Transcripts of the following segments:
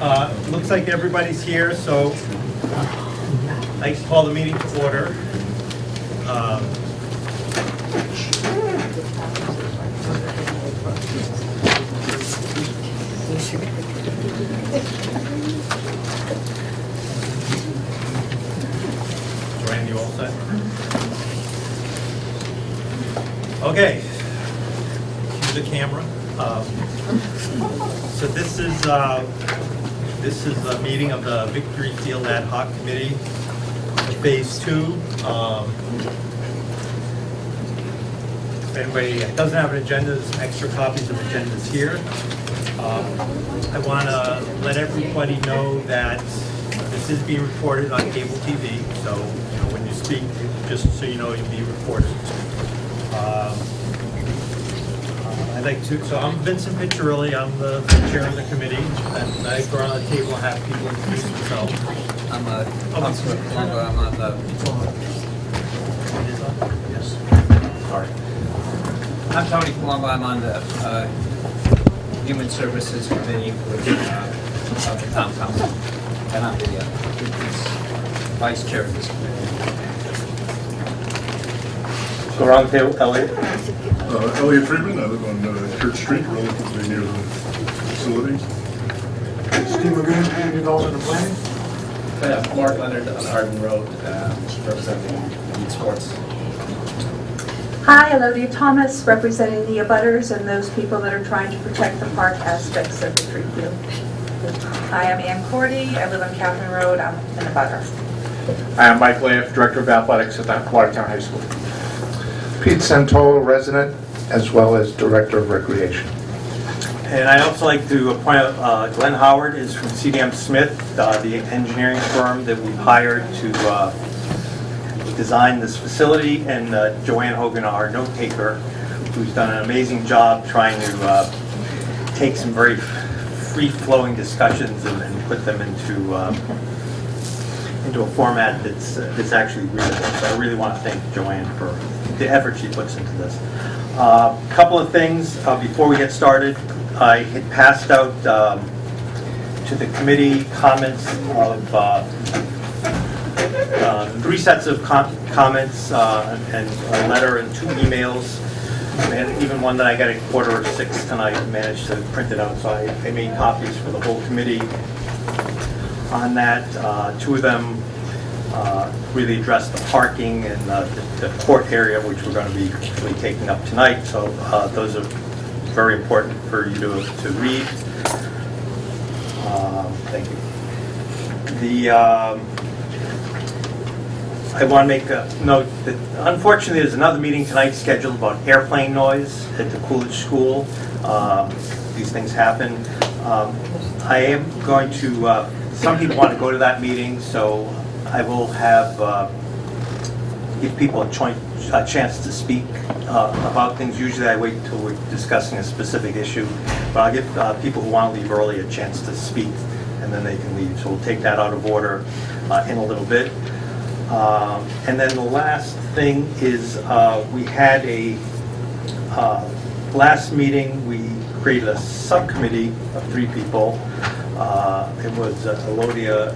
Looks like everybody's here, so I'd like to call the meeting to order. Joanne, you all set? Okay. Cue the camera. So this is a meeting of the Victory Field Ad Hoc Committee, Phase 2. If anybody doesn't have an agenda, there's some extra copies of agendas here. I want to let everybody know that this is being recorded on cable TV, so when you speak, just so you know, you'll be recorded. So I'm Vincent Piccirilli, I'm the chair of the committee, and I go around the table and have people introduce themselves. I'm Councilor Colombo. I'm on the. Yes. Sorry. I'm Tony Colombo. I'm on the Human Services Committee with the Town Council, and I'm the Vice Chair of this committee. Go around the table, Elliot. Elliot Friedman. I live on Church Street, relatively near the facilities. Steve Lagoon, Community Development and Planning. Mark Leonard on Arden Road, representing Youth Sports. Hi, Elodia Thomas, representing the abutters and those people that are trying to protect the park aspects of the Victory Field. Hi, I'm Ann Cordy. I live on Catherine Road. I'm an abutter. Hi, I'm Mike Laff, Director of Athletics at Watertown High School. Pete Santolo, resident, as well as Director of Recreation. And I'd also like to point out Glenn Howard is from CDM Smith, the engineering firm that we've hired to design this facility, and Joanne Hogan, our note taker, who's done an amazing job trying to take some very free-flowing discussions and put them into a format that's actually readable. So I really want to thank Joanne for the effort she puts into this. A couple of things before we get started. I had passed out to the committee comments of 3 sets of comments and a letter and 2 emails, and even one that I got at 5:45 tonight. I managed to print it out, so I made copies for the whole committee on that. 2 of them really address the parking and the court area, which we're going to be really taking up tonight. So those are very important for you to read. Thank you. I want to make a note that unfortunately there's another meeting tonight scheduled about airplane noise at the Coolidge School. These things happen. I am going to, some people want to go to that meeting, so I will have give people a chance to speak about things. Usually I wait until we're discussing a specific issue, but I'll give people who want to leave early a chance to speak, and then they can leave. So we'll take that out of order in a little bit. And then the last thing is we had a last meeting we created a subcommittee of 3 people. It was Elodia,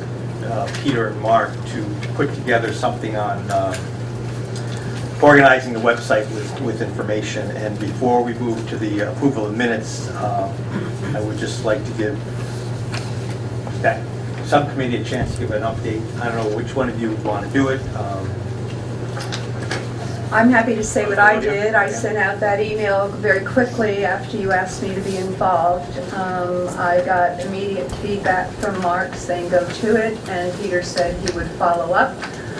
Peter, and Mark to put together something on organizing the website with information. And before we move to the approval of minutes, I would just like to give that subcommittee a chance to give an update. I don't know which one of you would want to do it. I'm happy to say what I did. I sent out that email very quickly after you asked me to be involved. I got immediate feedback from Mark saying go to it, and Peter said he would follow up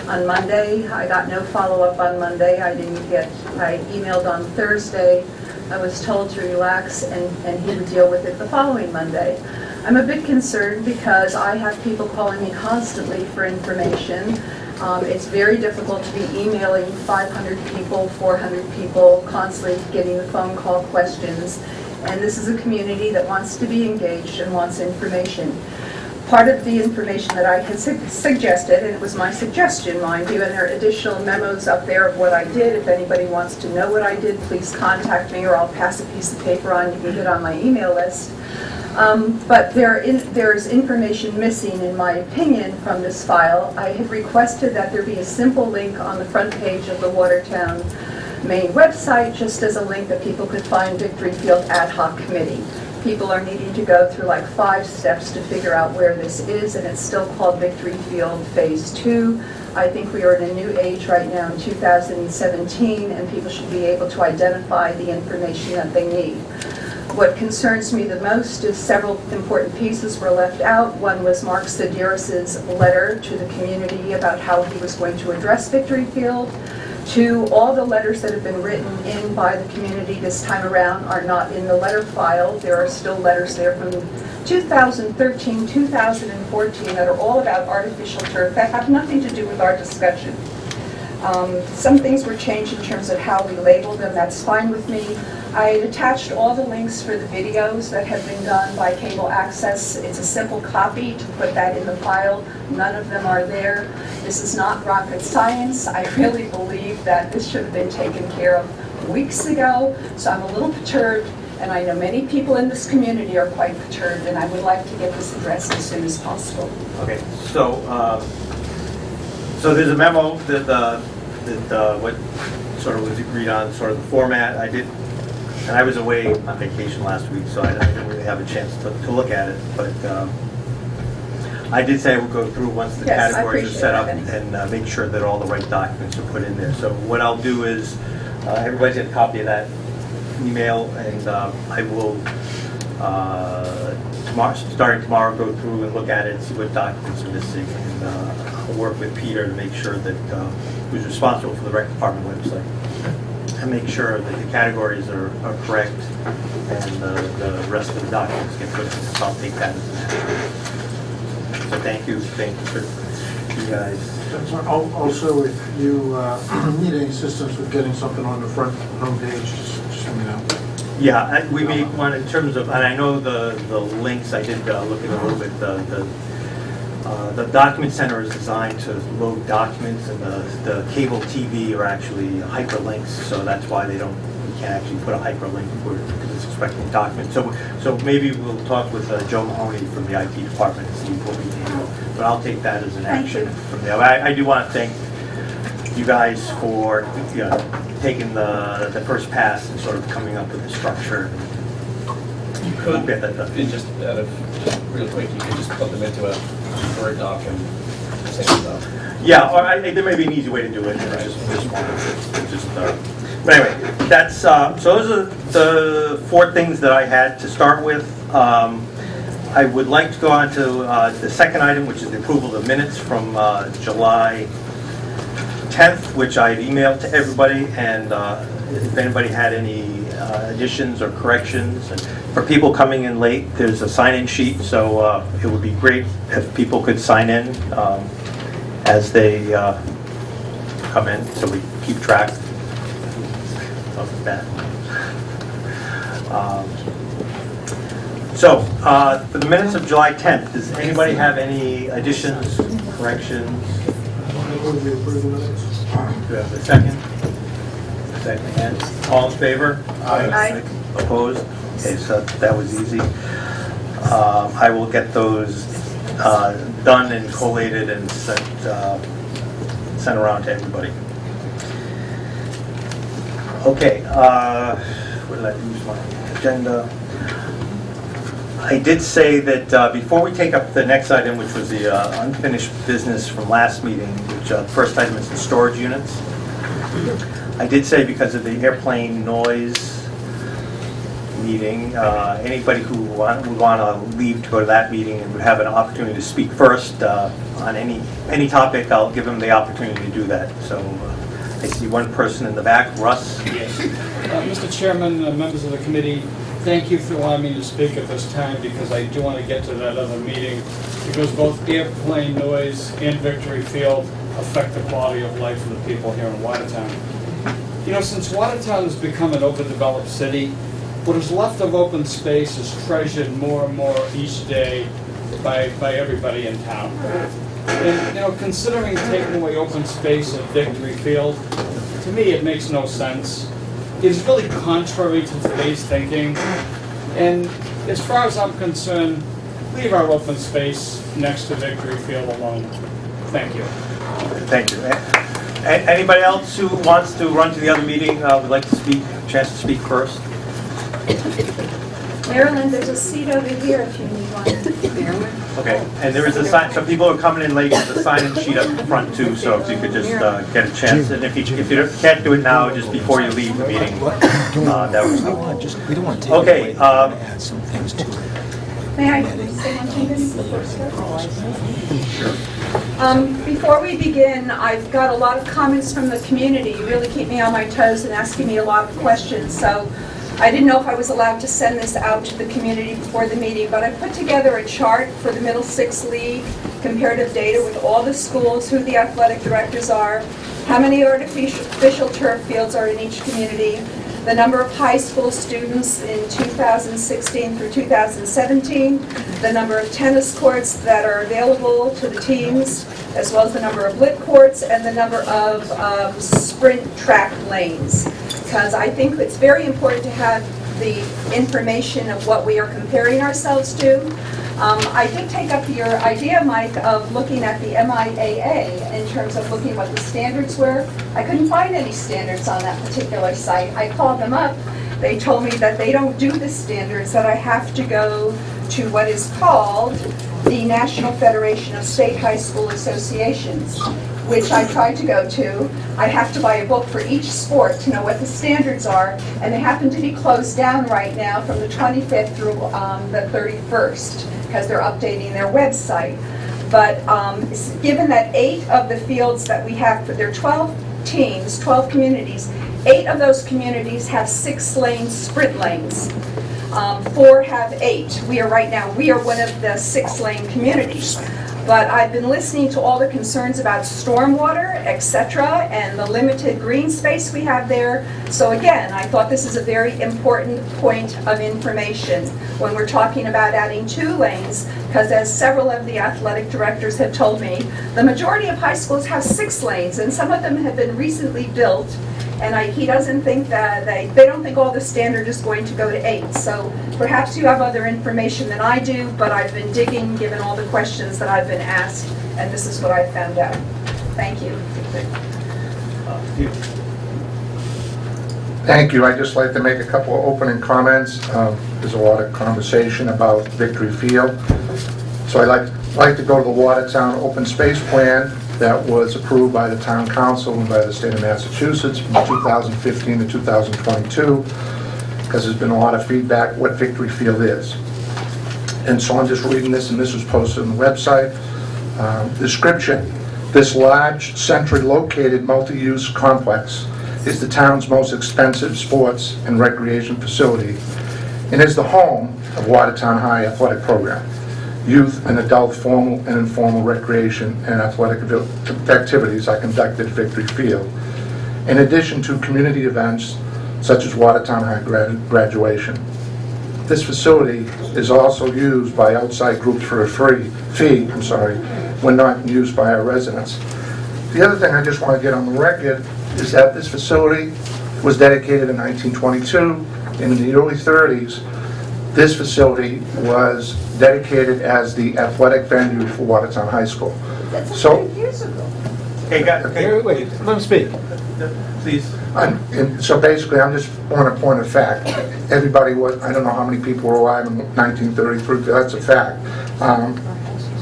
on Monday. I got no follow-up on Monday. I emailed on Thursday. I was told to relax and he would deal with it the following Monday. I'm a bit concerned because I have people calling me constantly for information. It's very difficult to be emailing 500 people, 400 people, constantly getting the phone call questions. And this is a community that wants to be engaged and wants information. Part of the information that I had suggested, and it was my suggestion, mind you, and there are additional memos up there of what I did. If anybody wants to know what I did, please contact me, or I'll pass a piece of paper on. You can get on my email list. But there's information missing, in my opinion, from this file. I had requested that there be a simple link on the front page of the Watertown main website, just as a link that people could find Victory Field Ad Hoc Committee. People are needing to go through like 5 steps to figure out where this is, and it's still called Victory Field Phase 2. I think we are in a new age right now in 2017, and people should be able to identify the information that they need. What concerns me the most is several important pieces were left out. One was Mark Sedaris's letter to the community about how he was going to address Victory Field. 2, all the letters that have been written in by the community this time around are not in the letter file. There are still letters there from 2013, 2014 that are all about artificial turf that have nothing to do with our discussion. Some things were changed in terms of how we label them. That's fine with me. I attached all the links for the videos that have been done by Cable Access. It's a simple copy to put that in the file. None of them are there. This is not rocket science. I really believe that this should have been taken care of weeks ago, so I'm a little perturbed, and I know many people in this community are quite perturbed, and I would like to get this addressed as soon as possible. Okay, so there's a memo that what sort of was agreed on, sort of the format. And I was away on vacation last week, so I didn't really have a chance to look at it, but I did say I would go through once the Yes, I categories are set up appreciate and make sure that all the right documents are put in there. So what I'll do is, everybody's got a copy of that email, and I will, starting tomorrow, go through and look at it, see what documents are missing, and I'll work with Peter to make sure that, who's responsible for the rec department website, and make sure that the categories are correct, and the rest of the documents get put in. So I'll take that as an action. So thank you for you guys. Also, if you need any assistance with getting something on the front homepage, just let me know. Yeah, we may want, in terms of, and I know the links, I did look at a little bit, the document center is designed to load documents, and the cable TV are actually hyperlinks, so that's why we can't actually put a hyperlink because it's expecting documents. So maybe we'll talk with Joe Mahoney from the IT department and see what we can do. But I'll take that as an action from there. I do want to thank you guys for taking the first pass and sort of coming up with the structure. You could, get that done. just real quick, you could just put them into a Word doc and save stuff. Yeah, or there may be an easy way to do it. I just wanted to but anyway, that's so those are the 4 things that I had to start with. I would like to go on to the second item, which is the approval of the minutes from July 10th, which I emailed to everybody, and if anybody had any additions or corrections. And for people coming in late, there's a sign-in sheet, so it would be great if people could sign in as they come in, so we keep track of that. So, for the minutes of July 10th, does anybody have any additions, corrections? Move we approve the minutes. Do we have a second? Second, and all in favor? Aye. Opposed? Okay, so that was easy. I will get those done and collated and sent around to everybody. Okay, where did I lose my agenda? I did say that before we take up the next item, which was the unfinished business from last meeting, which the first item is the storage units. I did say because of the airplane noise meeting, anybody who would want to leave to go to that meeting and would have an opportunity to speak first on any topic, I'll give them the opportunity to do that. So I see one person in the back, Russ. Yes. Mr. Chairman, members of the committee, thank you for allowing me to speak at this time, because I do want to get to that other meeting, because both airplane noise and Victory Field affect the quality of life of the people here in Watertown. You know, since Watertown has become an overdeveloped city, what is left of open space is treasured more and more each day by everybody in town. And, you know, considering taking away open space at Victory Field, to me, it makes no sense. It's really contrary to today's thinking. And as far as I'm concerned, leave our open space next to Victory Field alone. Thank you. Thank you. Anybody else who wants to run to the other meeting would like to speak, chance to speak first? Marilyn, there's a seat over here if you need one. Okay, and there is a sign, so people are coming in late, there's a sign-in sheet up front too, so if you could just get a chance, and if you can't do it now, just before you leave the meeting, that would be We don't want to take Okay, add some things to it. May I say one thing? Before we begin, I've got a lot of comments from the community. You really keep me on my toes and asking me a lot of questions, so I didn't know if I was allowed to send this out to the community before the meeting, but I put together a chart for the Middle Six League, comparative data with all the schools, who the athletic directors are, how many artificial turf fields are in each community, the number of high school students in 2016 through 2017, the number of tennis courts that are available to the teams, as well as the number of lit courts and the number of sprint track lanes. Because I think it's very important to have the information of what we are comparing ourselves to. I did take up your idea, Mike, of looking at the MIAA in terms of looking what the standards were. I couldn't find any standards on that particular site. I called them up. They told me that they don't do the standards, that I have to go to what is called the National Federation of State High School Associations, which I tried to go to. I have to buy a book for each sport to know what the standards are, and they happen to be closed down right now from the 25th through the 31st, because they're updating their website. But given that 8 of the fields that we have, there are 12 teams, 12 communities, 8 of those communities have 6-lane sprint lanes. 4 have 8. We are one of the 6-lane communities. But I've been listening to all the concerns about stormwater, etc., and the limited green space we have there. So again, I thought this is a very important point of information when we're talking about adding 2 lanes, because as several of the athletic directors have told me, the majority of high schools have 6 lanes, and some of them have been recently built. And he doesn't think that, they don't think all the standard is going to go to 8. So perhaps you have other information than I do, but I've been digging given all the questions that I've been asked, and this is what I found out. Thank you. Thank you. I'd just like to make a couple of opening comments. There's a lot of conversation about Victory Field. So I'd like to go to the Watertown Open Space Plan that was approved by the Town Council and by the State of Massachusetts from 2015 to 2022, because there's been a lot of feedback what Victory Field is. And so I'm just reading this, and this was posted on the website. Description: this large, centrally located multi-use complex is the town's most expensive sports and recreation facility and is the home of Watertown High athletic program. Youth and adult formal and informal recreation and athletic activities are conducted at Victory Field, in addition to community events such as Watertown High graduation. This facility is also used by outside groups for a fee, when not used by our residents. The other thing I just want to get on the record is that this facility was dedicated in 1922, and in the early 30s, this facility was dedicated as the athletic venue for Watertown High School. That's So- 100 years ago. Okay, Wait, let him speak. please. And so basically, I'm just on a point of fact. Everybody was, I don't know how many people were alive in 1933, but that's a fact.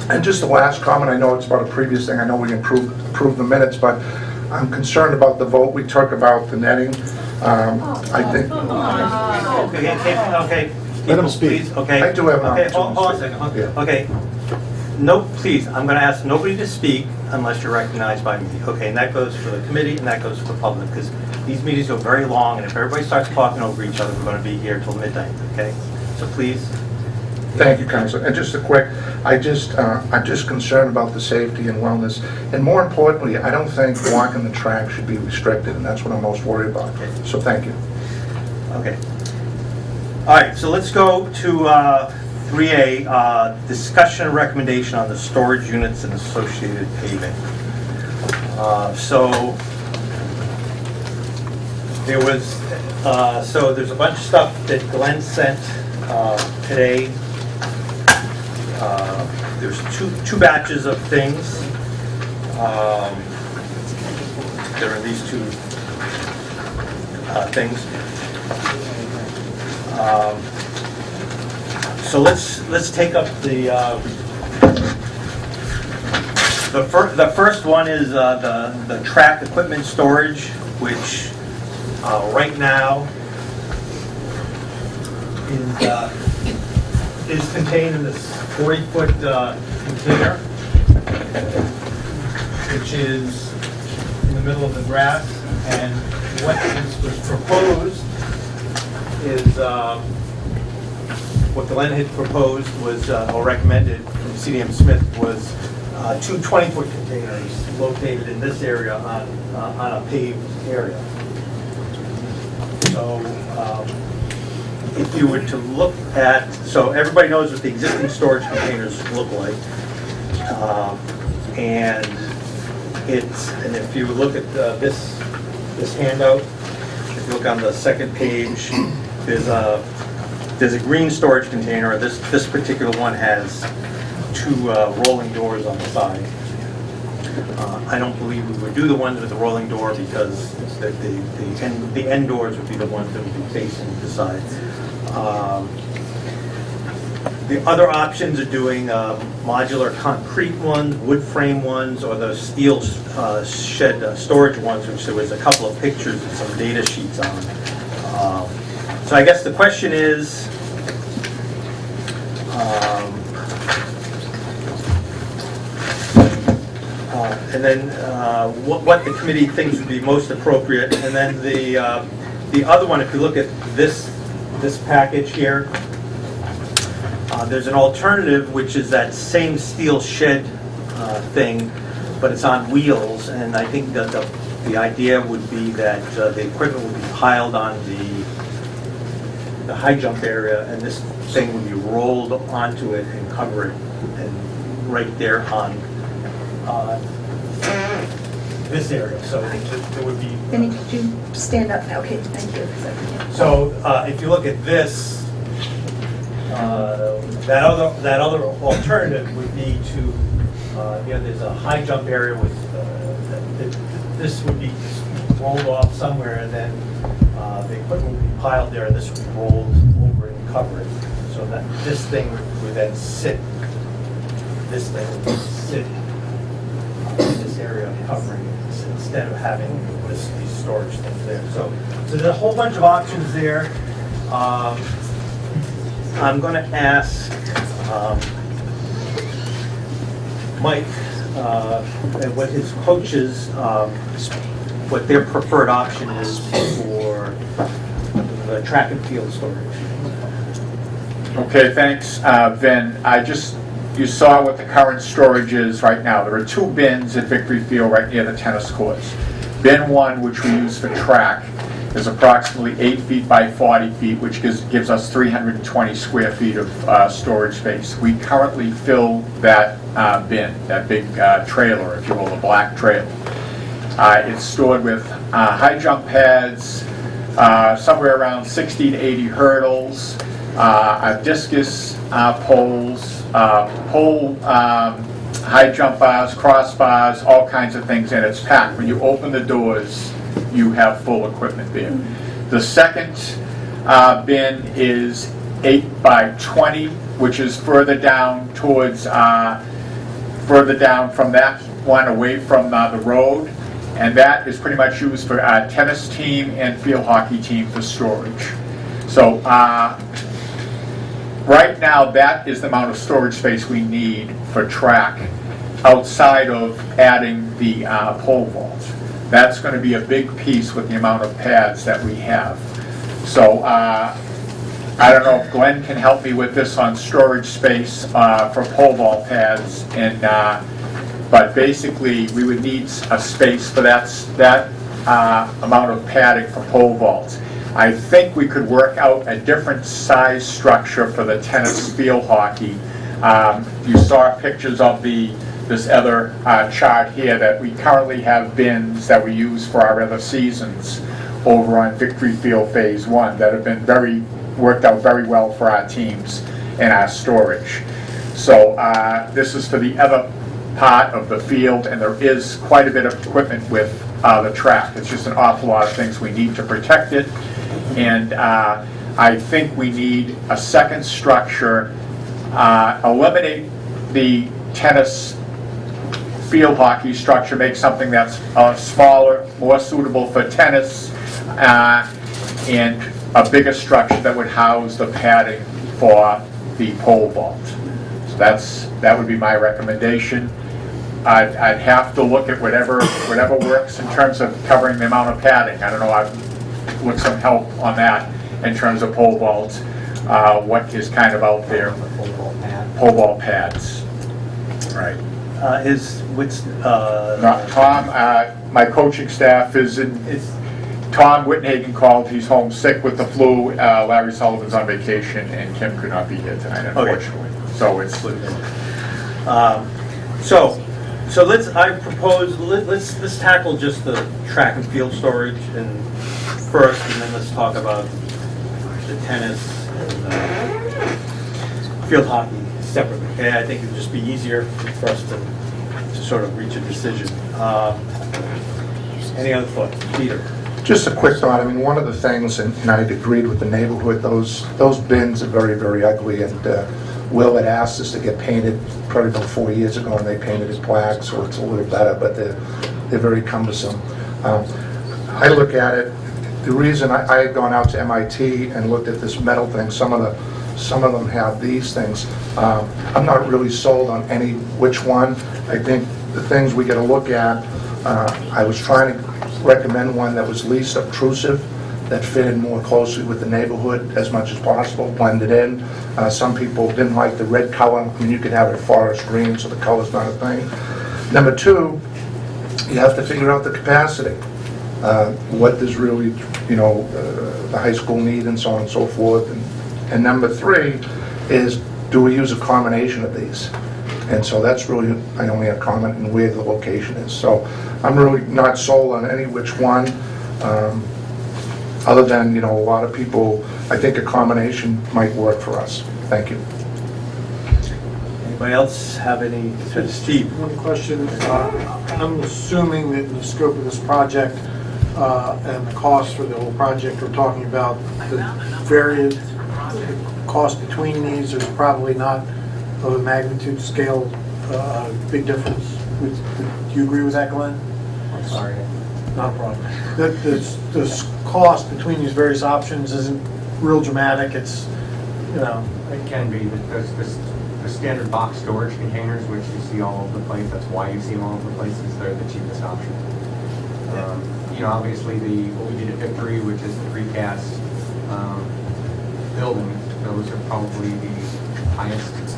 And just the last comment, I know it's about a previous thing, I know we approved the minutes, but I'm concerned about the vote we took about the netting. I think, Okay. Let him People, speak. please, okay. I do have an Okay, hold on a opportunity to second. speak. Yeah. Okay. No, please, I'm going to ask nobody to speak unless you're recognized by me. Okay, and that goes for the committee and that goes for the public, because these meetings go very long, and if everybody starts talking over each other, we're going to be here till midnight, okay? So please. Thank you, Council. And just a quick, I'm just concerned about the safety and wellness. And more importantly, I don't think walking the track should be restricted, and that's what I'm most worried about. So thank you. Okay. All right, so let's go to 3A, discussion and recommendation on the storage units and associated paving. So there's a bunch of stuff that Glenn sent today. There's two batches of things. There are these two things. So let's take up the first one is the track equipment storage, which right now is contained in this 40-foot container, which is in the middle of the grass. And what was proposed is, what Glenn had proposed was, or recommended from CDM Smith, was 2 20-foot containers located in this area on a paved area. So if you were to look at, so everybody knows what the existing storage containers look like. And if you look at this handout, if you look on the second page, there's a green storage container. This particular one has 2 rolling doors on the side. I don't believe we would do the ones with the rolling door because the end doors would be the ones that would be facing the side. The other options are doing modular concrete ones, wood frame ones, or the steel shed storage ones, which there was a couple of pictures and some data sheets on. So I guess the question is, and then what the committee thinks would be most appropriate, and then the other one, if you look at this package here, there's an alternative, which is that same steel shed thing, but it's on wheels, and I think that the idea would be that the equipment would be piled on the high jump area, and this thing would be rolled onto it and cover it, and right there on this area. So there would be. Vinny, could you stand up now? Okay, thank you. So if you look at this, that other alternative would be to, there's a high jump area with, this would be rolled off somewhere, and then the equipment would be piled there, and this would be rolled over and cover it. So that this thing would then sit, this thing would sit in this area covering it, instead of having these storage things there. So there's a whole bunch of options there. I'm going to ask Mike and what his coaches, what their preferred option is for the track and field storage. Okay, thanks, Vin. You saw what the current storage is right now. There are 2 bins at Victory Field right near the tennis courts. Bin 1, which we use for track, is approximately 8 feet by 40 feet, which gives us 320 square feet of storage space. We currently fill that bin, that big trailer, if you will, a black trailer. It's stored with high jump pads, somewhere around 60 to 80 hurdles, discus poles, high jump bars, crossbars, all kinds of things, and it's packed. When you open the doors, you have full equipment there. The second bin is 8 by 20, which is further down towards, further down from that one, away from the road, and that is pretty much used for tennis team and field hockey team for storage. So right now, that is the amount of storage space we need for track, outside of adding the pole vault. That's going to be a big piece with the amount of pads that we have. So I don't know if Glenn can help me with this on storage space for pole vault pads, and but basically we would need a space for that amount of padding for pole vaults. I think we could work out a different size structure for the tennis field hockey. You saw pictures of this other chart here that we currently have bins that we use for our other seasons over on Victory Field Phase 1 that have been worked out very well for our teams and our storage. So this is for the other part of the field, and there is quite a bit of equipment with the track. It's just an awful lot of things we need to protect it, and I think we need a second structure, eliminate the tennis field hockey structure, make something that's smaller, more suitable for tennis, and a bigger structure that would house the padding for the pole vault. So that would be my recommendation. I'd have to look at whatever works in terms of covering the amount of padding. I don't know, I've looked some help on that in terms of pole vaults, what is kind of out there. Pole vault pads. Right. Tom, my coaching staff is in, Tom Whittenhagen called, he's home sick with the flu, Larry Sullivan's on vacation, and Kim could not be here tonight, unfortunately. Okay. So it's... So I propose, let's tackle just the track and field storage first, and then let's talk about the tennis and field hockey separately. Okay, I think it would just be easier for us to sort of reach a decision. Any other thoughts? Peter? Just a quick thought. I mean, one of the things, and I'd agreed with the neighborhood, those bins are very, very ugly, and Will had asked us to get painted probably about 4 years ago, and they painted it black, so it's a little better, but they're very cumbersome. I look at it, the reason I had gone out to MIT and looked at this metal thing, some of them have these things. I'm not really sold on any which one. I think the things we got to look at, I was trying to recommend one that was least obtrusive, that fit in more closely with the neighborhood as much as possible, blended in. Some people didn't like the red color. I mean, you could have it forest green, so the color's not a thing. Number two, you have to figure out the capacity. What does really, the high school need, and so on and so forth. And number three is, do we use a combination of these? And so that's really, I only have comment on where the location is. So I'm really not sold on any which one, other than, a lot of people, I think a combination might work for us. Thank you. Anybody else have any? Steve? One question. I'm assuming that in the scope of this project and the cost for the whole project, we're talking about the varied cost between these. There's probably not of a magnitude scale, big difference. Do you agree with that, Glenn? I'm sorry. Not a problem. The cost between these various options isn't real dramatic. It's, It can be. The standard box storage containers, which you see all over the place, that's why you see them all over the place, is they're the cheapest option. Obviously what we did at Victory, which is the precast building, those are probably the highest cost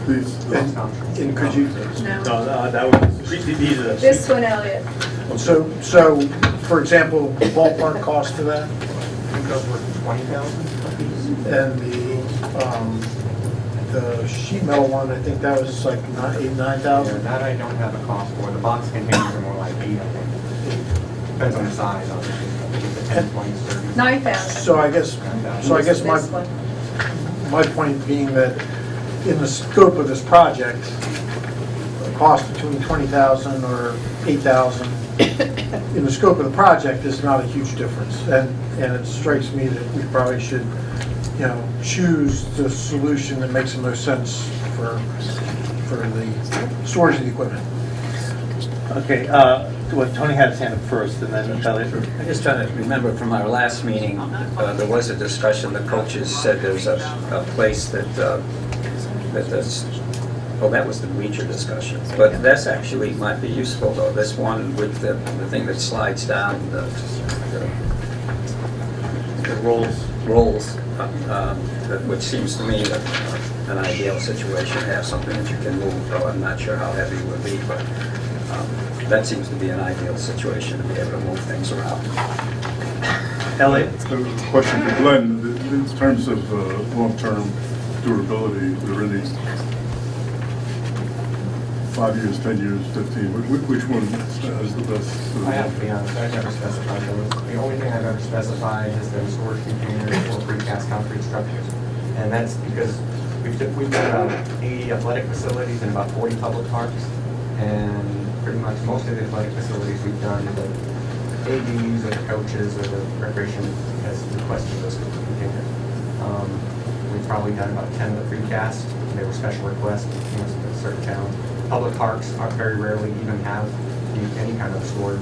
options. and could you? No, that was these are the This one, Elliot. So, for example, ballpark cost for that? I think those were $20,000 And the sheet metal one, I think that was like $8,000, $9,000. That I don't have a cost for. The box containers are more like 8, I think. Depends on the size, obviously. I think it's a 10, 20, 30. 9,000. So I guess This one. my point being that in the scope of this project, the cost between $20,000 or $8,000 in the scope of the project is not a huge difference. And it strikes me that we probably should, choose the solution that makes the most sense for the storage of the equipment. Okay, Tony had his hand up first, and then Elliot. I'm just trying to remember from our last meeting, there was a discussion, the coaches said there's a place that does, well, that was the bleacher discussion, but that's actually might be useful though, this one with the thing that slides down, the rolls, which seems to me an ideal situation, to have something that you can move, though I'm not sure how heavy it would be, but that seems to be an ideal situation to be able to move things around. Elliot? A question for Glenn, in terms of long-term durability, are there any 5 years, 10 years, 15, which one has the best? I have to be honest, I've never specified those. The only thing I've ever specified has been storage containers or precast concrete structures. And that's because we've got about 80 athletic facilities and about 40 public parks. And pretty much most of the athletic facilities we've done, the ADs or the coaches or the recreation has requested those containers. We've probably done about 10 of the precast. They were special requests, certain towns. Public parks are very rarely even have any kind of storage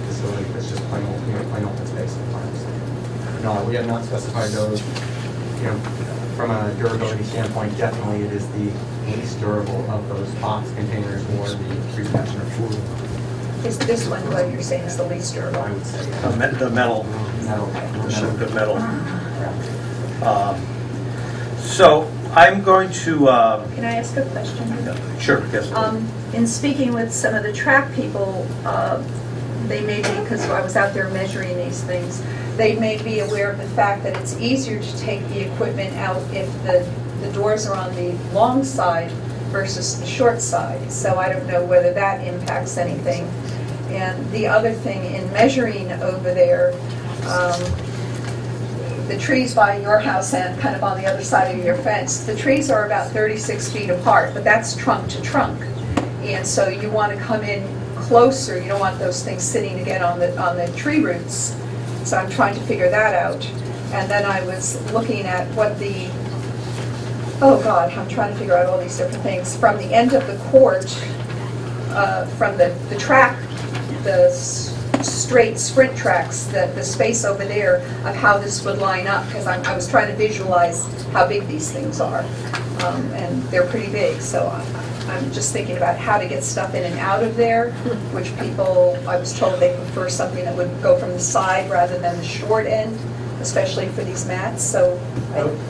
facility. It's just plain open space in the parks. No, we have not specified those. From a durability standpoint, definitely it is the least durable of those box containers or the precast or food. Is this one what you're saying is the least durable? I would say. The metal. The metal. So I'm going to, Can I ask a question? sure, yes. In speaking with some of the track people, they may be, because I was out there measuring these things, they may be aware of the fact that it's easier to take the equipment out if the doors are on the long side versus the short side. So I don't know whether that impacts anything. And the other thing, in measuring over there, the trees by your house and kind of on the other side of your fence, the trees are about 36 feet apart, but that's trunk to trunk. And so you want to come in closer. You don't want those things sitting again on the tree roots. So I'm trying to figure that out. And then I was looking at what I'm trying to figure out all these different things. From the end of the court, from the track, the straight sprint tracks, the space over there of how this would line up, because I was trying to visualize how big these things are. And they're pretty big, so I'm just thinking about how to get stuff in and out of there, which people, I was told they prefer something that would go from the side rather than the short end, especially for these mats, so.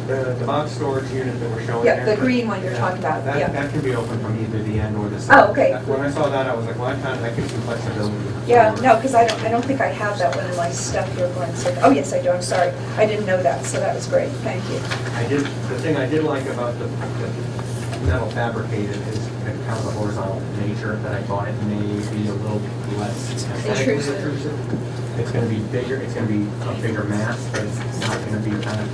The box storage unit that we're showing Yeah, there. the green one you're talking about, yeah. That can be open from either the end or the side. Oh, okay. When I saw that, I was like, well, that gives some flexibility. Yeah, no, because I don't think I have that one in my stuff here going, so, oh, yes, I do, I'm sorry. I didn't know that, so that was great, thank you. The thing I did like about the metal fabricated is kind of the horizontal nature that I thought it may be a little less aesthetically intrusive. It's going to be bigger, it's going to be a bigger mass, but it's not going to be kind of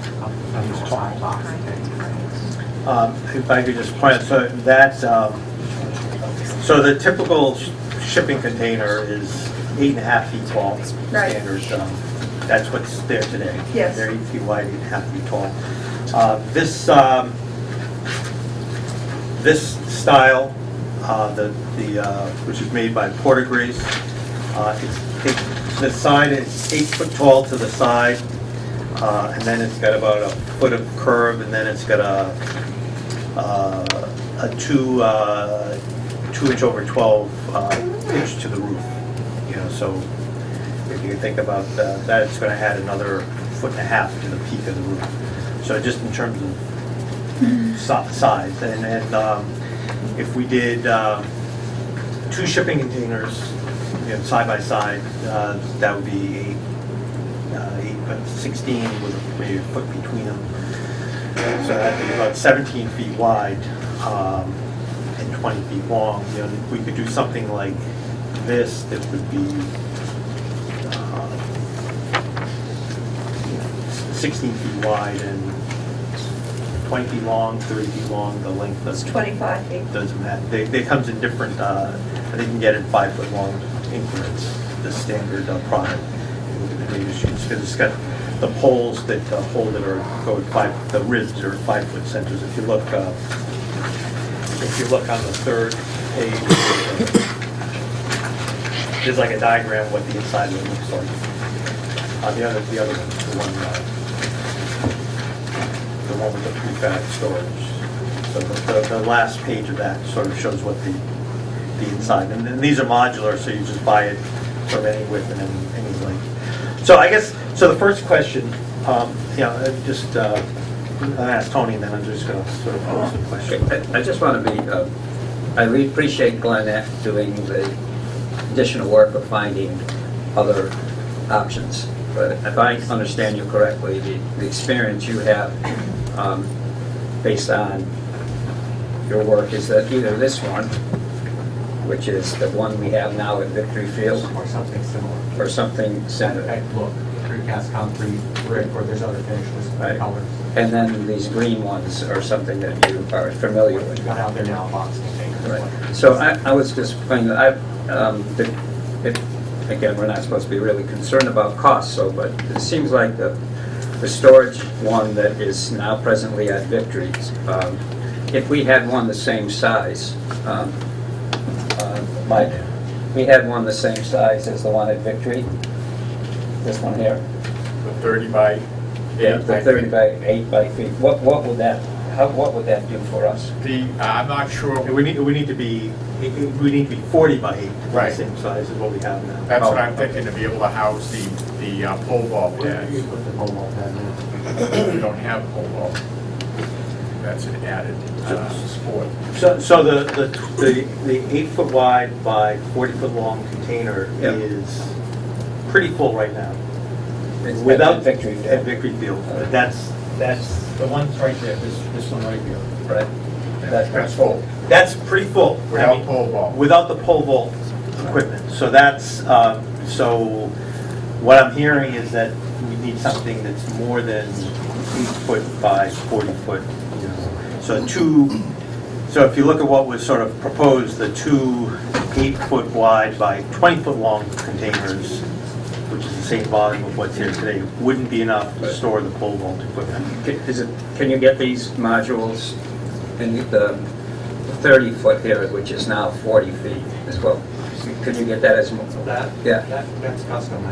a high box thing. If I could just point, so that's, so the typical shipping container is 8.5 feet tall, Right. standard. That's what's there today. Yes. They're 8 feet wide, 8.5 feet tall. This style, which is made by Porter Grace, the side is 8 foot tall to the side, and then it's got about a foot of curve, and then it's got a 2 inch over 12 pitch to the roof. So if you think about that, it's going to add another 1.5 feet to the peak of the roof. So just in terms of size, and if we did 2 shipping containers, side by side, that would be 16 with maybe a foot between them. So that'd be about 17 feet wide and 20 feet long. If we could do something like this, that would be 16 feet wide and 20 feet long, 30 feet long, the length of... It's 25 feet. Doesn't matter. They comes in different, they can get in 5 foot long increments, the standard product. Because it's got the poles that hold it or go at the ribs are 5 foot centers. If you look on the third page, there's like a diagram of what the inside of it looks like. The other one, the one with the prefab storage. So the last page of that sort of shows what the inside, and then these are modular, so you just buy it from any width and any length. So I guess, so the first question, I'll ask Tony, and then I'm just going to sort of pose the question. I just want to be, I really appreciate Glenn doing the additional work of finding other options. But if I understand you correctly, the experience you have based on your work is that either this one, which is the one we have now at Victory Field, Or something similar. or something similar. Look, precast concrete, brick, or there's other finishes, Right. colors. And then these green ones are something that you are familiar with. We've got out there now, box containers. Right. So I was just pointing, again, we're not supposed to be really concerned about cost, so, but it seems like the storage one that is now presently at Victory, if we had one the same size, Mike, we had one the same size as the one at Victory, this one here. The 30 by 8. The 30 by 8 by feet. What would that do for us? I'm not sure. We need to be 40 by 8, Right. the same size as what we have now. That's what I'm thinking, to be able to house the pole vault You pads. put the pole vault pad in. We don't have pole vault. That's an added sport. So the 8-foot wide by 40-foot long container Yeah. is pretty full right now. It's Without at Victory. At Victory Field. That's the one's right there, this one right here. Right. That's full, That's pretty full. I without mean, pole vault. Without the pole vault equipment. So that's, so what I'm hearing is that we need something that's more than 8-foot by 40-foot. So if you look at what was sort of proposed, the two 8-foot wide by 20-foot long containers, which is the same volume of what's here today, wouldn't be enough to store the pole vault equipment. Can you get these modules in the 30-foot here, which is now 40 feet as well? Could you get that as, That's custom,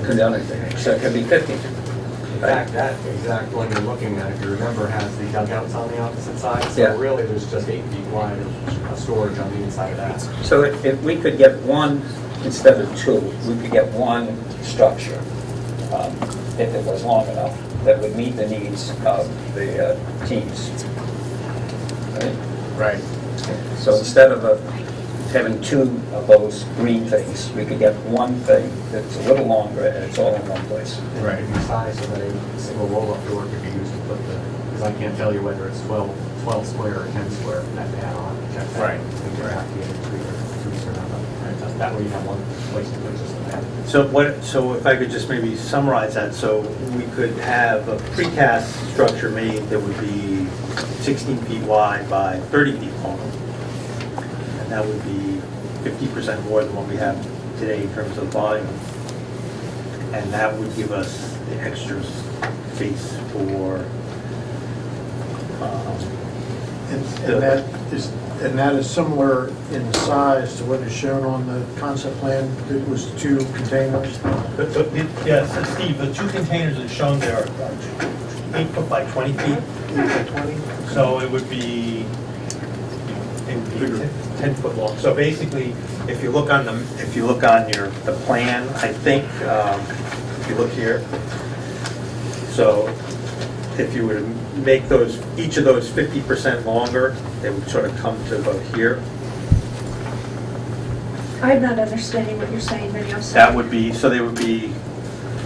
could anything? So it could be 50. In fact, that exact one you're looking at, if you remember, has the dugouts on the opposite side. Yeah. So really, there's just 8 feet wide of storage on the inside of that. So if we could get one, instead of two, we could get one structure, if it was long enough, that would meet the needs of the teams. Right? Right. So instead of having two of those green things, we could get one thing that's a little longer and it's all in one place. Right. It could be sized so that a single roll-up door could be used to put because I can't tell you whether it's 12 square or 10 square, that they add on, check that. Right. I think you're happy with 3 or not. That way you have one place to put just the pad. So if I could just maybe summarize that, so we could have a precast structure made that would be 16 feet wide by 30 feet long. And that would be 50% more than what we have today in terms of volume. And that would give us the extra space for, And that is similar in size to what is shown on the concept plan. It was 2 containers. yes, Steve, the two containers that are shown there are 8 foot by 20 feet. 8 by 20. So it would be 10 foot long. So basically, if you look on the plan, I think, if you look here, so if you were to make each of those 50% longer, they would sort of come to about here. I'm not understanding what you're saying, Vinnie, I'm sorry. That would be, so they would be,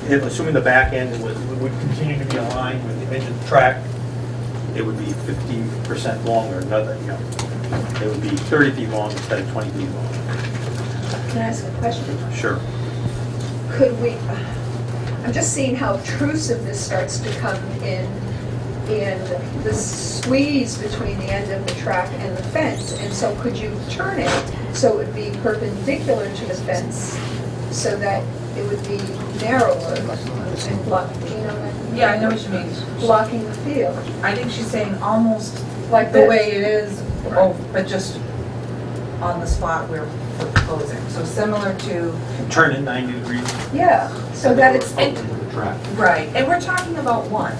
assuming the back end would continue to be aligned with the edge of the track, it would be 50% longer, it would be 30 feet long instead of 20 feet long. Can I ask a question? Sure. Could we, I'm just seeing how obtrusive this starts to come in, and the squeeze between the end of the track and the fence. And so could you turn it so it would be perpendicular to the fence so that it would be narrower and block, Yeah, I know what you mean. blocking the field? I think she's saying almost Like the this. way it is, but just on the spot we're proposing. So similar to, Turn it 90 degrees. Yeah, so that it's, Open to the track. right, and we're talking about one.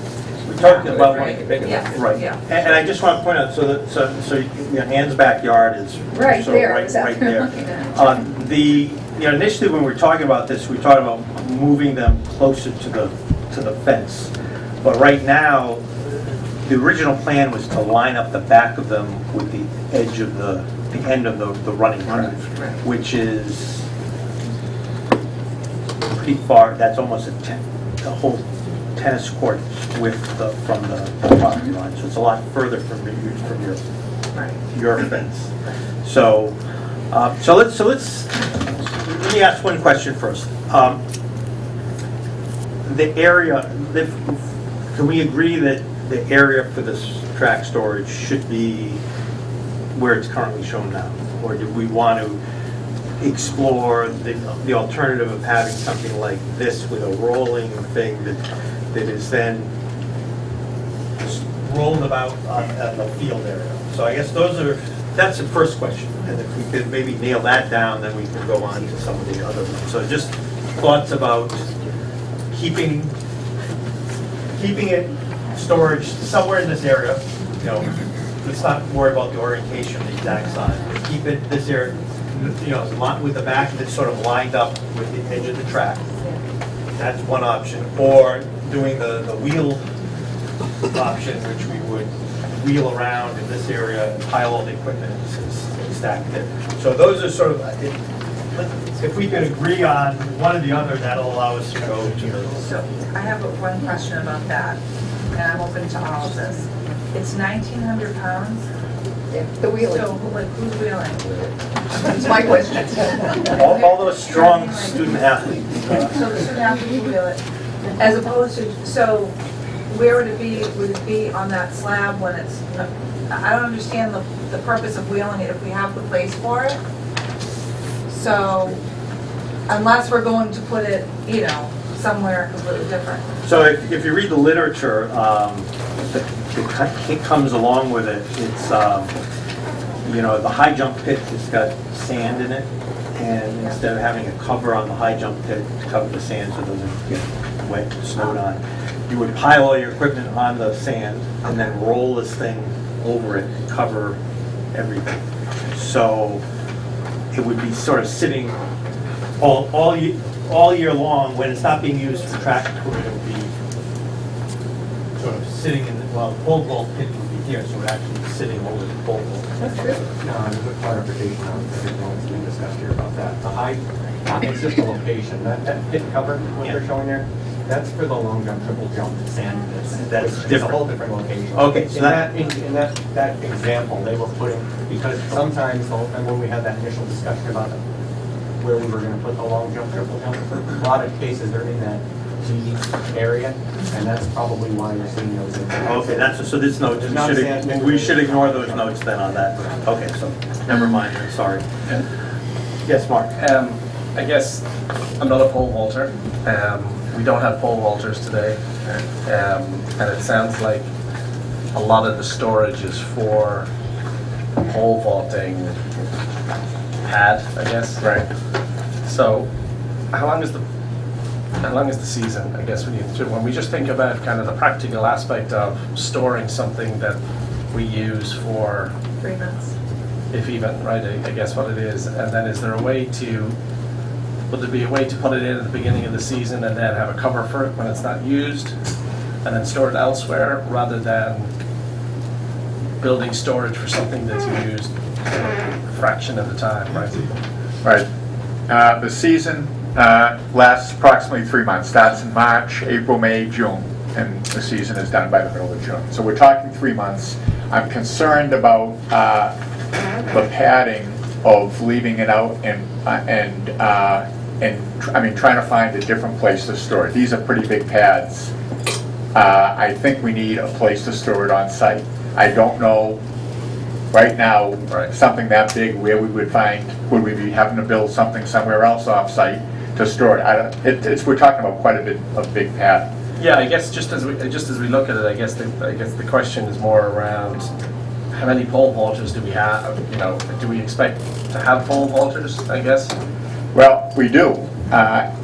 We're talking about Right. Yeah. Right. Yeah. And I just want to point out, so your Ann's backyard is right sort of there, I was out right there there. looking at it. Initially when we were talking about this, we talked about moving them closer to the fence. But right now, the original plan was to line up the back of them with the edge of the end of the running track, which is pretty far. That's almost a 10, the whole tennis court width from the property line, so it's a lot further from your fence. So, let's let me ask one question first. The area, can we agree that the area for this track storage should be where it's currently shown now? Or do we want to explore the alternative of having something like this with a rolling thing that is then just rolled about at the field area? So I guess that's the first question. And if we could maybe nail that down, then we can go on to some of the other ones. So just thoughts about keeping it storage somewhere in this area, you know, let's not worry about the orientation, the exact size, but keep it this area, you know, with the back that's sort of lined up with the edge of the track. That's one option. Or doing the wheel option, which we would wheel around in this area and pile all the equipment and stack it. So those are sort of, if we could agree on one or the other, that'll allow us to go to the... So I have one question about that, and I'm open to all of this. It's 1,900 pounds? Yeah, the wheeling. So, like, who's wheeling? That's my question. All those strong student athletes. So the student athlete will wheel it, as opposed to, so where would it be? Would it be on that slab when it's, I don't understand the purpose of wheeling it if we have the place for it. So, unless we're going to put it, you know, somewhere completely different. So if you read the literature, it comes along with it. It's, you know, the high jump pit has got sand in it, and instead of having a cover on the high jump pit to cover the sand so it doesn't get wet and snowed on, you would pile all your equipment on the sand and then roll this thing over it and cover everything. So it would be sort of sitting all year long. When it's not being used for track equipment, it would be sort of sitting in the, well, the pole vault pit would be here, so it would actually be sitting over the pole vault. That's good. No, there's a clarification on everything that's being discussed here about that. The height, it's just a location. That pit cover, what they're showing there, that's for the long jump, triple jump, sand pits. That's It's different. a whole different location. Okay, so In that example, they were putting, because sometimes, and when we had that initial discussion about where we were gonna put the long jump, triple jump, a lot of cases they're in that G area, and that's probably why you're seeing those in there. Okay, so this note, There's not sand. we should ignore those notes then on that. Okay, so never mind, sorry. Yes, Mark? I guess I'm not a pole vaulter. We don't have pole vaulters today. And it sounds like a lot of the storage is for pole vaulting pad, I guess. Right. So how long is the season, I guess, when we just think about kind of the practical aspect of storing something that we use for 3 months. if even, right, I guess what it is, and then is there a way to, would there be a way to put it in at the beginning of the season and then have a cover for it when it's not used, and then store it elsewhere, rather than building storage for something that's used a fraction of the time, right? Right. The season lasts approximately 3 months. Starts in March, April, May, June, and the season is done by the middle of June. So we're talking 3 months. I'm concerned about the padding of leaving it out and trying to find a different place to store it. These are pretty big pads. I think we need a place to store it on site. I don't know right now, something that big, where we would would we be having to build something somewhere else off-site to store it? We're talking about quite a bit of big pad. Yeah, I guess just as we look at it, I guess the question is more around how many pole vaulters do we have? You know, do we expect to have pole vaulters, I guess? Well, we do.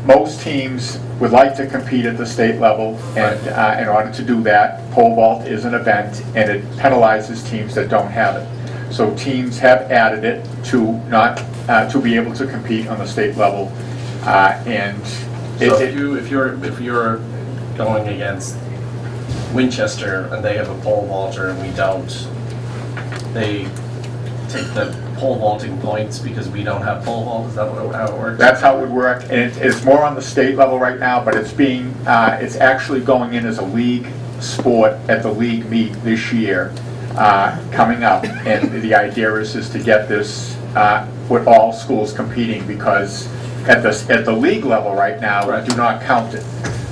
Most teams would like to compete at the state level, and in order to do that, pole vault is an event, and it penalizes teams that don't have it. So teams have added it to to be able to compete on the state level, and So if you're going against Winchester and they have a pole vaulter and we don't, take the pole vaulting points because we don't have pole vault? Is that how it works? That's how it would work, and it's more on the state level right now, but it's actually going in as a league sport at the league meet this year, coming up. And the idea is to get this with all schools competing, because at the league level right now, we do not count it,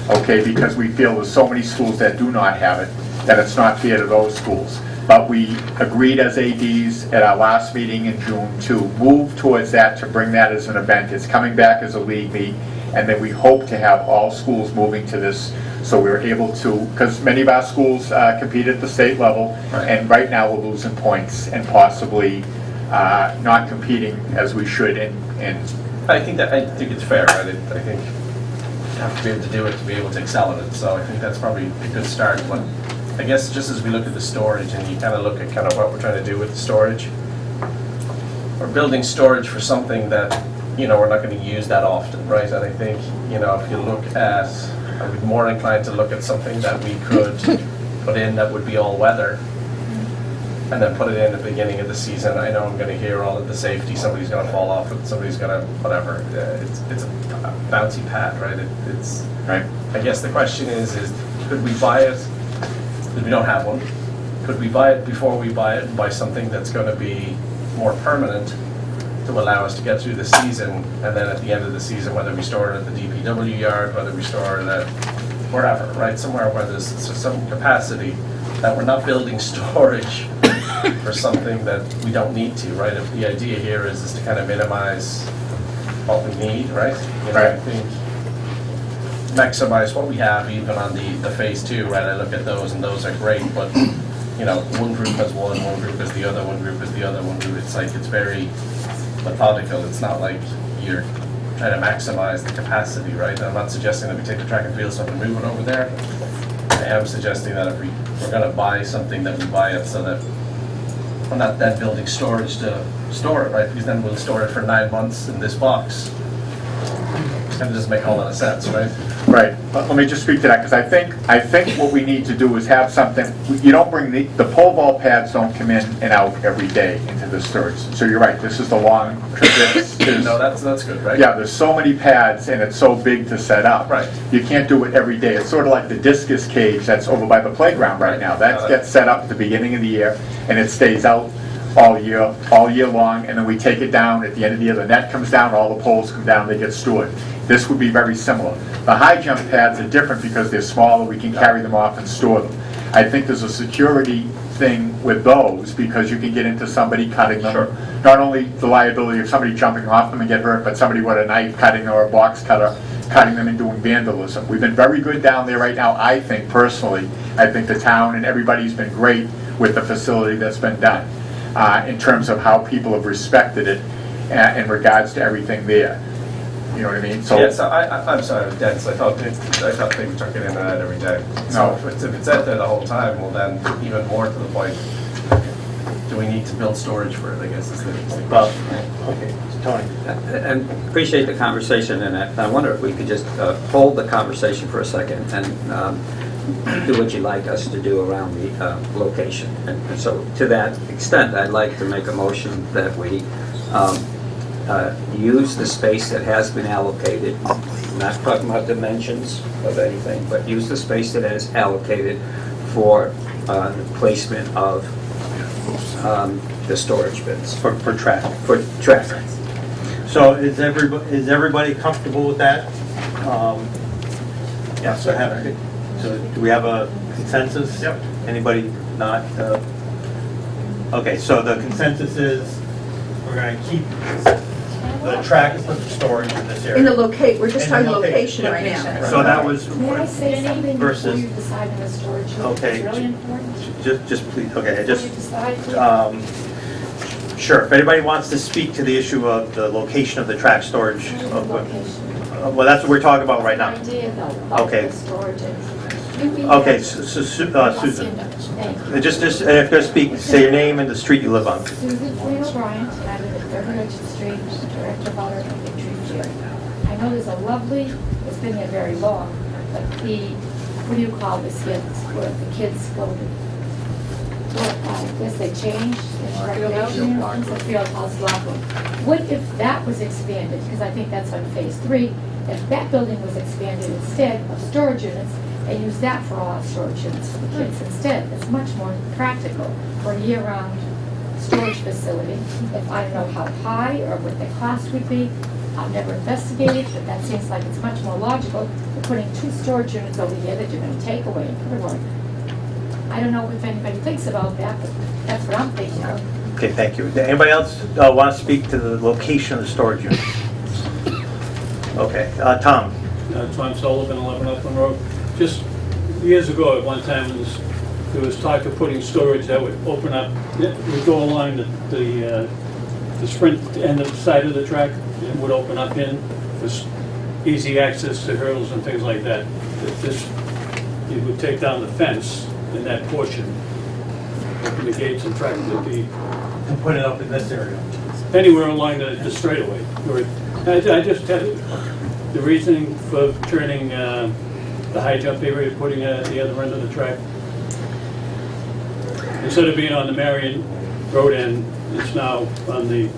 okay, because we feel there's so many schools that do not have it, that it's not fair to those schools. But we agreed as ADs at our last meeting in June to move towards that, to bring that as an event. It's coming back as a league meet, and then we hope to have all schools moving to this, so we're able to, because many of our schools compete at the state level, and right now we're losing points and possibly not competing as we should. And I think it's fair, right? I think you have to be able to do it to be able to excel at it. So I think that's probably a good start. But I guess just as we look at the storage and you kind of look at kind of what we're trying to do with the storage, we're building storage for something that, you know, we're not going to use that often, right? And I think, you know, if you look at, I would be more inclined to look at something that we could put in that would be all weather, and then put it in at the beginning of the season. I know I'm going to hear all of the safety, somebody's going to fall off it, somebody's going to whatever. It's a bouncy pad, right? It's right. I guess the question is could we buy it? Because we don't have one. Could we buy it before we buy it and buy something that's going to be more permanent to allow us to get through the season, and then at the end of the season, whether we store it at the DPW yard, whether we store it at wherever, right? Somewhere where there's some capacity, that we're not building storage for something that we don't need to, right? If the idea here is to kind of minimize what we need, right? You know, Right. I think maximize what we have even on the phase two, right? I look at those and those are great, but you know, one group has one group has the other, one group is the other, one group, it's like, it's very methodical. It's not like you're trying to maximize the capacity, right? I'm not suggesting that we take the track and field stuff and move it over there. I am suggesting that if we're going to buy something, that we buy it so that we're not then building storage to store it, right? Because then we'll store it for 9 months in this box. It kind of doesn't make a whole lot of sense, right? Right, but let me just speak to that, because I think what we need to do is have something, you don't bring the pole vault pads don't come in and out every day into the storage. So you're right, this is the long trip. No, that's good, right? Yeah, there's so many pads and it's so big to set up. Right. You can't do it every day. It's sort of like the discus cage that's over by the playground right now. That gets set up at the beginning of the year and it stays out all year long, and then we take it down at the end of the year. The net comes down, all the poles come down, they get stored. This would be very similar. The high jump pads are different because they're smaller, we can carry them off and store them. I think there's a security thing with those because you can get into somebody cutting them. Sure. Not only the liability of somebody jumping off them and get hurt, but somebody with a knife cutting or a box cutter cutting them and doing vandalism. We've been very good down there right now, I think personally. I think the town and everybody's been great with the facility that's been done in terms of how people have respected it in regards to everything there. You know what I mean? So yeah, so I'm sorry, I was dense. I thought they were trucking in and out every day. So No. if it's out there the whole time, well then, even more to the point, do we need to build storage for it, I guess is the Well, question. okay, Tony. And appreciate the conversation, and I wonder if we could just hold the conversation for a second and do what you'd like us to do around the location. And so to that extent, I'd like to make a motion that we use the space that has been allocated, not talking about dimensions of anything, but use the space that is allocated for the placement of the storage bins. For track. For track. So is everybody comfortable with that? Yeah, so do we have a consensus? Yep. Anybody not? Okay, so the consensus is we're going to keep the track for the storage in this area. In the we're just In talking the location right location. now. So that was May I say something before versus. you decide on the storage? Okay. It's really important. Just please. Okay, I Before you decide, Sure. If anybody wants to speak to the issue of the location of the track storage, location. well, that's what we're talking about right now. Idea though, about Okay. the storage. Okay, Susan. Thank you. Just if you're going to speak, say your name and the street you live on. Susan Flynn O'Brien, and I live at 30 Richard Street, Director of Water and Victory Gym. I know there's a lovely, it's been there very long, but the, what do you call this, where the kids go to work out? Yes, they changed the recreation units, the field house locker room. What if that was expanded, because I think that's on phase 3, if that building was expanded instead of storage units, and use that for all storage units for the kids instead? It's much more practical for a year-round storage facility. If I don't know how high or what the cost would be, I've never investigated, but that seems like it's much more logical than putting 2 storage units over here that you're gonna take away and put away. I don't know if anybody thinks about that, but that's what I'm thinking of. Okay, thank you. Anybody else want to speak to the location of the storage unit? Okay, Tom? Tom Sullivan, 11 Upland Road. Just years ago, at one time, there was talk of putting storage that would open up, it would go along the sprint end of the side of the track, it would open up in, with easy access to hurdles and things like that. This, you would take down the fence in that portion, open the gates and track And put it up in this area. anywhere along the straightaway. I just had the reasoning for turning the high jump area, putting it at the other end of the track. Instead of being on the Marion Road end, it's now on the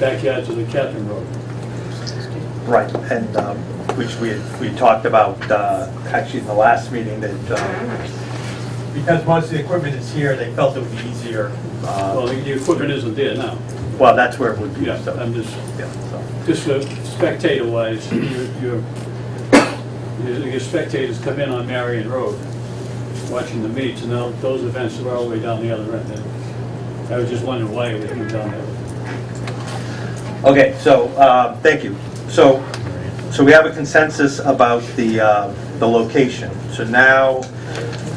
backyards of the Catherine Road. Right, and which we talked about actually in the last meeting, that because most of the equipment is here, they felt it would be easier. Well, the equipment isn't there now. Well, that's where it would be. Yeah, So, I'm just, yeah, so. just spectator-wise, your spectators come in on Marion Road, watching the meets, and now those events are all the way down the other end. I was just wondering why it would move down there. Okay, so, thank you. So we have a consensus about the location. So now,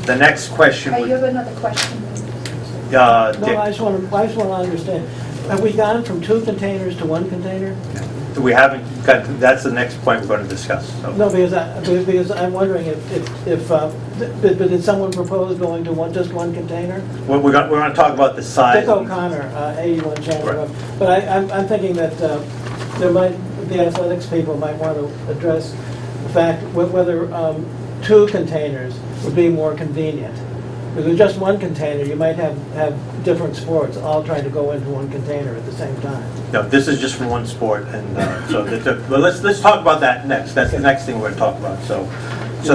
the next question You would, have another question? Dick. No, I just want to understand. Have we gone from 2 containers to 1 container? We haven't got, that's the next point we're going to discuss. So. No, because I'm wondering if did someone propose going to just one container? We're going to talk about the size. Dick O'Connor, 81 Chandler Road. Right. But I'm thinking that the athletics people might want to address the fact whether 2 containers would be more convenient. Because with just 1 container, you might have different sports all trying to go into 1 container at the same time. No, this is just for one sport, and so well, let's talk about that next. That's the next thing we're going to talk about. So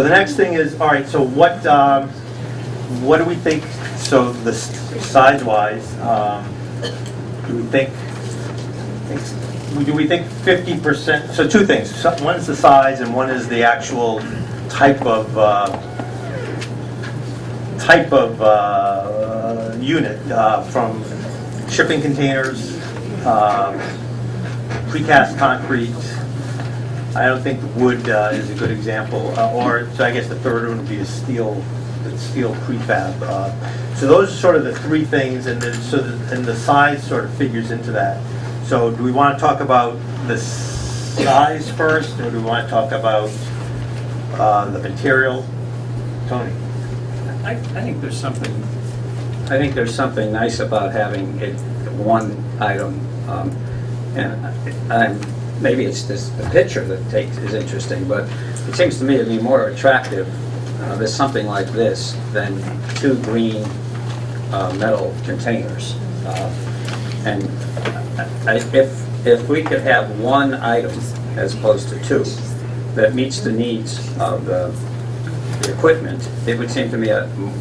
the next thing is, all right. So what do we think? So the size-wise, do we think 50%? So 2 things. One is the size, and one is the actual type of unit, from shipping containers, precast concrete. I don't think wood is a good example, or so I guess the third one would be a steel prefab. So those are sort of the 3 things, and the size sort of figures into that. So do we want to talk about the size first, or do we want to talk about the material? Tony? I think there's something nice about having it one item, and maybe it's this the picture that is interesting, but it seems to me to be more attractive. There's something like this than 2 green metal containers, and if we could have one item as opposed to 2 that meets the needs of the equipment, it would seem to me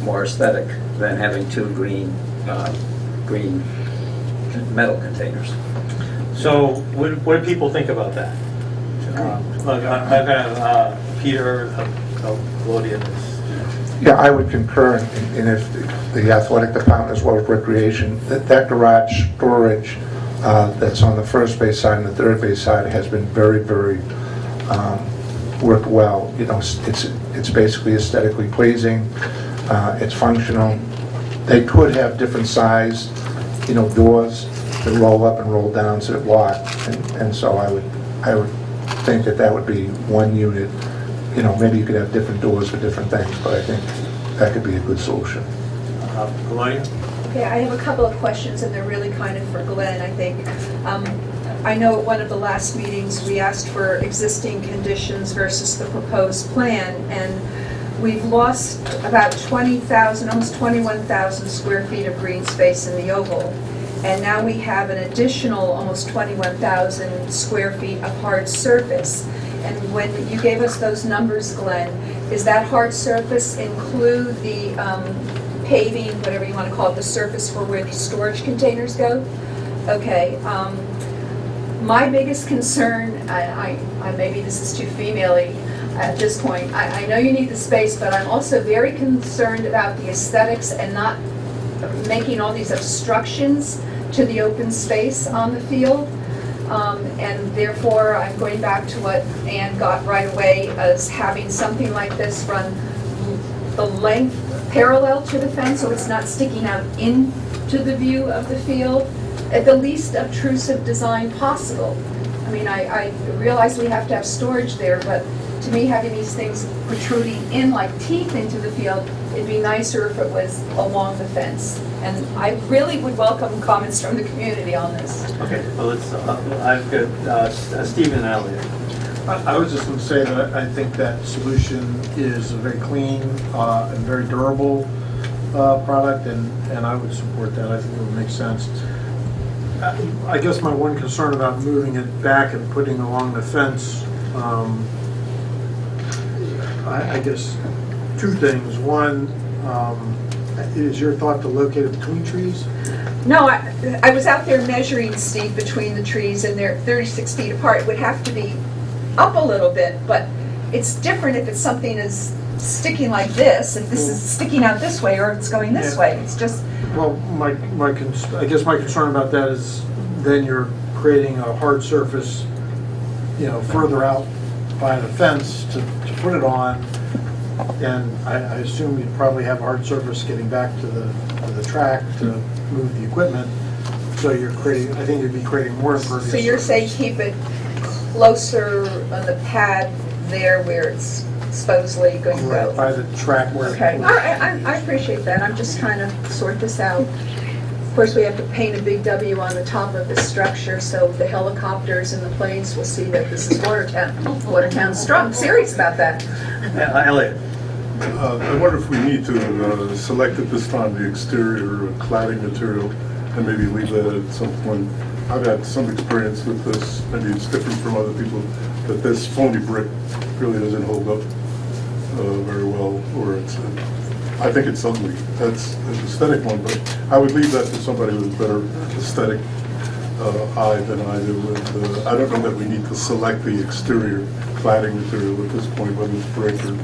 more aesthetic than having 2 green metal containers. So what do people think about that? Look, I'm going to Peter, Claudia. Yeah, I would concur, and if the athletic department as well as recreation, that garage storage that's on the first base side and the third base side has been very, very worked well. You know, it's basically aesthetically pleasing. It's functional. They could have different size, doors that roll up and roll down so it lock, and so I would think that would be one unit. Maybe you could have different doors for different things, but I think that could be a good solution. Claudia? Okay, I have a couple of questions, and they're really kind of for Glenn, I think. I know at one of the last meetings, we asked for existing conditions versus the proposed plan, and we've lost about 20,000, almost 21,000 square feet of green space in the oval. And now we have an additional almost 21,000 square feet of hard surface. And when you gave us those numbers, Glenn, is that hard surface include the paving, whatever you want to call it, the surface for where these storage containers go? Okay. My biggest concern, maybe this is too female-y at this point, I know you need the space, but I'm also very concerned about the aesthetics and not making all these obstructions to the open space on the field. And therefore, I'm going back to what Ann got right away, as having something like this run the length parallel to the fence, so it's not sticking out into the view of the field, at the least obtrusive design possible. I mean, I realize we have to have storage there, but to me, having these things protruding in like teeth into the field, it'd be nicer if it was along the fence. And I really would welcome comments from the community on this. Okay, well, let's, I've got Stephen and Elliot. I was just going to say that I think that solution is a very clean and very durable product, and I would support that. I think it would make sense. I guess my one concern about moving it back and putting along the fence, I guess two things. One, is your thought to locate it between trees? No, I was out there measuring, Steve, between the trees, and they're 36 feet apart. It would have to be up a little bit, but it's different if it's something is sticking like this, if this is sticking out this way, or it's going this way. It's just... Well, I guess my concern about that is then you're creating a hard surface, you know, further out by the fence to put it on, and I assume you'd probably have a hard surface getting back to the track to move the equipment. So you're creating, I think you'd be creating more impervious. So you're saying keep it closer on the pad there where it's supposedly going to go? Right, by the track where. Okay, all right, I appreciate that. I'm just trying to sort this out. Of course, we have to paint a big W on the top of the structure so the helicopters and the planes will see that this is Watertown. Watertown's strong, serious about that. Elliot. I wonder if we need to select at this time the exterior cladding material and maybe leave that at some point. I've had some experience with this, maybe it's different from other people, but this phony brick really doesn't hold up very well, or it's, I think it's ugly. That's an aesthetic one, but I would leave that to somebody with better aesthetic eye than I do. And, I don't know that we need to select the exterior cladding material at this point, whether it's brick or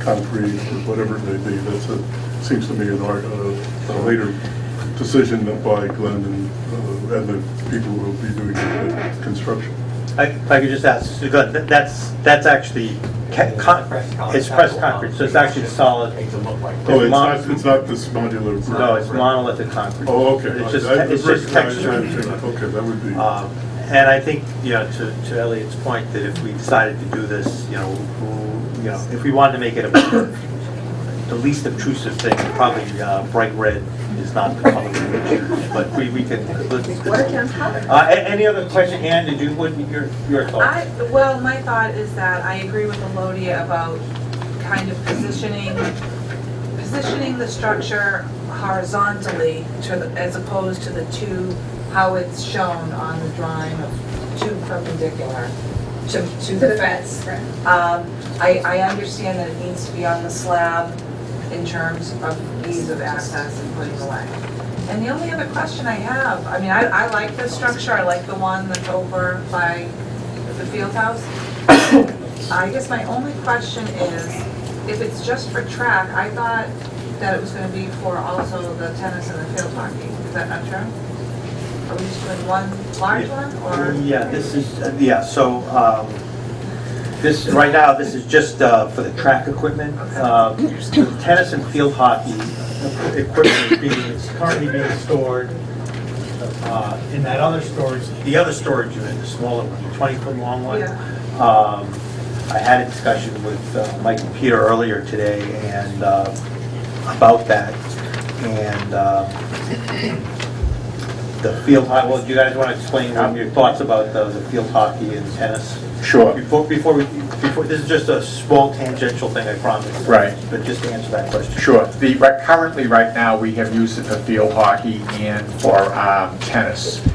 concrete or whatever it may be. That's seems to me a later decision by Glenn and the people who will be doing the construction. If I could just ask, Glenn, that's actually it's pressed concrete, so it's actually solid. Oh, it's not this modular brick. No, it's monolithic concrete. Oh, okay. It's just texture. Okay, that would be. And I think, you know, to Elliot's point, that if we decided to do this, you know, if we wanted to make it the least obtrusive thing, probably bright red is not the color we would choose, but we can. Watertown's color. Any other question, Ann? Did you, what your thoughts? Well, my thought is that I agree with Elodia about kind of positioning the structure horizontally as opposed to the two, how it's shown on the drawing of two perpendicular to the fence. I understand that it needs to be on the slab in terms of ease of access and putting away. And the only other question I have, I mean, I like this structure, I like the one that's over by the field house. I guess my only question is, if it's just for track, I thought that it was going to be for also the tennis and the field hockey. Is that not true? Are we just doing one large one, or? Yeah, this is, this, right now, this is just for the track equipment. The tennis and field hockey equipment is currently being stored in that other storage, the other storage unit, the smaller one, the 20-foot long one. Yeah. I had a discussion with Mike and Peter earlier today and about that. And the field hockey, well, do you guys want to explain your thoughts about the field hockey and tennis? Sure. Before, this is just a small tangential thing, I promise. Right. But just to answer that question. Sure. Currently, right now, we have used it for field hockey and for tennis.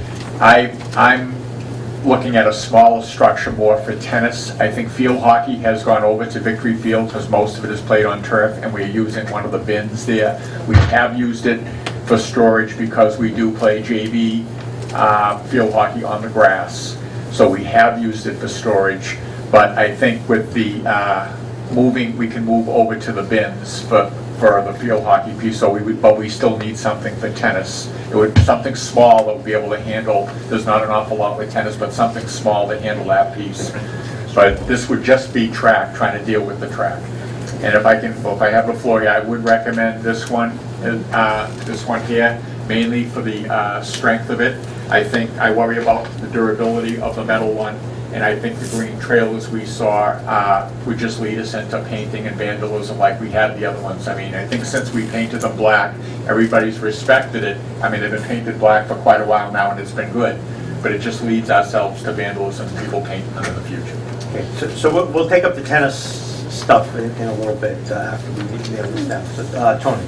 I'm looking at a smaller structure more for tennis. I think field hockey has gone over to Victory Field because most of it is played on turf, and we're using one of the bins there. We have used it for storage because we do play JV field hockey on the grass. So we have used it for storage, but I think with the moving, we can move over to the bins for the field hockey piece, but we still need something for tennis. It would, something small that would be able to handle, there's not an awful lot with tennis, but something small to handle that piece. So this would just be track, trying to deal with the track. And if I have the floor here, I would recommend this one here, mainly for the strength of it. I think I worry about the durability of the metal one, and I think the green trailers we saw would just lead us into painting and vandalism like we had the other ones. I mean, I think since we painted them black, everybody's respected it. I mean, they've been painted black for quite a while now, and it's been good, but it just leads ourselves to vandalism, people painting them in the future. Okay, so we'll take up the tennis stuff in a little bit after we meet the other staff. So, Tony?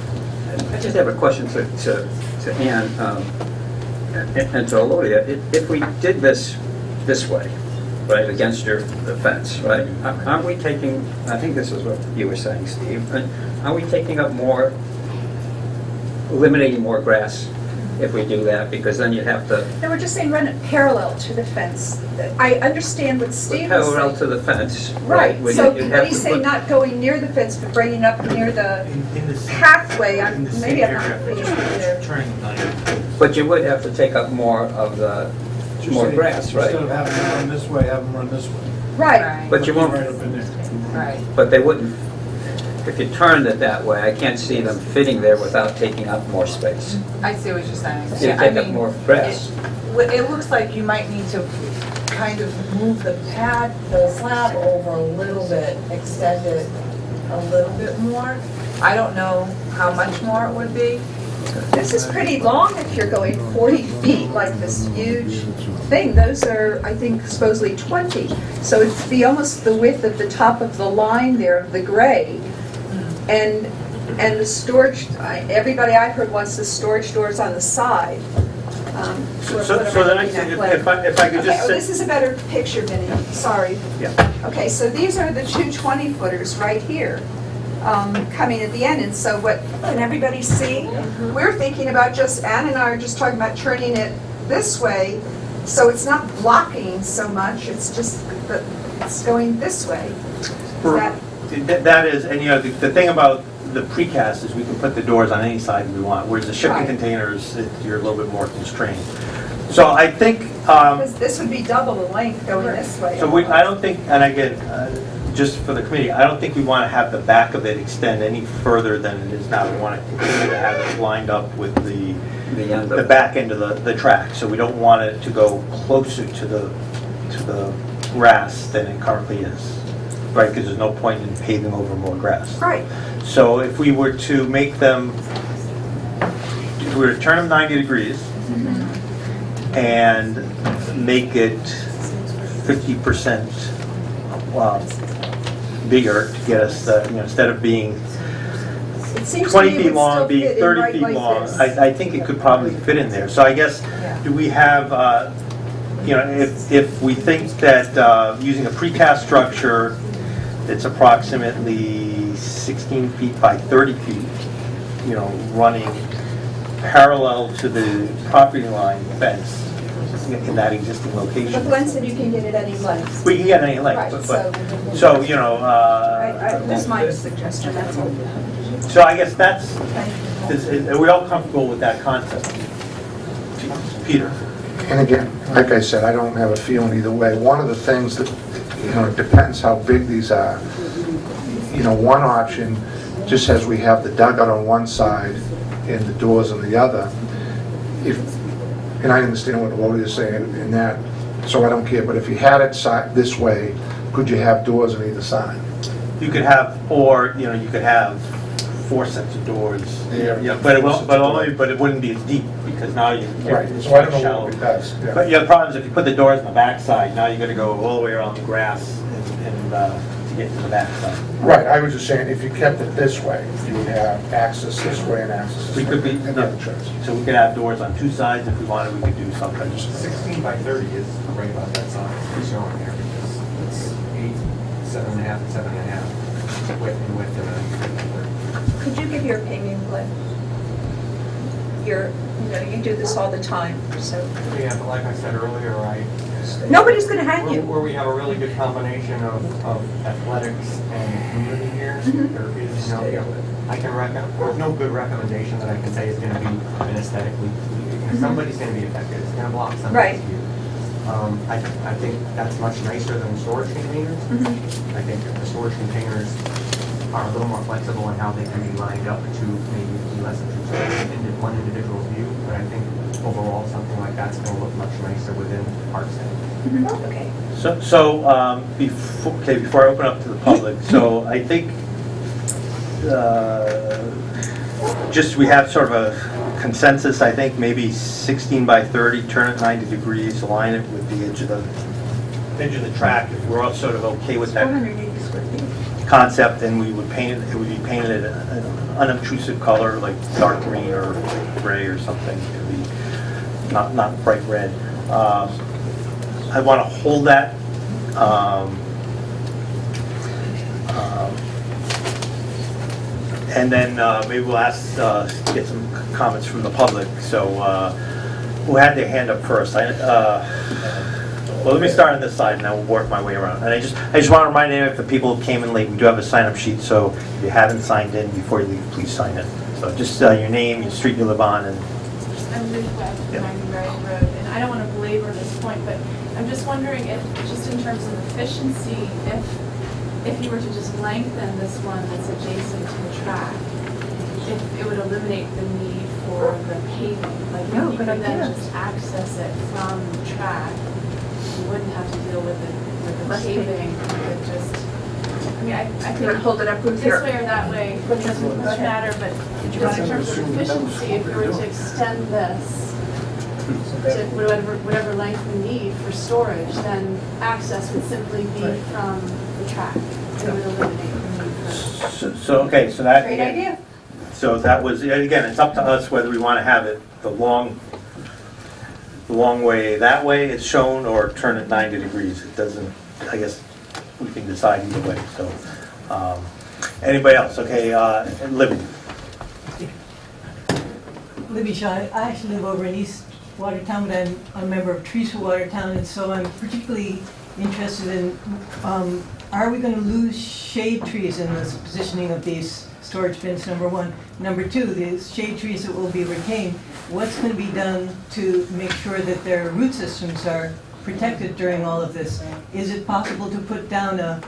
I just have a question to Ann and to Alodia. If we did this way, right, against the fence, right, aren't we taking, I think this is what you were saying, Steve, are we taking up more, eliminating more grass if we do that? Because then you'd have to... No, we're just saying run it parallel to the fence. I understand what Steve was saying. Parallel to the fence. Right, When so, you'd but have he's to saying put- not going near the fence, but bringing up near the In the same- pathway. in the same Maybe I'm not area, being just clear. turning the But you would have to take up more of the, more grass, right? Instead of having them run this way, have them run this way. Right. But you won't, Right up in there. Right. but they wouldn't, if you turned it that way, I can't see them fitting there without taking up more space. I see what you're saying. You Yeah, I take up mean, more grass. It looks like you might need to kind of move the slab over a little bit, extend it a little bit more. I don't know how much more it would be. This is pretty long if you're going 40 feet like this huge thing. Those are, I think, supposedly 20. So it'd be almost the width of the top of the line there of the gray. And the storage, everybody I've heard wants the storage doors on the side. So then if I could Okay, just oh, say... this is a better picture, Vinny, sorry. Yeah. Okay, so these are the two 20-footers right here, coming at the end, and so what, can everybody see? We're thinking about Ann and I are just talking about turning it this way, so it's not blocking so much, it's just, it's going this way. Is that, That is, and you know, the thing about the precast is we can put the doors on any side we want, whereas the shipping Right. containers, you're a little bit more constrained. So I think, because this would be double the length going this way. so I don't think, and again, just for the committee, I don't think we want to have the back of it extend any further than it is now. We want to continue to have it lined up with the back end of the track. So we don't want it to go closer to the grass than it currently is, right? Because there's no point in paving over more grass. Right. So if we were to make them, if we were to turn them 90 degrees and make it 50% bigger to get us, instead of being It seems to 20 me it feet would long, still being fit in 30 right feet like long, this. I think it could probably fit in there. So I guess, do we have, if we think that using a precast structure that's approximately 16 feet by 30 feet, running parallel to the property line fence in that existing location. But Glenn said you can get it any length. We can get any Right, length, so that's my suggestion, that's all. so I guess that's, are we all comfortable with that concept? Peter? And again, like I said, I don't have a feeling either way. One of the things that, it depends how big these are. One option, just as we have the dugout on one side and the doors on the other, and I understand what Lodi is saying in that, so I don't care, but if you had it this way, could you have doors on either side? You could have, or, you could have 4 sets of doors. Yeah. Yeah, but it won't, but it wouldn't be as deep, because now you. Right, so I don't know shallow. what it does. Yeah. But yeah, the problem is if you put the doors on the backside, now you're gonna go all the way around the grass and to get to the backside. Right, I was just saying, if you kept it this way, you would have access this way and access this way. We could be, And other choice. so we could have doors on 2 sides if we wanted, we could do something. 16 by 30 is right about that size he's showing there, because it's 8, 7.5, and 7.5 width and width and a. Could you give your opinion, Glenn? You do this all the time, so. Yeah, but like I said earlier, Nobody's gonna hang you. where we have a really good combination of athletics and community here, there is I can there's no good recommendation that I can say is gonna be an aesthetically, somebody's gonna be affected, it's gonna block Right. somebody's view. I think that's much nicer than storage containers. I think that the storage containers are a little more flexible in how they can be lined up to maybe be less intrusive into one individual's view, but I think overall something like that's going to look much nicer within park setting. Okay. Before I open up to the public, so I think just we have sort of a consensus, I think maybe 16 by 30, turn it 90 degrees, align it with the edge of the track. If we're all sort of okay with that 480 square feet. concept, and we would paint it would be painted an unobtrusive color like dark green or gray or something. It could be not bright red. I want to hold that. And then maybe we'll ask, get some comments from the public. So who had their hand up first? Well, let me start on this side, and I will work my way around. And I just want to remind you, if the people who came in late, we do have a sign-up sheet, so if you haven't signed in before you leave, please sign in. So just your name, your street you live on, and... I'm Ruth Webb, Yep. 90 Marion Road, and I don't want to belabor this point, but I'm just wondering if, just in terms of efficiency, if you were to just lengthen this one that's adjacent to the track, if it would eliminate the need for the paving, like No, if you good could then idea. just access it from the track, you wouldn't have to deal with the Less paving, you could just, I mean, I You want think to hold it up with this your... way or that way, it doesn't much matter, but just in terms of efficiency, if we were to extend this to whatever length we need for storage, then access would simply be from the track. It would eliminate the need for... So that... Great idea. So that was, and again, it's up to us whether we want to have it the long way that way it's shown, or turn it 90 degrees. It doesn't, I guess we can decide either way. So anybody else? Okay, Libby. Libby Shaw. I actually live over in East Watertown, but I'm a member of Trees for Watertown, and so I'm particularly interested in, are we going to lose shade trees in this positioning of these storage bins, number one? Number two, the shade trees that will be retained, what's going to be done to make sure that their root systems are protected during all of this? Is it possible to put down a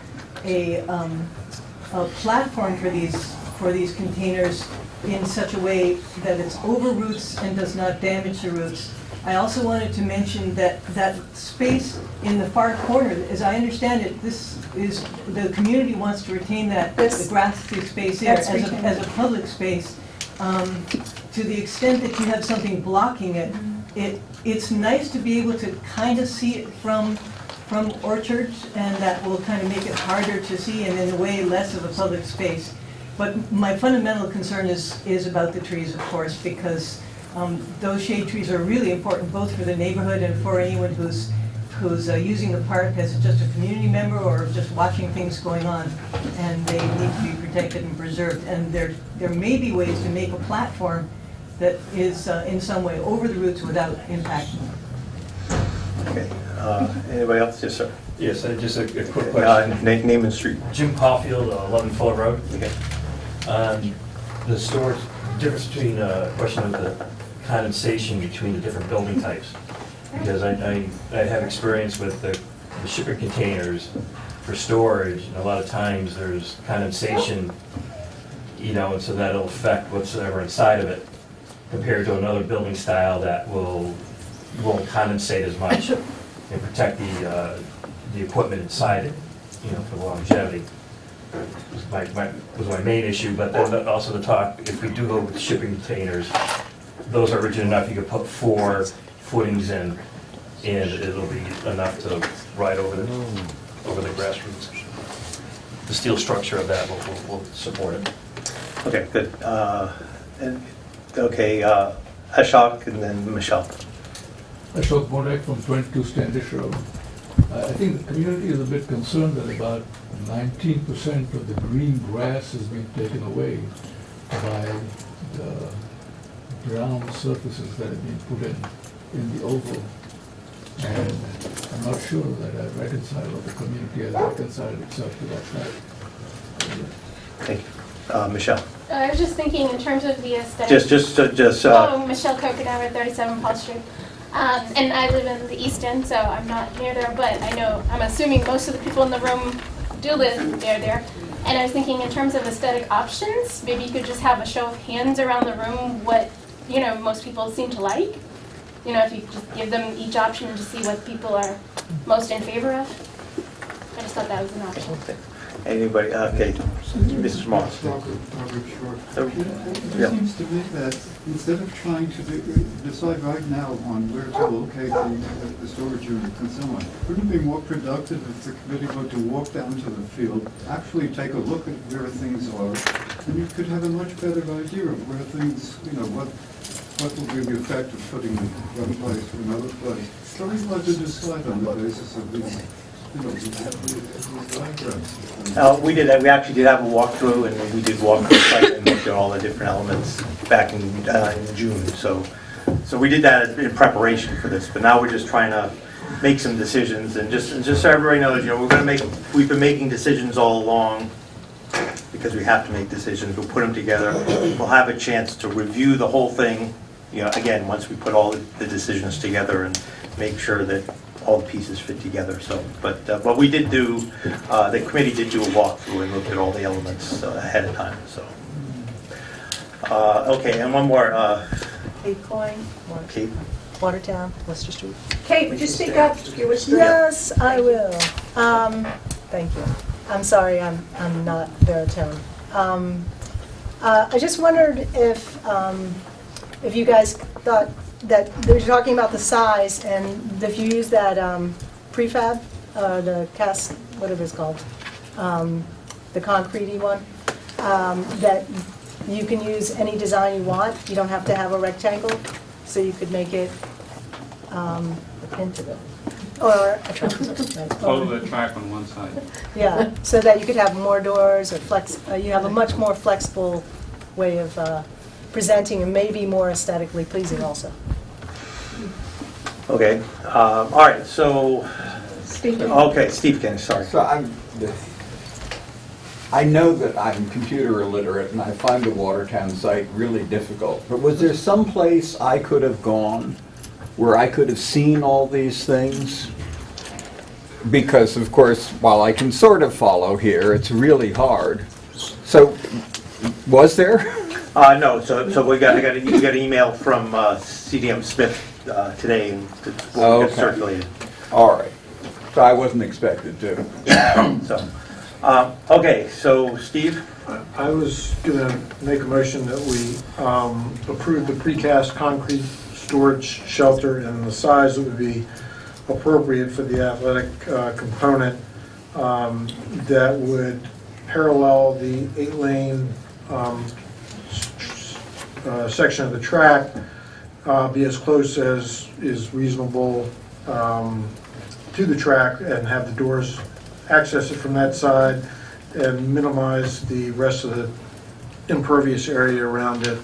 platform for these containers in such a way that it's over roots and does not damage the roots? I also wanted to mention that space in the far corner, as I understand it, this is, the community wants to retain that, the grassy space there as a public space. To the extent that you have something blocking it, it's nice to be able to kind of see it from orchards, and that will kind of make it harder to see and in a way less of a public space. But my fundamental concern is about the trees, of course, because those shade trees are really important both for the neighborhood and for anyone who's using the park as just a community member or just watching things going on, and they need to be protected and preserved. And there may be ways to make a platform that is in some way over the roots without impacting them. Okay. Anybody else? Yes, sir. Yes, just a quick question. Name and street. Jim Caulfield, 11 Fuller Road. Okay. The storage, difference between question of the condensation between the different building types. Because I have experience with the shipping containers for storage, and a lot of times there's condensation, and so that'll affect what's ever inside of it, compared to another building style that won't condensate as much and protect the equipment inside it, for longevity. was my main issue, but then also the talk, if we do go with shipping containers, those are rigid enough, you could put 4 footings in, and it'll be enough to ride over the grass roots. The steel structure of that will support it. Okay, good. Okay, Ashok and then Michelle. Ashok Modak from 22 Standish Road. I think the community is a bit concerned that about 19% of the green grass is being taken away by the brown surfaces that have been put in the oval. And I'm not sure that I've reconciled, or the community has reconciled itself to that fact. Thank you. Michelle. I was just thinking in terms of the aesthetic. Michelle Coconut, 37 Paul Street. And I live in the East End, so I'm not near there, but I'm assuming most of the people in the room do live near there. And I was thinking in terms of aesthetic options, maybe you could just have a show of hands around the room what, most people seem to like. If you just give them each option and just see what people are most in favor of. I just thought that was an option. Anybody? Okay, Mr. Moss. It seems to me that instead of trying to decide right now on where to locate the storage unit and so on, wouldn't it be more productive if the committee were to walk down to the field, actually take a look at where things are, and you could have a much better idea of where things, what will be the effect of putting one place to another place. It's very hard to decide on the basis of these. We did. We actually did have a walkthrough, and we did walk the site and looked at all the different elements back in June. So we did that in preparation for this. But now we're just trying to make some decisions, and just so everybody knows, we've been making decisions all along because we have to make decisions. We'll put them together. We'll have a chance to review the whole thing. Again, once we put all the decisions together and make sure that all the pieces fit together. So, but we did do, the committee did do a walkthrough and looked at all the elements ahead of time. So, okay, and one more. Kate Coyne, Kate. Watertown, Worcester Street. Kate, would you speak up? Yes, I will. Thank you. I'm sorry, I'm not baritone. I just wondered if you guys thought that they're talking about the size, and if you use that prefab, the cast, whatever it's called, the concrete-y one, that you can use any design you want. You don't have to have a rectangle, so you could make it a pivot or a triangle. Follow the track on one side. Yeah, so that you could have more doors or you have a much more flexible way of presenting, and maybe more aesthetically pleasing also. Okay. All right. So. Steve. Okay, Steve King. Sorry. So I know that I'm computer illiterate, and I find the Watertown site really difficult. But was there some place I could have gone where I could have seen all these things? Because, of course, while I can sort of follow here, it's really hard. So, was there? No. So you got an email from CDM Smith today, and we'll get circulated. All right. So I wasn't expected to. So, okay. So, Steve. I was going to make a motion that we approve the precast concrete storage shelter and the size that would be appropriate for the athletic component that would parallel the 8-lane section of the track, be as close as is reasonable to the track, and have the doors access it from that side, and minimize the rest of the impervious area around it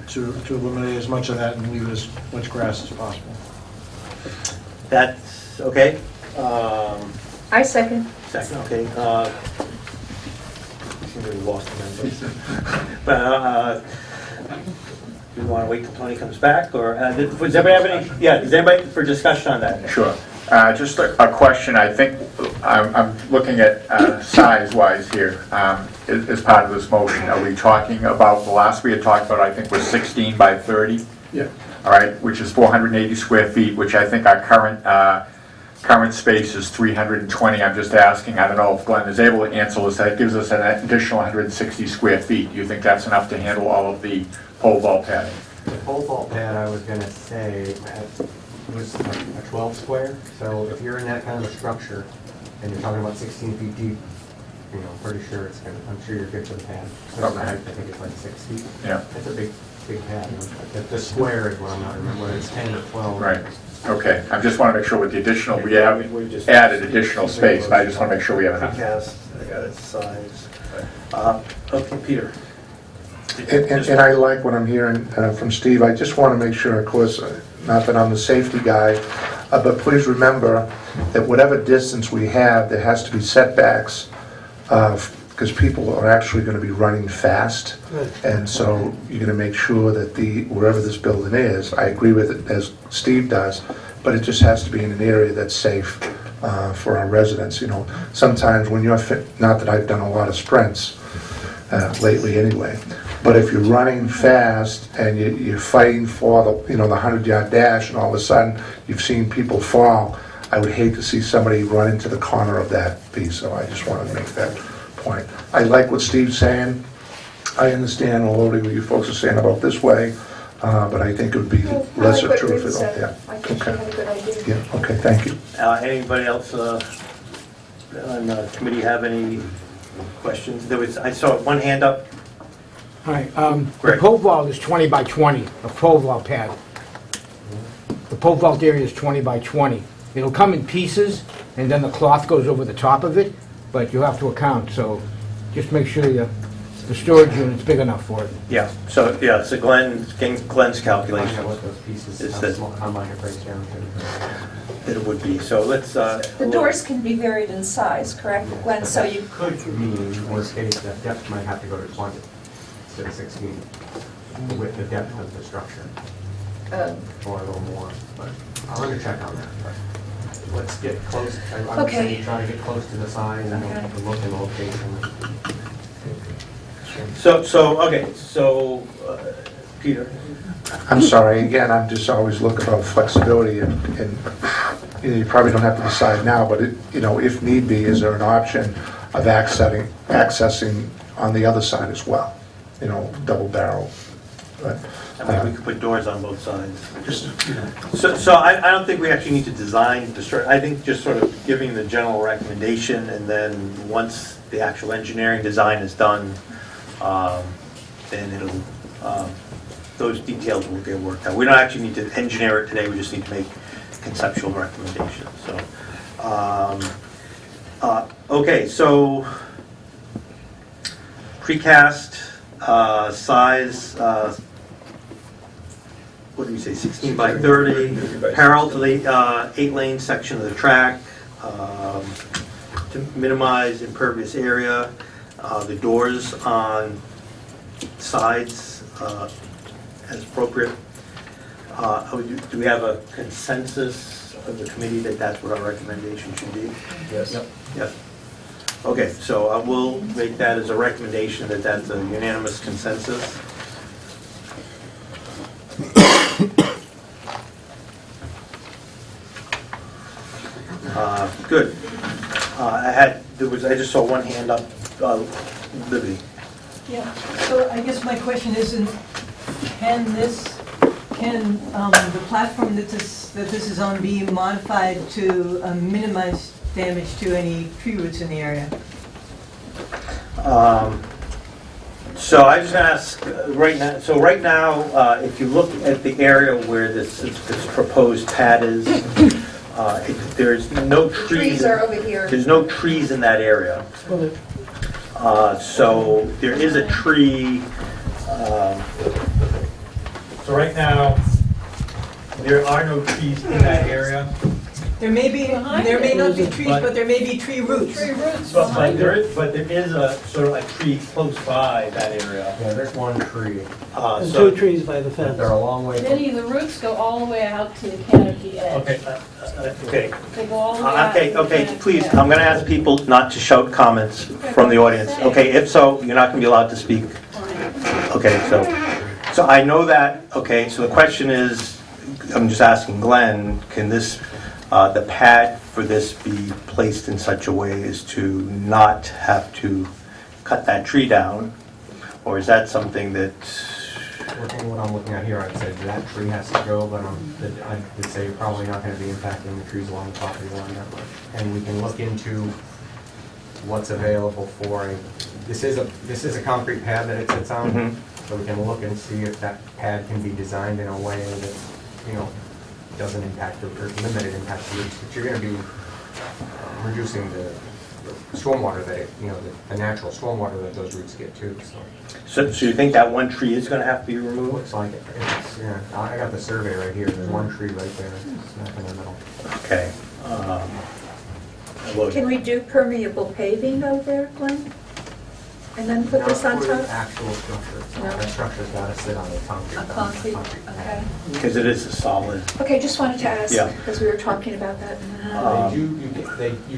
to eliminate as much of that and leave as much grass as possible. That's okay. I second. Second. Okay. Seems we lost the members. But do you want to wait till Tony comes back, or does anybody have any? Yeah. Does anybody for discussion on that? Sure. Just a question. I think I'm looking at size-wise here as part of this motion. Are we talking about, the last we had talked about, I think, was 16 by 30? Yeah. All right, which is 480 square feet, which I think our current current space is 320. I'm just asking, I don't know if Glenn is able to answer this, that gives us an additional 160 square feet. Do you think that's enough to handle all of the pole vault padding? The pole vault pad, I was gonna say, was a 12 square, so if you're in that kind of a structure, and you're talking about 16 feet deep, you know, I'm pretty sure it's gonna, I'm sure you're good for the pad. So Okay. I think it's like 6 feet. Yeah. It's a big pad. The square is what I'm not remembering, whether it's 10 or 12. Right. Okay, I just want to make sure with the additional, we have added additional space, but I just want to make sure we have enough. Precast, I got its size. Okay, Peter. And I like what I'm hearing from Steve. I just want to make sure, of course, not that I'm the safety guy, but please remember that whatever distance we have, there has to be setbacks, because people are actually going to be running fast. And so you're going to make sure that wherever this building is, I agree with it as Steve does, but it just has to be in an area that's safe for our residents. You know, sometimes when you're not that I've done a lot of sprints lately anyway, but if you're running fast and you're fighting for the 100-yard dash, and all of a sudden you've seen people fall, I would hate to see somebody run into the corner of that piece. So I just wanted to make that point. I like what Steve's saying. I understand a lot of what you folks are saying about this way, but I think it would be lesser true if it. Yeah. I think she had a good idea. Yeah. Okay. Thank you. Anybody else on the committee have any questions? I saw one hand up. Hi, the pole vault is 20 by 20, a pole vault pad. The pole vault area is 20 by 20. It'll come in pieces, and then the cloth goes over the top of it, but you have to account, so just make sure the storage unit's big enough for it. Yeah, so Glenn's calculation Find out what those pieces, is how that small, how minor it breaks down to. it would be. So let's. The doors can be varied in size, correct, Glenn? So you Could mean, worst case, that depth might have to go to 20 instead of 16, with the depth of the structure, or a little more, but I'll undercheck on that. But let's get close, I would say try to get close to the sign and look in the location. So Peter. I'm sorry, again, I'm just always looking about flexibility, and you probably don't have to decide now, but if need be, is there an option of accessing on the other side as well? Double barrel. But, I mean, we could put doors on both sides. So I don't think we actually need to design the structure. I think just sort of giving the general recommendation, and then once the actual engineering design is done, then those details will get worked out. We don't actually need to engineer it today, we just need to make conceptual recommendations. So, okay, so precast size, what do you say, 16 by 30, parallel to the 8-lane section of the track, to minimize impervious area, the doors on sides as appropriate. Do we have a consensus of the committee that that's what our recommendation should be? Yes. Yep. Yes. Okay, so I will make that as a recommendation that that's a unanimous consensus. Good. I just saw one hand up, Libby. Yeah, so I guess my question is, can the platform that this is on be modified to minimize damage to any tree roots in the area? So I just ask right now. So right now, if you look at the area where this proposed pad is, there's no trees. trees are over here. There's no trees in that area. So there is a tree. So right now, there are no trees in that area. There may not be trees, but there may be tree roots. But there is a sort of a tree close by that area. Yeah, there's one tree. And 2 trees by the fence. They're a long way. Many of the roots go all the way out to the canopy edge. Okay. They go all the way out. Okay, please, I'm going to ask people not to shout comments from the audience. Okay, if so, you're not going to be allowed to speak. Okay, so I know that, okay, so the question is, I'm just asking Glenn, can this the pad for this be placed in such a way as to not have to cut that tree down? Or is that something that, What I'm looking at here, I'd say that tree has to go, but I would say you're probably not gonna be impacting the trees along the property line that much. And we can look into what's available for this is a concrete pad that it sits on, so we can look and see if that pad can be designed in a way that, doesn't impact or limited impact the roots, but you're gonna be reducing the stormwater that, the natural stormwater that those roots get too, so you think that one tree is going to have to be removed? Looks like it. Yeah, I got the survey right here. There's one tree right there, smack in the middle. Okay. Can we do permeable paving over there, Glenn? And then put this on Not for the top? actual structure. No. That structure's got to sit on the concrete. A concrete, okay. Because it is a solid. Okay, just wanted to ask, Yeah. because we were talking about that. You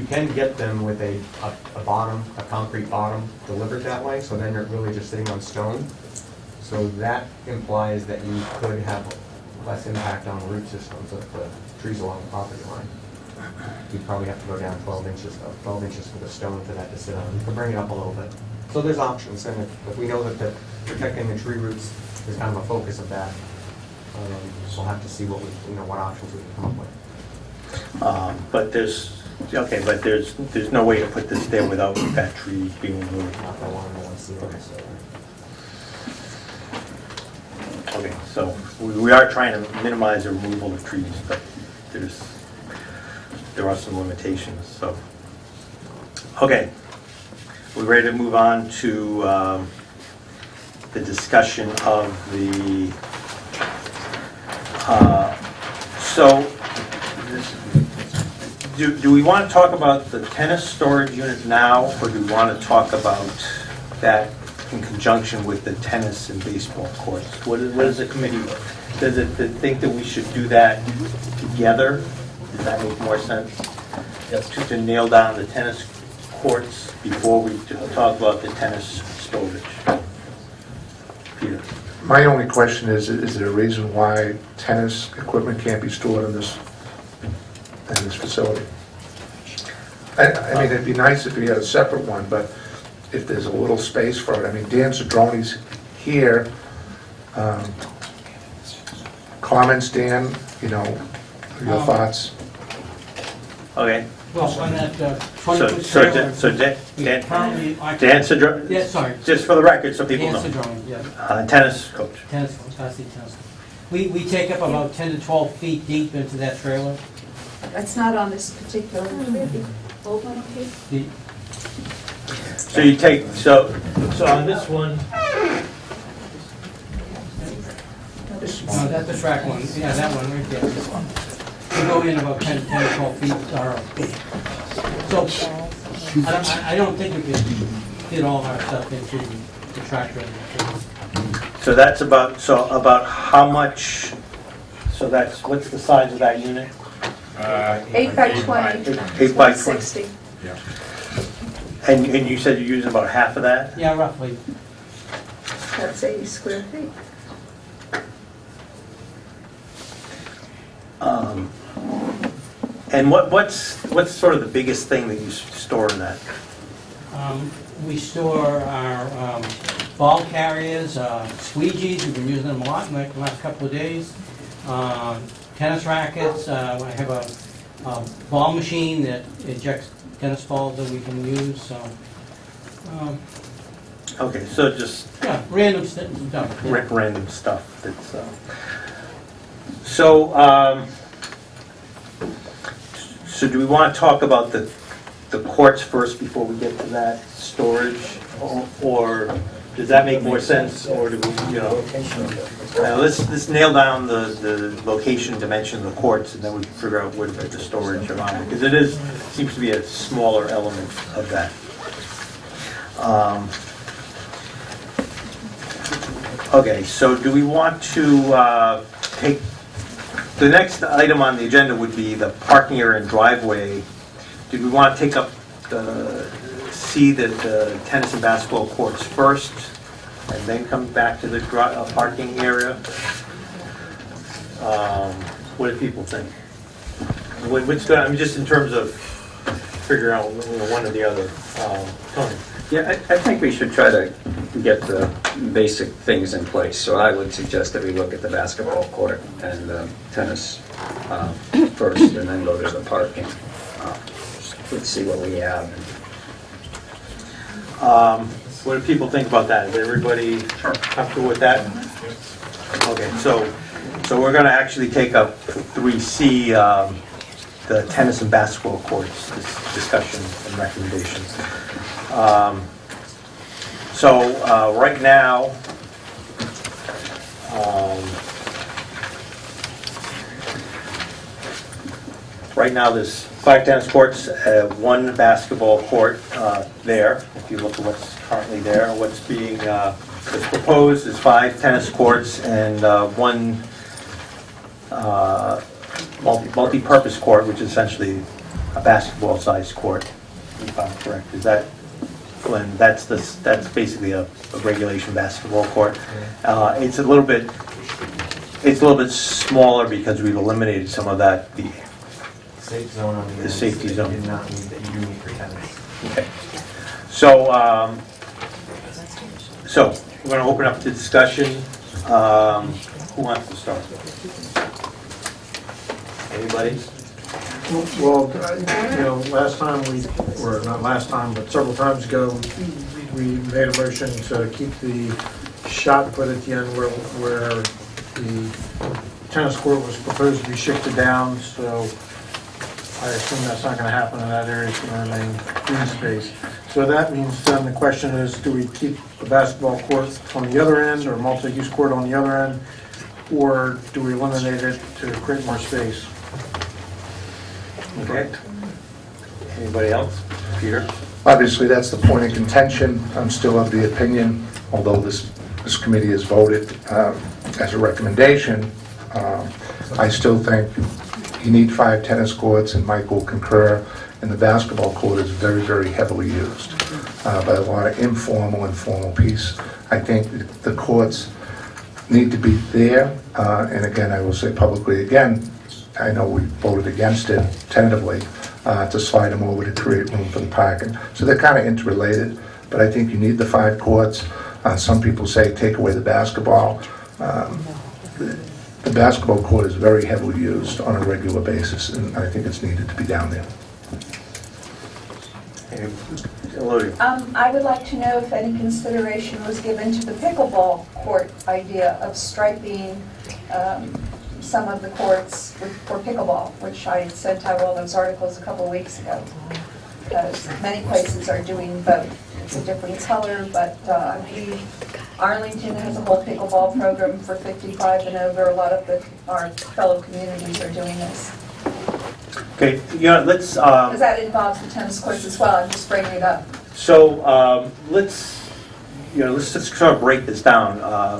can get them with a bottom, a concrete bottom delivered that way, so then you're really just sitting on stone. So that implies that you could have less impact on root systems of the trees along the property line. You'd probably have to go down 12 inches for the stone for that to sit on. You can bring it up a little bit. So there's options, and if we know that protecting the tree roots is kind of a focus of that, we'll have to see what options we can come up with. But there's no way to put this there without that tree being removed. Not that one, I want to see it, so. Okay, so we are trying to minimize the removal of trees, but there are some limitations, so. Okay, we're ready to move on to the discussion of the, do we want to talk about the tennis storage unit now, or do we want to talk about that in conjunction with the tennis and baseball courts? What is the committee, does it think that we should do that together? Does that make more sense? To nail down the tennis courts before we talk about the tennis storage? Peter? My only question is there a reason why tennis equipment can't be stored in this facility? I mean, it'd be nice if we had a separate one, but if there's a little space for it. I mean, Dan Cedroni's here. Comments, Dan, your thoughts? Okay. Well, on that 20-foot So trailer, Dan Dan Cedrone? Yeah, sorry. Just for the record, so people know. Dan Cedrone, yeah. Tennis coach. Tennis coach, tennis coach. We take up about 10 to 12 feet deep into that trailer. That's not on this particular, old one, okay? So you take, so on this one, No, that's the track one, yeah, that one right there. We go in about 10 to 12 feet, so, I don't think we can fit all our stuff into the tractor. so that's about how much, so that's, what's the size of that unit? 8 by 20. 8 by 20. 160. Yeah. And you said you're using about half of that? Yeah, roughly. That's 80 square feet. And what's sort of the biggest thing that you store in that? We store our ball carriers, squeegees, we've been using them a lot in the last couple of days. Tennis rackets, I have a ball machine that ejects tennis balls that we can use, so. Okay, so just... Yeah, random stuff. Yeah. Random stuff that's... So do we want to talk about the courts first before we get to that storage? Or does that make more sense? Or do we, let's nail down the location, dimension of the courts, and then we can figure out where to put the storage around it. Because it seems to be a smaller element of that. Okay, so do we want to take... The next item on the agenda would be the parking area and driveway. Did we want to take up see the tennis and basketball courts first, and then come back to the parking area? What do people think? What's good, I mean, just in terms of figuring out one or the other. Tony? Yeah, I think we should try to get the basic things in place. So I would suggest that we look at the basketball court and tennis first, and then go to the parking. Let's see what we have. What do people think about that? Is everybody comfortable with that? Okay, so we're going to actually take up 3C, the tennis and basketball courts, this discussion and recommendations. Right now, there's 5 tennis courts, 1 basketball court there. If you look at what's currently there, what's proposed is 5 tennis courts and 1 multi-purpose court, which is essentially a basketball-sized court, if I'm correct. Is that, Glenn? That's basically a regulation basketball court. It's a little bit smaller because we've eliminated some of that, the Safe zone on the safety zone. Did not need that you do need for tennis. Okay. So we're going to open up the discussion. Who wants to start? Anybody? Well, last time not last time, but several times ago, we made a motion to keep the shot put at the end where the tennis court was proposed to be shifted down, so I assume that's not going to happen in that area. It's going to remain green space. So that means then the question is, do we keep the basketball court on the other end or multi-use court on the other end, or do we eliminate it to create more space? Okay. Anybody else? Peter? Obviously, that's the point of contention. I'm still of the opinion, although this committee has voted as a recommendation, I still think you need 5 tennis courts, and Mike will concur, and the basketball court is very, very heavily used by a lot of informal piece. I think the courts need to be there, and again, I will say publicly again, I know we voted against it tentatively, to slide them over to create room for the parking. So they're kind of interrelated, but I think you need the 5 courts. Some people say take away the basketball. The basketball court is very heavily used on a regular basis, and I think it's needed to be down there. I would like to know if any consideration was given to the pickleball court idea of striping some of the courts for pickleball, which I sent out all those articles a couple of weeks ago, because many places are doing both. It's a different color, but Arlington has a whole pickleball program for 55 and over. A lot of our fellow communities are doing this. Okay, let's... Because that involves the tennis courts as well. I'm just bringing it up. So let's just sort of break this down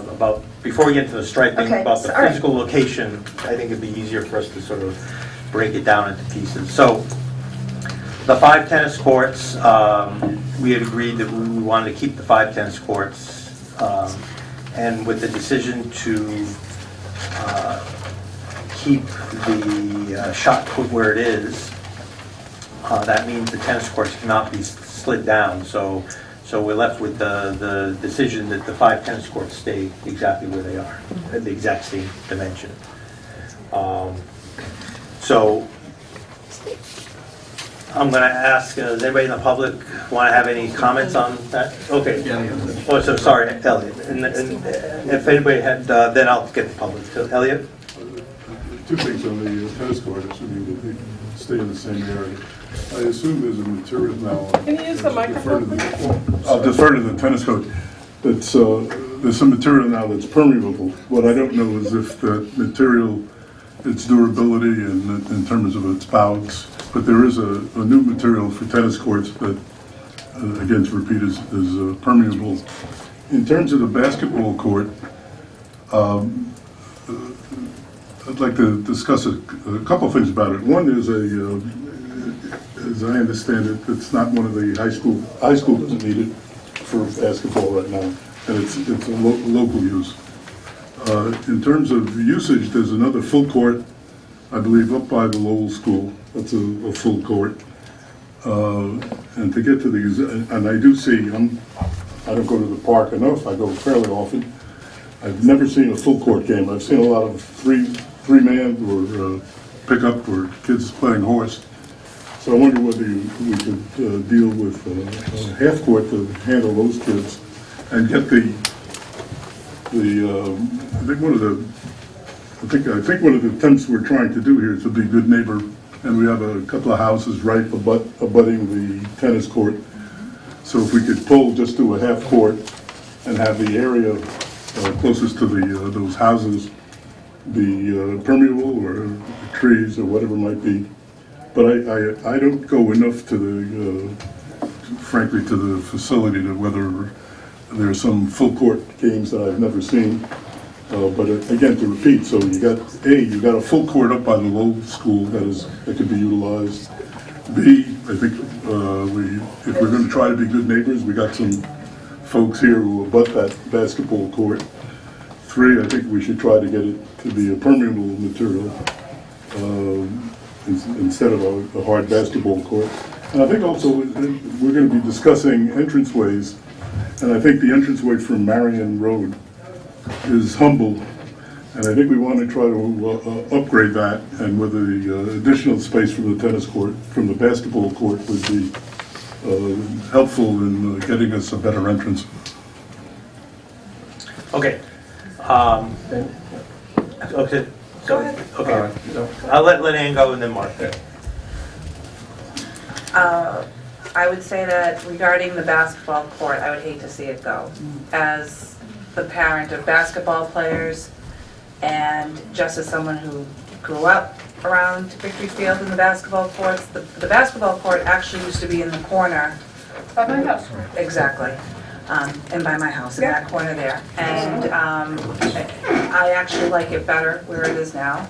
about, before we get into the striping, Okay, about the all right. physical location. I think it'd be easier for us to sort of break it down into pieces. So the 5 tennis courts, we had agreed that we wanted to keep the 5 tennis courts, and with the decision to keep the shot put where it is, that means the tennis courts cannot be slid down. So we're left with the decision that the 5 tennis courts stay exactly where they are, at the exact same dimension. So I'm going to ask, does anybody in the public want to have any comments on that? Okay. Oh, so sorry, Elliot. And if anybody had, then I'll get the public. So, Elliot? 2 things on the tennis court, assuming that they stay in the same area. I assume there's a material now. Can you use the microphone, please? I'll defer to the tennis court. That's, there's some material now that's permeable. What I don't know is if the material, its durability and in terms of its bouts, but there is a new material for tennis courts that, again, to repeat, is permeable. In terms of the basketball court, I'd like to discuss a couple of things about it. One is as I understand it, it's not one of the high school that's needed for basketball right now, and it's a local use. In terms of usage, there's another full court I believe up by the Lowell School, that's a full court. And to get to these, and I do see, I don't go to the park enough, I go fairly often. I've never seen a full court game. I've seen a lot of three-man or pickup or kids playing horse. So I wonder whether we could deal with a half court to handle those kids and get I think one of the attempts we're trying to do here is to be a good neighbor, and we have a couple of houses right abutting the tennis court. So if we could pull just to a half court and have the area closest to those houses be permeable or trees or whatever it might be. But I don't go enough to frankly, to the facility to whether there are some full court games that I've never seen. But again, to repeat, so you got a full court up by the Lowell School that could be utilized. B, I think if we're going to try to be good neighbors, we got some folks here who abut that basketball court. 3, I think we should try to get it to be a permeable material instead of a hard basketball court. And I think also we're going to be discussing entranceways, and I think the entranceway from Marion Road is humble, and I think we want to try to upgrade that, and whether the additional space from the tennis court, from the basketball court would be helpful in getting us a better entrance. Okay. Okay. Go ahead. Okay. I'll let Ann go and then Mark. I would say that regarding the basketball court, I would hate to see it go. As the parent of basketball players, and just as someone who grew up around Victory Field in the basketball courts, the basketball court actually used to be in the corner. By my house. Exactly. And by my house, in that corner there. And I actually like it better where it is now.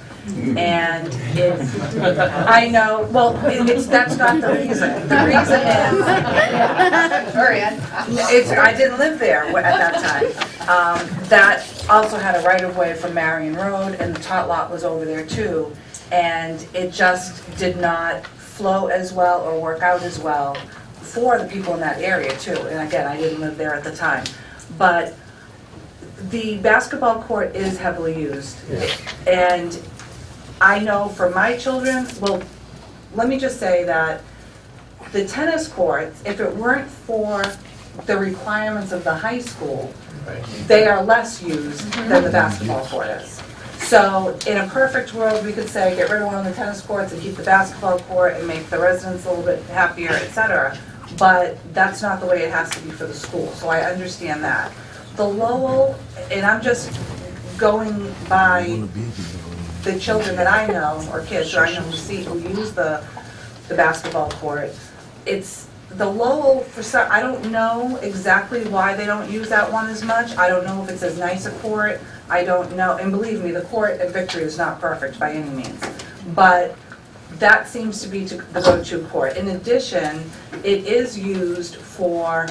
And I know, well, that's not the reason. The reason is, I didn't live there at that time. That also had a right-of-way from Marion Road, and the tot lot was over there too. And it just did not flow as well or work out as well for the people in that area too. And again, I didn't live there at the time. But the basketball court is heavily used. And I know for my children, well, let me just say that the tennis courts, if it weren't for the requirements of the high school, they are less used than the basketball court is. So in a perfect world, we could say, get rid of one of the tennis courts and keep the basketball court and make the residents a little bit happier, etc. But that's not the way it has to be for the school, so I understand that. The Lowell, and I'm just going by the children that I know, or kids that I know who use the basketball court, it's the Lowell, I don't know exactly why they don't use that one as much. I don't know if it's as nice a court. I don't know, and believe me, the court at Victory is not perfect by any means. But that seems to be the go-to court. In addition, it is used for,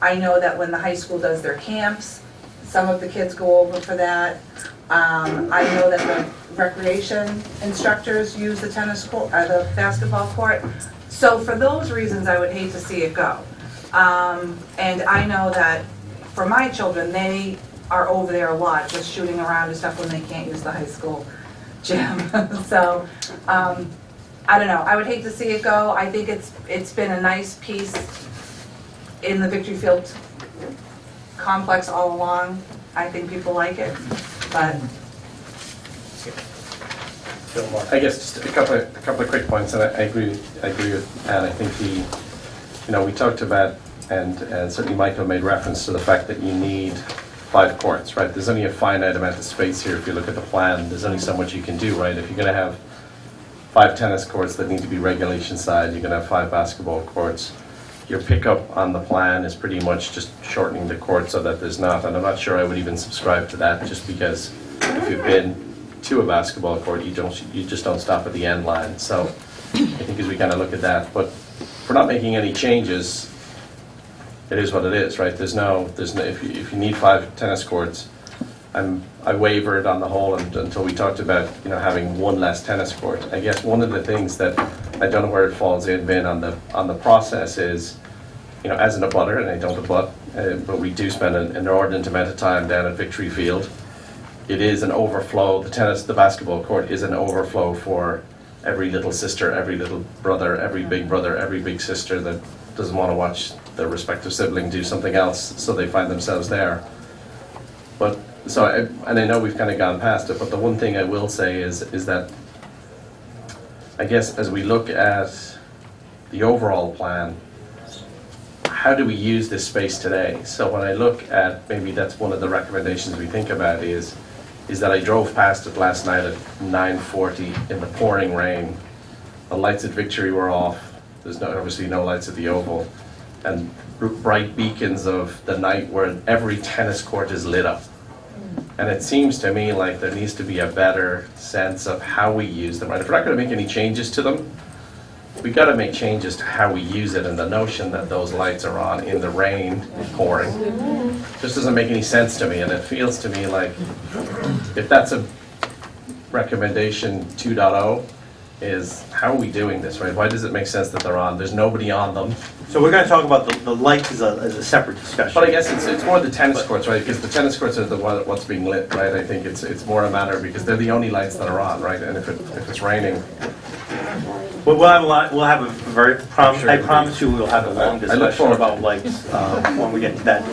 I know that when the high school does their camps, some of the kids go over for that. I know that the recreation instructors use the tennis court, the basketball court. So for those reasons, I would hate to see it go. And I know that for my children, they are over there a lot, just shooting around and stuff when they can't use the high school gym. So, I don't know, I would hate to see it go. I think it's been a nice piece in the Victory Field complex all along. I think people like it, but. I guess just a couple of quick points, and I agree with Ann. I think we talked about, and certainly Michael made reference to the fact that you need 5 courts, right? There's only a finite amount of space here. If you look at the plan, there's only so much you can do, right? If you're going to have 5 tennis courts that need to be regulation size, you're going to have 5 basketball courts. Your pickup on the plan is pretty much just shortening the court so that there's not, and I'm not sure I would even subscribe to that, just because if you've been to a basketball court, you just don't stop at the end line. So I think as we kind of look at that, but if we're not making any changes, it is what it is, right? There's no if you need 5 tennis courts, I wavered on the whole until we talked about, having one less tennis court. I guess one of the things that, I don't know where it falls in, Vin, on the process is, as an abutter, and I don't abut, but we do spend an inordinate amount of time down at Victory Field. It is an overflow, the basketball court is an overflow for every little sister, every little brother, every big sister that doesn't want to watch their respective sibling do something else, so they find themselves there. But, and I know we've kind of gone past it, but the one thing I will say is that, I guess as we look at the overall plan, how do we use this space today? So when I look at, maybe that's one of the recommendations we think about is that I drove past it last night at 9:40 in the pouring rain. The lights at Victory were off. There's obviously no lights at the Oval. And bright beacons of the night where every tennis court is lit up. And it seems to me like there needs to be a better sense of how we use them. Right? If we're not going to make any changes to them, we got to make changes to how we use it, and the notion that those lights are on in the rain pouring just doesn't make any sense to me. And it feels to me like if that's a recommendation 2.0, is how are we doing this, right? Why does it make sense that they're on? There's nobody on them. So we're going to talk about the lights as a separate discussion. But I guess it's more the tennis courts, right? Because the tennis courts are what's being lit, right? I think it's more a matter because they're the only lights that are on, right? And if it's raining. Well, we'll have a very, I promise you we'll have a long discussion about lights when we get to that,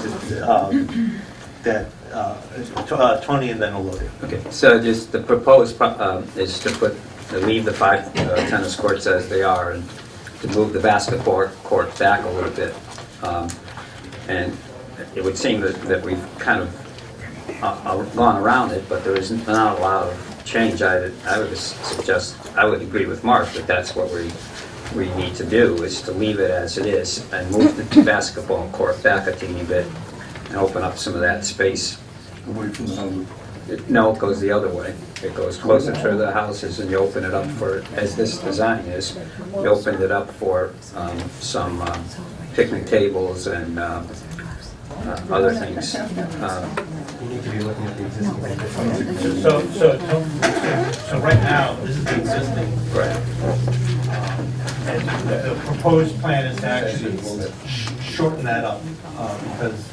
Tony and then Elodie. Okay, so just the proposed is to leave the 5 tennis courts as they are and to move the basketball court back a little bit. And it would seem that we've kind of gone around it, but there is not a lot of change. I would suggest, I would agree with Mark that that's what we need to do, is to leave it as it is and move the basketball court back a teeny bit and open up some of that space. Away from the house. No, it goes the other way. It goes closer to the houses and you open it up for, as this design is, you open it up for some picnic tables and other things. You need to be looking at the existing. So right now, this is the existing. Right. And the proposed plan is to actually shorten that up because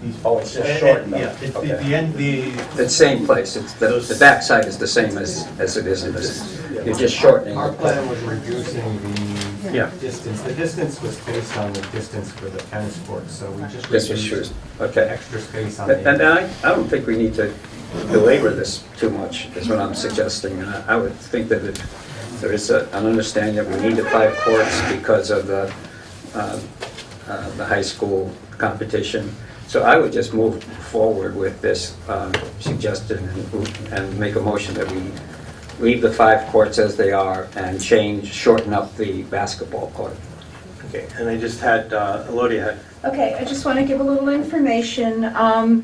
these bolts just shorten up. Yeah, it's the end, The same place. It's the back side is the same as it is in this. You're just shortening. Our plan was reducing the Yeah. distance. The distance was based on the distance for the tennis courts, so we just This is reduced okay. extra space on the. And I don't think we need to belabor this too much, is what I'm suggesting. And I would think that there is an understanding that we need the 5 courts because of the high school competition. So I would just move forward with this suggestion and make a motion that we leave the 5 courts as they are and shorten up the basketball court. okay, and I just had, Elodie had. Okay, I just want to give a little information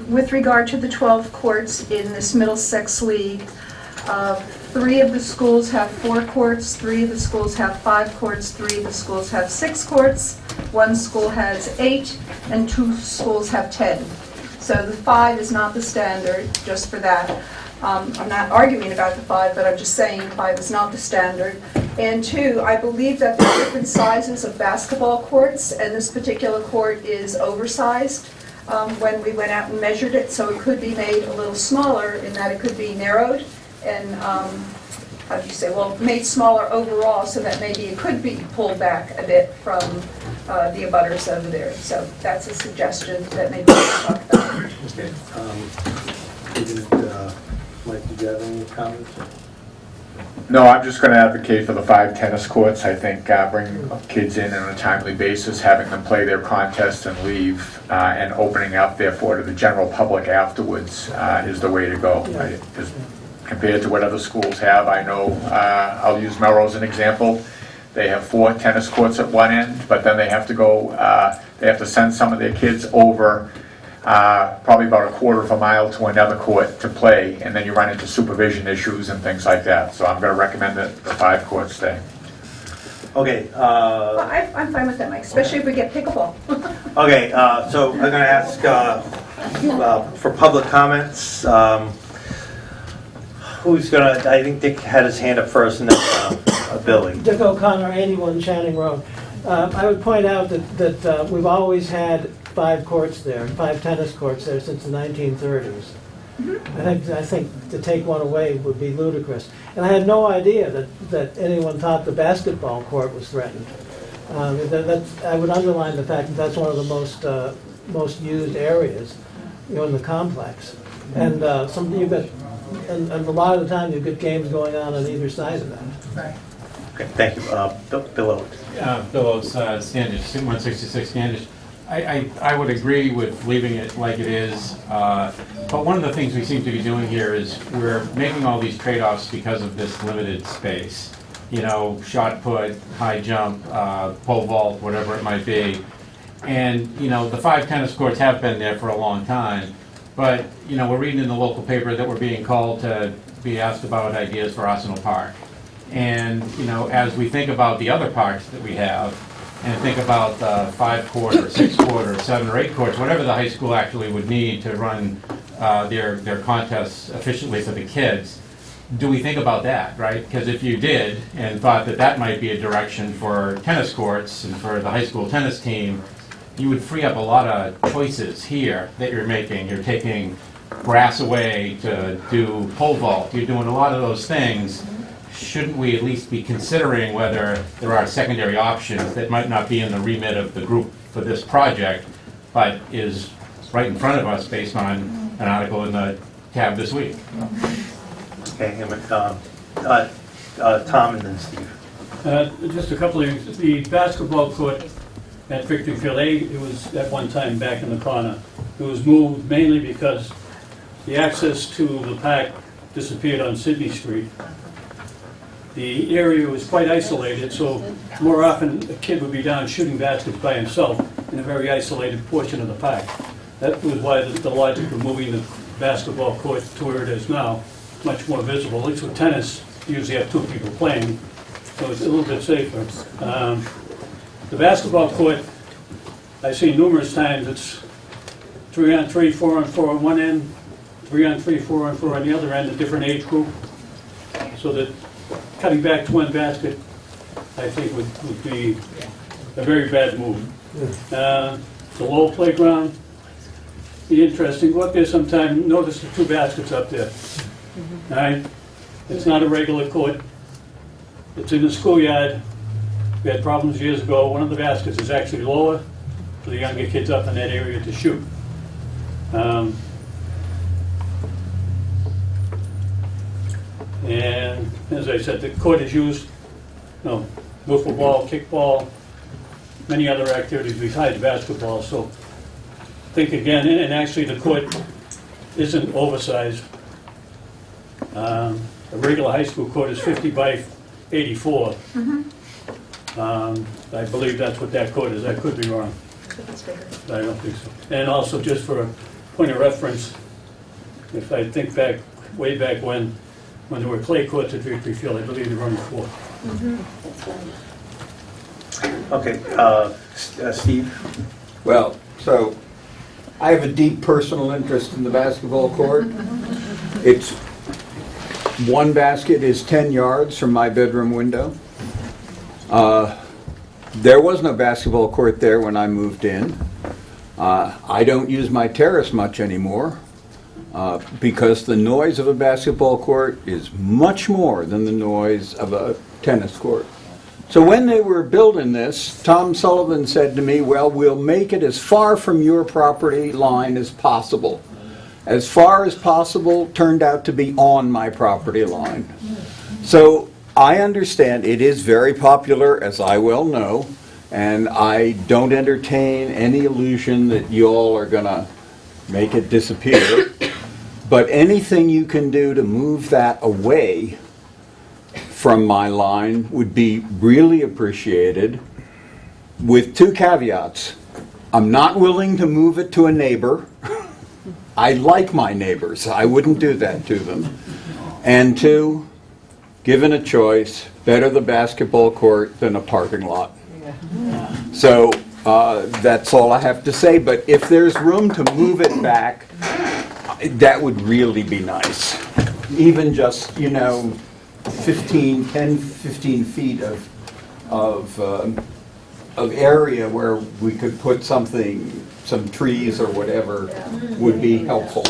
with regard to the 12 courts in this Middlesex League. 3 of the schools have 4 courts, 3 of the schools have 5 courts, 3 of the schools have 6 courts, 1 school has 8, and 2 schools have 10. So the 5 is not the standard, just for that. I'm not arguing about the 5, but I'm just saying 5 is not the standard. And 2, I believe that there are different sizes of basketball courts, and this particular court is oversized when we went out and measured it, so it could be made a little smaller in that it could be narrowed and, how do you say, well, made smaller overall so that maybe it could be pulled back a bit from the abutters over there. So that's a suggestion that maybe we can talk about. Okay. Mike, did you have any comments? No, I'm just going to advocate for the 5 tennis courts. I think bringing kids in on a timely basis, having them play their contests and leave, and opening up therefore to the general public afterwards is the way to go. Right? Because compared to what other schools have, I know, I'll use Melrose as an example. They have 4 tennis courts at one end, but then they have to go, they have to send some of their kids over probably about a quarter of a mile to another court to play, and then you run into supervision issues and things like that. So I'm going to recommend that the 5 courts stay. Okay. Well, I'm fine with that, Mike, especially if we get pickleball. Okay, so I'm going to ask For public comments, who's gonna, I think Dick had his hand up first, and then Billy. Dick O'Connor, 81 Channing Road. I would point out that we've always had 5 courts there, 5 tennis courts there since the 1930s. I think to take one away would be ludicrous. And I had no idea that anyone thought the basketball court was threatened. I would underline the fact that that's one of the most used areas, in the complex. And and a lot of the time you get games going on either side of that. Right. Okay, thank you. Bill Oates. Bill Oates, Standish, 166 Standish. I would agree with leaving it like it is, but one of the things we seem to be doing here is we're making all these trade-offs because of this limited space. Shot put, high jump, pole vault, whatever it might be. And, the 5 tennis courts have been there for a long time, but, we're reading in the local paper that we're being called to be asked about ideas for Arsenal Park. And, as we think about the other parks that we have, and think about the 5-court or 6-court or 7 or 8 courts, whatever the high school actually would need to run their contests efficiently for the kids, do we think about that, right? Because if you did and thought that that might be a direction for tennis courts and for the high school tennis team, you would free up a lot of choices here that you're making. You're taking grass away to do pole vault. You're doing a lot of those things. Shouldn't we at least be considering whether there are secondary options that might not be in the remit of the group for this project, but is right in front of us based on an article in the tab this week? Okay, Tom and then Steve. Just a couple of things. The basketball court at Victory Field, it was at one time back in the corner. It was moved mainly because the access to the park disappeared on Sydney Street. The area was quite isolated, so more often a kid would be down shooting baskets by himself in a very isolated portion of the park. That was why the logic of moving the basketball court to where it is now, much more visible. At least with tennis, you usually have 2 people playing, so it's a little bit safer. The basketball court, I've seen numerous times, it's 3-on-3, 4-on-4 on one end, 3-on-3, 4-on-4 on the other end, a different age group. So that cutting back to one basket, I think would be a very bad move. The low playground, be interesting. Go up there sometime, notice the 2 baskets up there. All right? It's not a regular court. It's in the schoolyard. We had problems years ago. One of the baskets is actually lower for the younger kids up in that area to shoot. And as I said, the court is used, wiffle ball, kickball, many other activities besides basketball. So think again, and actually the court isn't oversized. A regular high school court is 50 by 84. I believe that's what that court is. I could be wrong. I don't think so. And also, just for a point of reference, if I think back, way back when there were clay courts at Victory Field, I believe there were only 4. Okay, Steve? Well, so I have a deep personal interest in the basketball court. It's one basket is 10 yards from my bedroom window. There was no basketball court there when I moved in. I don't use my terrace much anymore because the noise of a basketball court is much more than the noise of a tennis court. So when they were building this, Tom Sullivan said to me, well, we'll make it as far from your property line as possible. As far as possible turned out to be on my property line. So I understand it is very popular, as I well know, and I don't entertain any illusion that you all are going to make it disappear. But anything you can do to move that away from my line would be really appreciated, with 2 caveats. I'm not willing to move it to a neighbor. I like my neighbors. I wouldn't do that to them. And 2, given a choice, better the basketball court than a parking lot. So That's all I have to say, but if there's room to move it back, that would really be nice. Even just, 15 feet of area where we could put something, some trees or whatever would be helpful.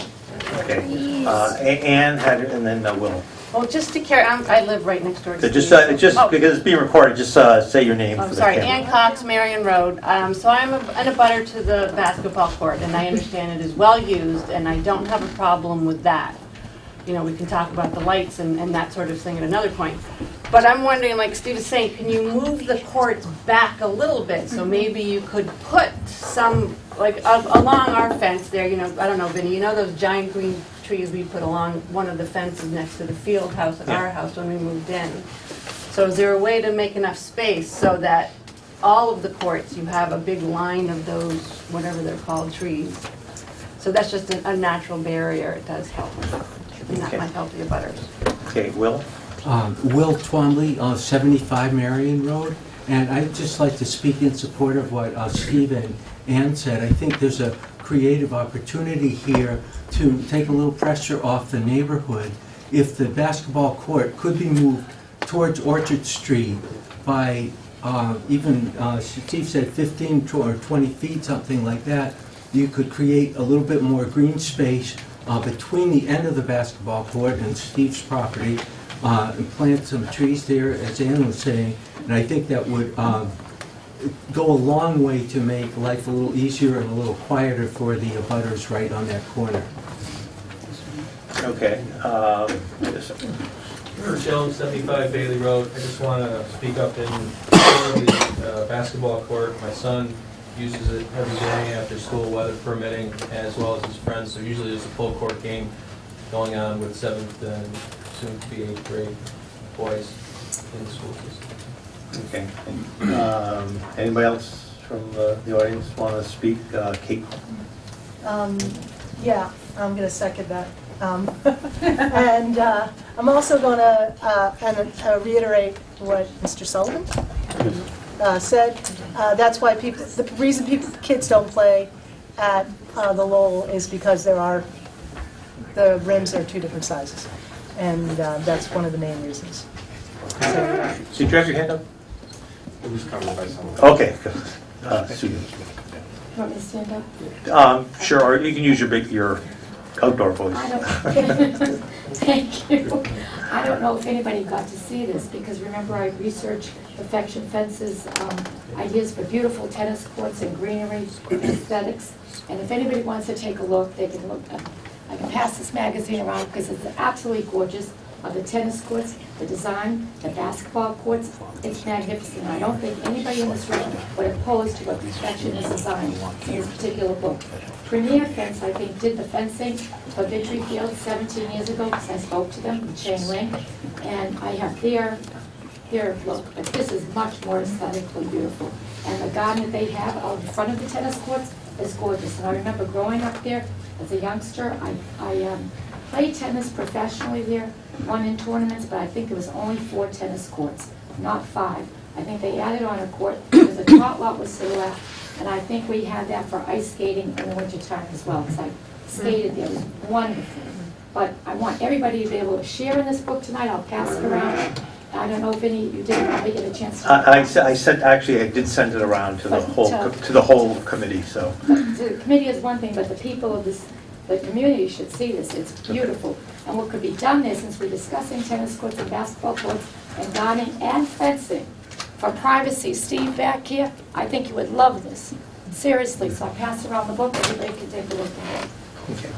Okay. Ann had it, and then Will. Well, just to carry, I live right next door to So just, Steve. because it's being recorded, just say your name for I'm the sorry, camera. Ann Cox, Marion Road. So I'm a abutter to the basketball court, and I understand it is well-used, and I don't have a problem with that. We can talk about the lights and that sort of thing at another point. But I'm wondering, like Steve is saying, can you move the courts back a little bit? So maybe you could put some, like along our fence there, I don't know, Vinny, those giant green trees we put along one of the fences next to the field house at our house when we moved in. So is there a way to make enough space so that all of the courts, you have a big line of those, whatever they're called, trees? So that's just a natural barrier. It does help. And that might help the abutters. Okay, Will? Will Twombly, 75 Marion Road, and I'd just like to speak in support of what Steve and Ann said. I think there's a creative opportunity here to take a little pressure off the neighborhood. If the basketball court could be moved towards Orchard Street by even, Steve said 15 or 20 feet, something like that, you could create a little bit more green space between the end of the basketball court and Steve's property, and plant some trees there, as Ann was saying, and I think that would go a long way to make life a little easier and a little quieter for the abutters right on that corner. Okay. Kurt Jones, 75 Bailey Road. I just want to speak up in support of the basketball court. My son uses it every day after school, weather permitting, as well as his friends. So usually there's a full court game going on with 7th and soon to be 8th grade boys in the school system. Okay. Anybody else from the audience want to speak? Kate? Yeah, I'm going to second that. And I'm also going to reiterate what Mr. Sullivan said. That's why the reason kids don't play at the Lowell is because the rims are 2 different sizes. And that's one of the main reasons. Did you have your hand up? It was covered by someone. Okay, good. Susan. You want me to stand up? Sure, or you can use your outdoor voice. Thank you. I don't know if anybody got to see this, because remember I researched Affection Fence's ideas for beautiful tennis courts and greenery and aesthetics. And if anybody wants to take a look, they can look. I can pass this magazine around because it's absolutely gorgeous. Of the tennis courts, the design, the basketball courts, it's magnificent. I don't think anybody in this room would oppose to what Affection has designed in this particular book. Premier Fence, I think, did the fencing for Victory Field 17 years ago, because I spoke to them, with chain link, and I have their look, but this is much more aesthetically beautiful. And the garden that they have out in front of the tennis courts is gorgeous. And I remember growing up there as a youngster, I played tennis professionally there, won in tournaments, but I think there was only 4 tennis courts, not 5. I think they added on a court, because the top lot was silhouette, and I think we had that for ice skating in the wintertime as well, because I skated there. It was wonderful. But I want everybody to be able to share in this book tonight. I'll pass it around. I don't know if any, you didn't probably get a chance to. I did send it around to the whole committee, so. The committee is one thing, but the people of the community should see this. It's beautiful. And what could be done there, since we're discussing tennis courts and basketball courts and gardening and fencing for privacy. Steve back here, I think you would love this. Seriously, so I'll pass around the book, everybody can take a look at it. Okay.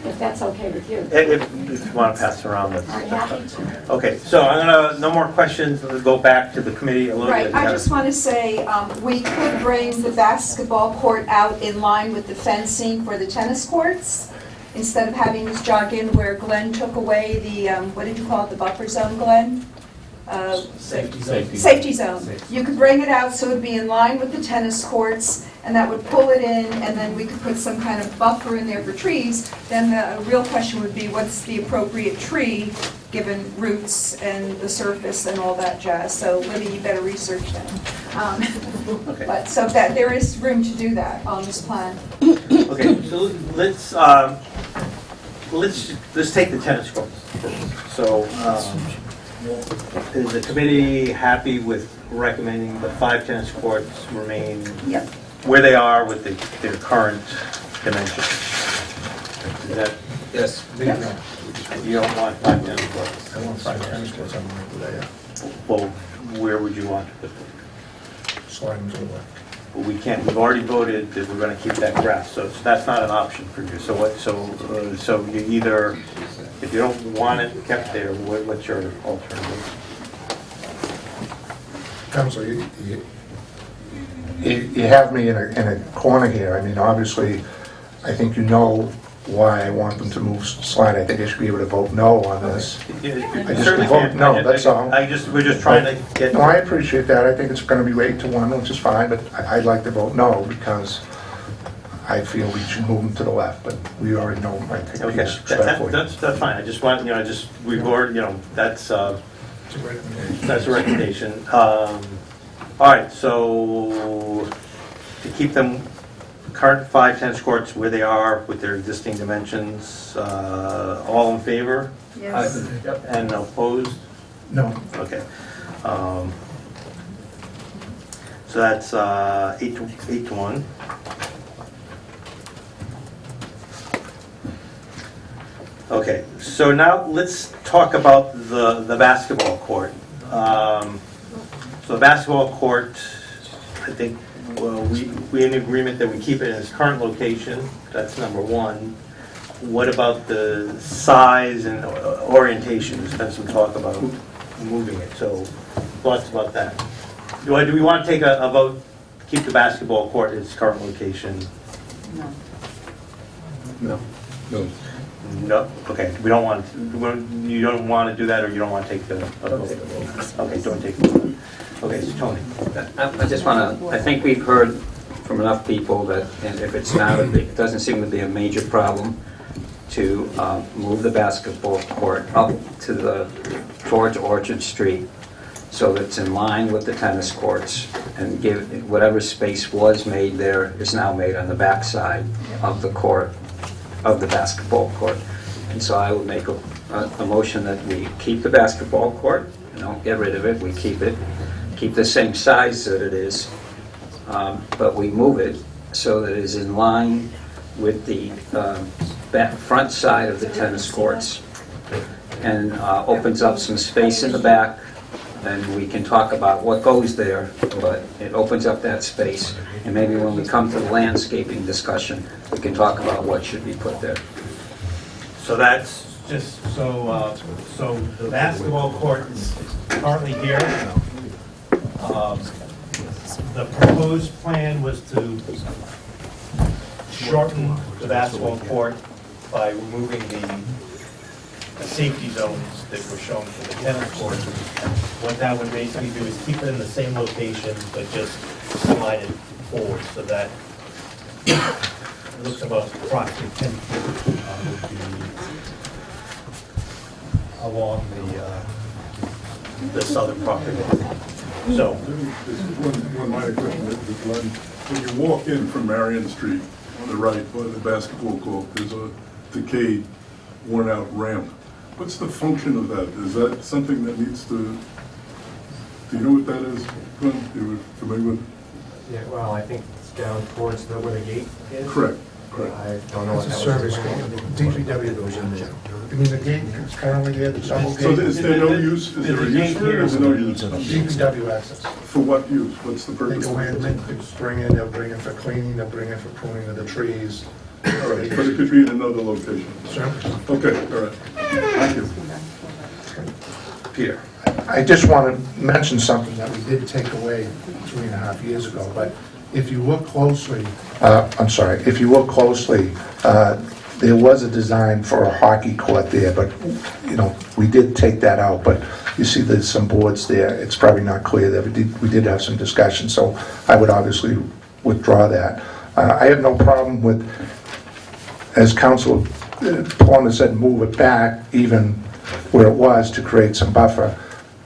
If that's okay with you. If you want to pass it around, that's I'm happy to. okay. So no more questions. We'll go back to the committee a little bit. Right, I just want to say, we could bring the basketball court out in line with the fencing for the tennis courts, instead of having this jargon where Glenn took away the, what did you call it, the buffer zone, Glenn? Safety zone. Safety zone. You could bring it out so it would be in line with the tennis courts, and that would pull it in, and then we could put some kind of buffer in there for trees, then the real question would be, what's the appropriate tree, given roots and the surface and all that jazz? So Libby, you better research that. But, so that, there is room to do that on this plan. Okay, so let's take the tennis courts first. So, is the committee happy with recommending the 5 tennis courts remain where they are with their current dimensions? Is that? Yes. You don't want 5 tennis courts? I want 5 tennis courts on the Well, where would you want to put them? sliding to the left. Well, we can't, we've already voted that we're going to keep that grass, so that's not an option for you. So what, so you either, if you don't want it kept there, what's your alternative? Counselor, you have me in a corner here. I mean, obviously, I think you know why I want them to move slide. I think I should be able to vote no on this. I just vote no, that's all. We're just trying to get... No, I appreciate that. I think it's going to be 8-1, which is fine, but I'd like to vote no because I feel we should move them to the left, but we already know my piece respectfully. That's fine. I just want, we've already, that's a recommendation. All right, so to keep them current 5 tennis courts where they are with their existing dimensions, all in favor? Yes. And opposed? No. Okay. So that's 8-1. Okay, so now let's talk about the basketball court. So the basketball court, I think, well, we're in agreement that we keep it in its current location. That's number one. What about the size and orientation? There's been some talk about moving it, so thoughts about that? Do we want to take a vote to keep the basketball court in its current location? No. No, okay, we don't want, you don't want to do that, or you don't want to take the vote? Okay, don't take the vote. Okay, so Tony. I just want to, I think we've heard from enough people that, and if it's not, it doesn't seem to be a major problem to move the basketball court up to towards Orchard Street so that it's in line with the tennis courts, and give whatever space was made there is now made on the backside of the court, of the basketball court. And so I would make a motion that we keep the basketball court, don't get rid of it, we keep it, keep the same size that it is, but we move it so that it is in line with the front side of the tennis courts, and opens up some space in the back, and we can talk about what goes there, but it opens up that space, and maybe when we come to the landscaping discussion, we can talk about what should be put there. So that's just, so the basketball court is currently here. The proposed plan was to shorten the basketball court by removing the safety zones that were shown for the tennis court. What that would basically do is keep it in the same location, but just slide it forward so that it looks about approximately 10 feet would be along the southern property. So, One minor question. When you walk in from Marion Street on the right, by the basketball court, there's a decayed, worn-out ramp. What's the function of that? Is that something that needs to, do you know what that is? Glenn, you familiar with? Yeah, well, I think it's down towards where the gate is. Correct. I don't know what It's a that was. service gate. DPW goes in there. You mean the gate is currently there, the double So gate? is there no use, is there a use for it, or is there no use? DPW access. For what use? What's the They purpose? go in, they'll bring in for cleaning, they'll bring in for pruning of the trees. All right, but it could be in another location. Sure. Okay, all right. Thank you. Peter. I just want to mention something that we did take away 3.5 years ago, but if you look closely, if you look closely, there was a design for a hockey court there, but, we did take that out, but you see there's some boards there. It's probably not clear that we did have some discussion, so I would obviously withdraw that. I have no problem with, as Council Plum said, move it back even where it was to create some buffer.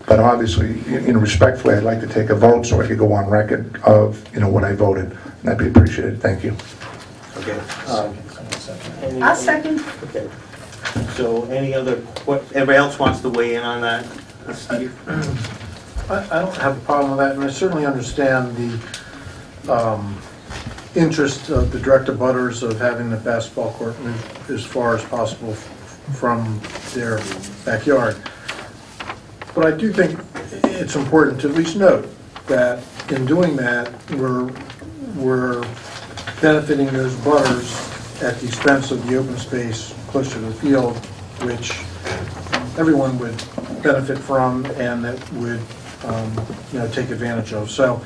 But obviously, respectfully, I'd like to take a vote so I could go on record of, what I voted. And that'd be appreciated. Thank you. Okay. I'll second. Okay. So any other, everybody else wants to weigh in on that? Steve? I don't have a problem with that, and I certainly understand the interest of the direct abutters of having the basketball court moved as far as possible from their backyard. But I do think it's important to at least note that in doing that, we're benefiting those butters at the expense of the open space closer to the field, which everyone would benefit from and that would take advantage of. So,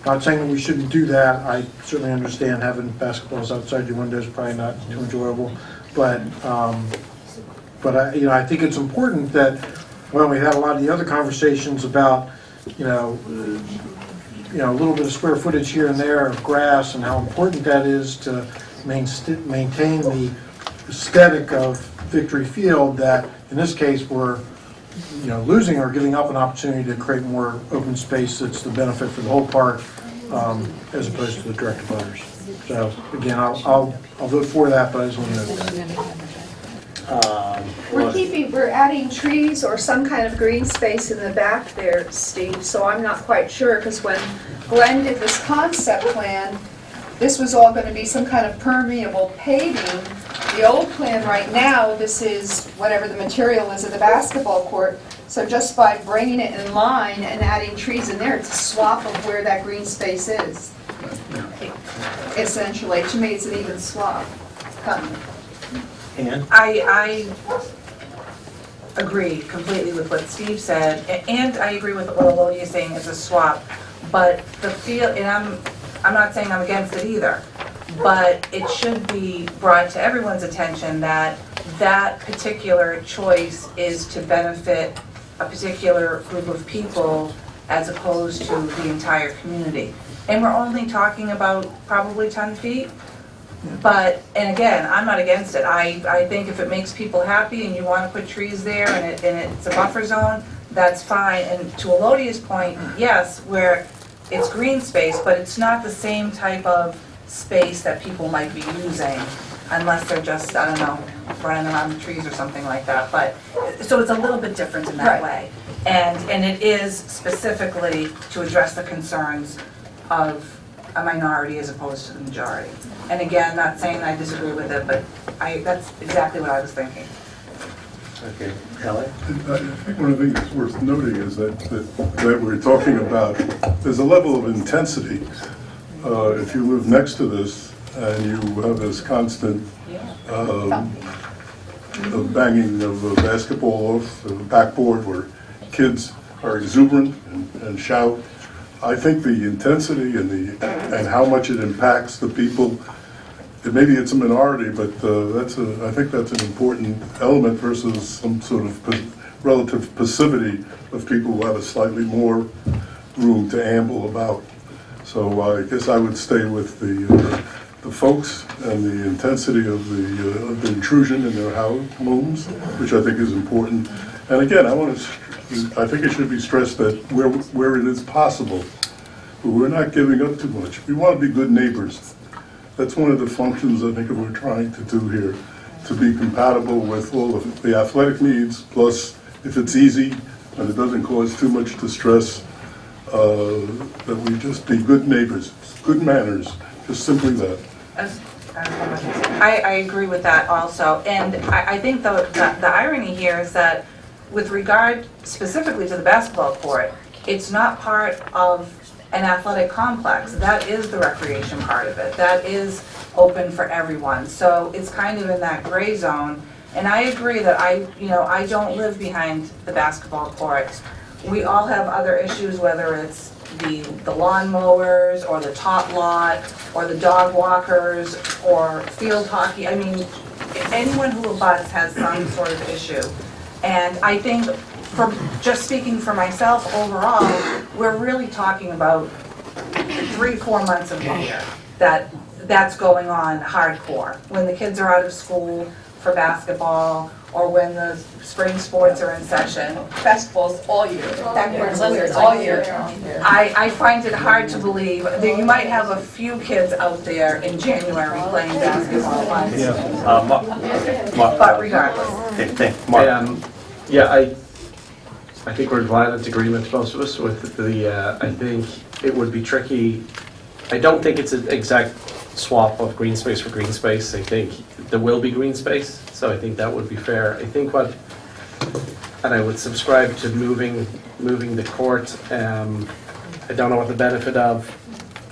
not saying that we shouldn't do that. I certainly understand having basketballs outside your windows is probably not too enjoyable, but I think it's important that, well, we had a lot of the other conversations about, a little bit of square footage here and there of grass and how important that is to maintain the aesthetic of Victory Field, that in this case we're losing or giving up an opportunity to create more open space that's the benefit for the whole park, as opposed to the direct abutters. So again, I'll vote for that, but I just want to note that. We're adding trees or some kind of green space in the back there, Steve, so I'm not quite sure, because when Glenn did this concept plan, this was all going to be some kind of permeable paving. The old plan right now, this is whatever the material is of the basketball court, so just by bringing it in line and adding trees in there, it's a swap of where that green space is. Essentially, to me, it's an even swap. Ann? I agree completely with what Steve said, and I agree with what Elodie is saying, it's a swap. But the feel, and I'm not saying I'm against it either, but it should be brought to everyone's attention that that particular choice is to benefit a particular group of people as opposed to the entire community. And we're only talking about probably 10 feet. But, and again, I'm not against it. I think if it makes people happy and you want to put trees there and it's a buffer zone, that's fine. And to Elodia's point, yes, where it's green space, but it's not the same type of space that people might be using unless they're just, I don't know, running around the trees or something like that. But, so it's a little bit different in that way. And it is specifically to address the concerns of a minority as opposed to the majority. And again, not saying I disagree with it, but that's exactly what I was thinking. Okay, Kelly? I think one of the things that's worth noting is that we're talking about, there's a level of intensity. If you live next to this and you have this constant banging of a basketball off the backboard where kids are exuberant and shout, I think the intensity and how much it impacts the people, maybe it's a minority, but I think that's an important element versus some sort of relative passivity of people who have a slightly more room to amble about. So I guess I would stay with the folks and the intensity of the intrusion in their homes, which I think is important. And again, I think it should be stressed that where it is possible, we're not giving up too much. We want to be good neighbors. That's one of the functions I think that we're trying to do here, to be compatible with all of the athletic needs, plus if it's easy and it doesn't cause too much distress, that we just be good neighbors, good manners, just simply that. I agree with that also. And I think the irony here is that with regard specifically to the basketball court, it's not part of an athletic complex. That is the recreation part of it. That is open for everyone. So it's kind of in that gray zone. And I agree that I don't live behind the basketball court. We all have other issues, whether it's the lawn mowers or the top lot or the dog walkers or field hockey. I mean, anyone who abuts has some sort of issue. And I think, from just speaking for myself overall, we're really talking about 3-4 months of the year that's going on hardcore. When the kids are out of school for basketball, or when the spring sports are in session. Basketball's all year. Backwards, it's all year. I find it hard to believe that you might have a few kids out there in January playing basketball, but regardless. Mark. Yeah, I think we're in violent agreement, most of us, with the, I think it would be tricky. I don't think it's an exact swap of green space for green space. I think there will be green space, so I think that would be fair. I think and I would subscribe to moving the court. I don't know what the benefit of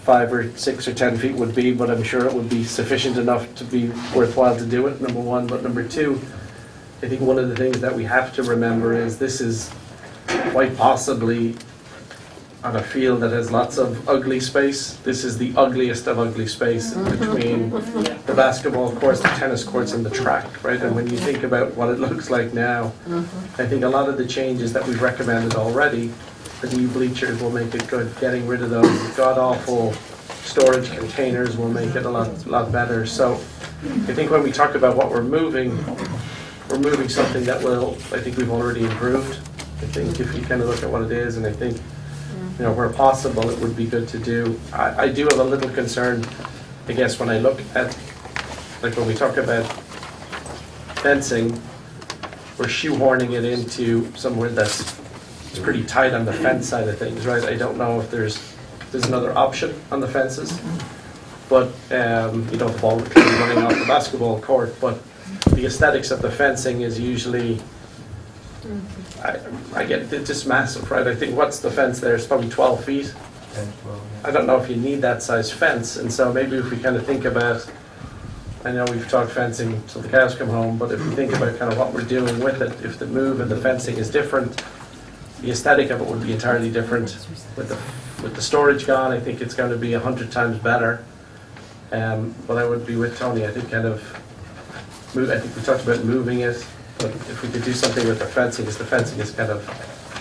5 or 6 or 10 feet would be, but I'm sure it would be sufficient enough to be worthwhile to do it, number one. But number two, I think one of the things that we have to remember is this is quite possibly on a field that has lots of ugly space. This is the ugliest of ugly space between the basketball courts, the tennis courts, and the track, right? And when you think about what it looks like now, I think a lot of the changes that we've recommended already, the new bleachers will make it good. Getting rid of those god-awful storage containers will make it a lot better. So I think when we talk about what we're moving something that I think we've already improved. I think if you kind of look at what it is, and I think, where possible, it would be good to do. I do have a little concern, I guess, when I look at, like when we talk about fencing, we're shoehorning it into somewhere that's pretty tight on the fence side of things, right? I don't know if there's another option on the fences, but you don't have the ball running off the basketball court, but the aesthetics of the fencing is usually, I get it's just massive, right? I think what's the fence there? It's probably 12 feet. 10, 12, yeah. I don't know if you need that size fence, and so maybe if we kind of think about, I know we've talked fencing till the cows come home, but if we think about kind of what we're doing with it, if the move and the fencing is different, the aesthetic of it would be entirely different. With the storage gone, I think it's going to be 100 times better. But I would be with Tony. I think I think we talked about moving it. But if we could do something with the fencing, because the fencing is kind of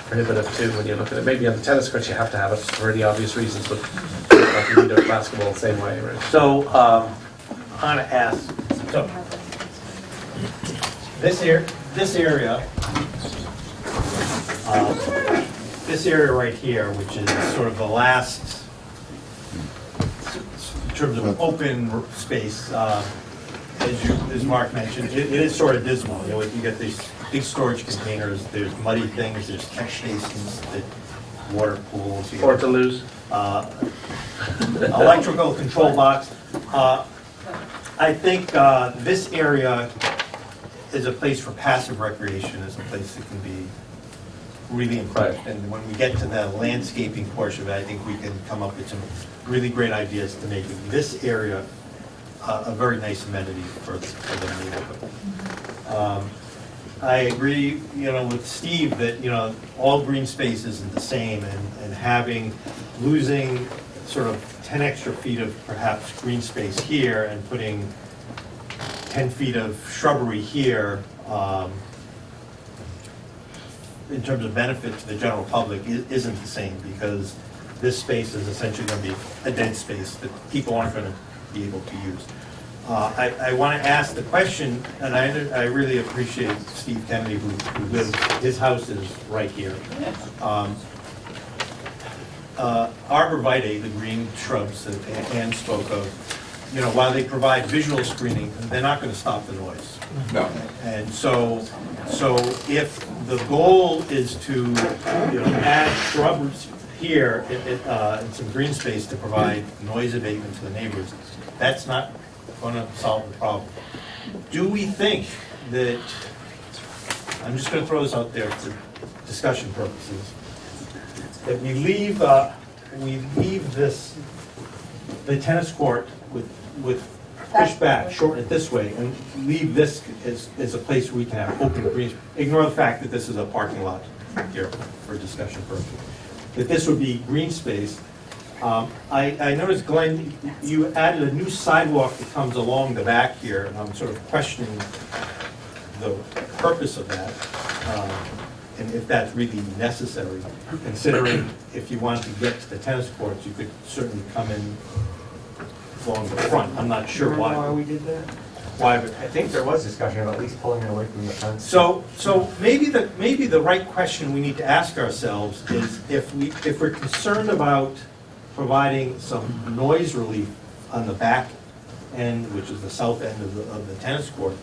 prohibitive too when you look at it. Maybe on the tennis courts you have to have it for the obvious reasons, but you can do it basketball the same way, right? So, I want to ask, so, this area right here, which is sort of the last, in terms of open space, as Mark mentioned, it is sort of dismal. You get these big storage containers, there's muddy things, there's catch basins, water pools. Or to lose. Electrical control box. I think this area is a place for passive recreation, is a place that can be really improved. Right. And when we get to the landscaping portion of it, I think we can come up with some really great ideas to make this area a very nice amenity for the neighborhood. I agree, with Steve that, all green space isn't the same, and losing sort of 10 extra feet of perhaps green space here and putting 10 feet of shrubbery here, in terms of benefit to the general public, isn't the same, because this space is essentially going to be a dead space that people aren't going to be able to use. I want to ask the question, and I really appreciate Steve Kennedy, who lives, his house is right here. Arborvitae, the green shrubs that Ann spoke of, while they provide visual screening, they're not going to stop the noise. No. And so if the goal is to, add shrubs here and some green space to provide noise abatement to the neighbors, that's not going to solve the problem. Do we think that, I'm just going to throw this out there for discussion purposes, that we leave the tennis court with pushed back, shorten it this way, and leave this as a place where we can have open green. Ignore the fact that this is a parking lot here for discussion purposes. That this would be green space. I noticed, Glenn, you added a new sidewalk that comes along the back here, and I'm sort of questioning the purpose of that. and if that's really necessary, considering if you wanted to get to the tennis courts, you could certainly come in along the front. I'm not sure Remember why. why we did that? Why, I think there was discussion of at least pulling it away from the fence. so maybe the right question we need to ask ourselves is if we're concerned about providing some noise relief on the back end, which is the south end of the tennis court,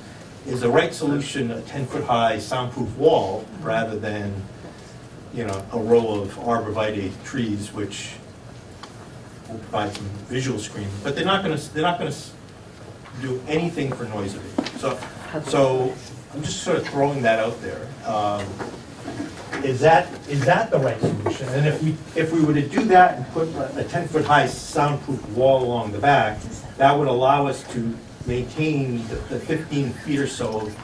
is the right solution a 10-foot-high soundproof wall rather than, you know, a row of arborvitae trees which will provide some visual screen, but they're not gonna do anything for noise abatement. So I'm just sort of throwing that out there. Is that the right solution? And if we were to do that and put a 10-foot-high soundproof wall along the back, that would allow us to maintain the 15 feet or so of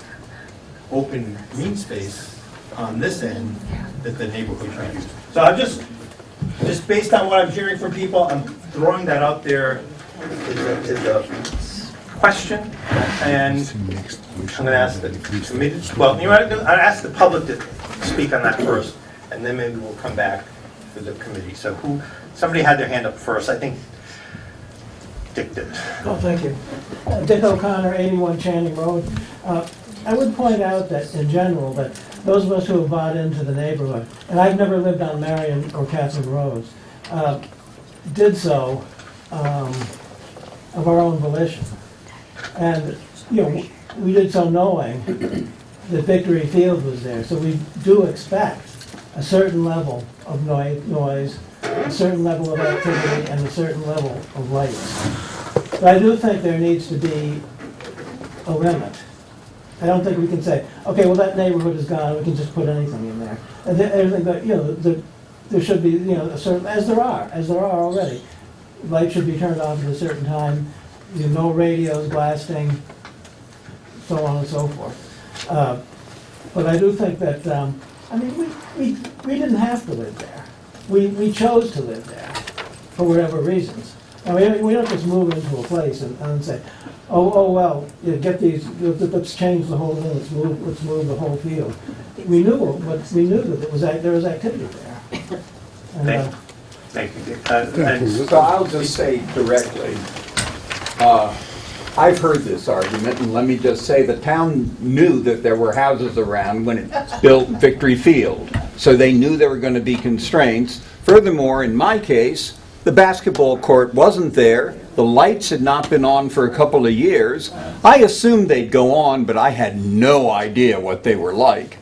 open green space on this end that the neighborhood could use. So I'm just based on what I'm hearing from people, I'm throwing that out there as a question, and I'm going to ask the committee, well, you know what, I'll ask the public to speak on that first, and then maybe we'll come back to the committee. So somebody had their hand up first, I think Dick did. Oh, thank you. Dick O'Connor, 81 Channing Road. I would point out that, in general, that those of us who have bought into the neighborhood, and I've never lived on Marion or Catherine Roads, did so of our own volition. And, you know, we did so knowing that Victory Field was there. So we do expect a certain level of noise, a certain level of activity, and a certain level of lights. But I do think there needs to be a limit. I don't think we can say, okay, well, that neighborhood is gone, we can just put anything in there. And everything, but, you know, there should be, you know, a certain, as there are already. Lights should be turned off at a certain time, you know, no radios blasting, so on and so forth. But I do think that, I mean, we didn't have to live there. We chose to live there for whatever reasons. I mean, we don't just move into a place and say, oh well, you get these, let's change the whole thing, let's move the whole field. We knew that there was activity there. And, Thank you. So I'll just say directly, I've heard this argument, and let me just say the town knew that there were houses around when it built Victory Field, so they knew there were going to be constraints. Furthermore, in my case, the basketball court wasn't there, the lights had not been on for a couple of years. I assumed they'd go on, but I had no idea what they were like.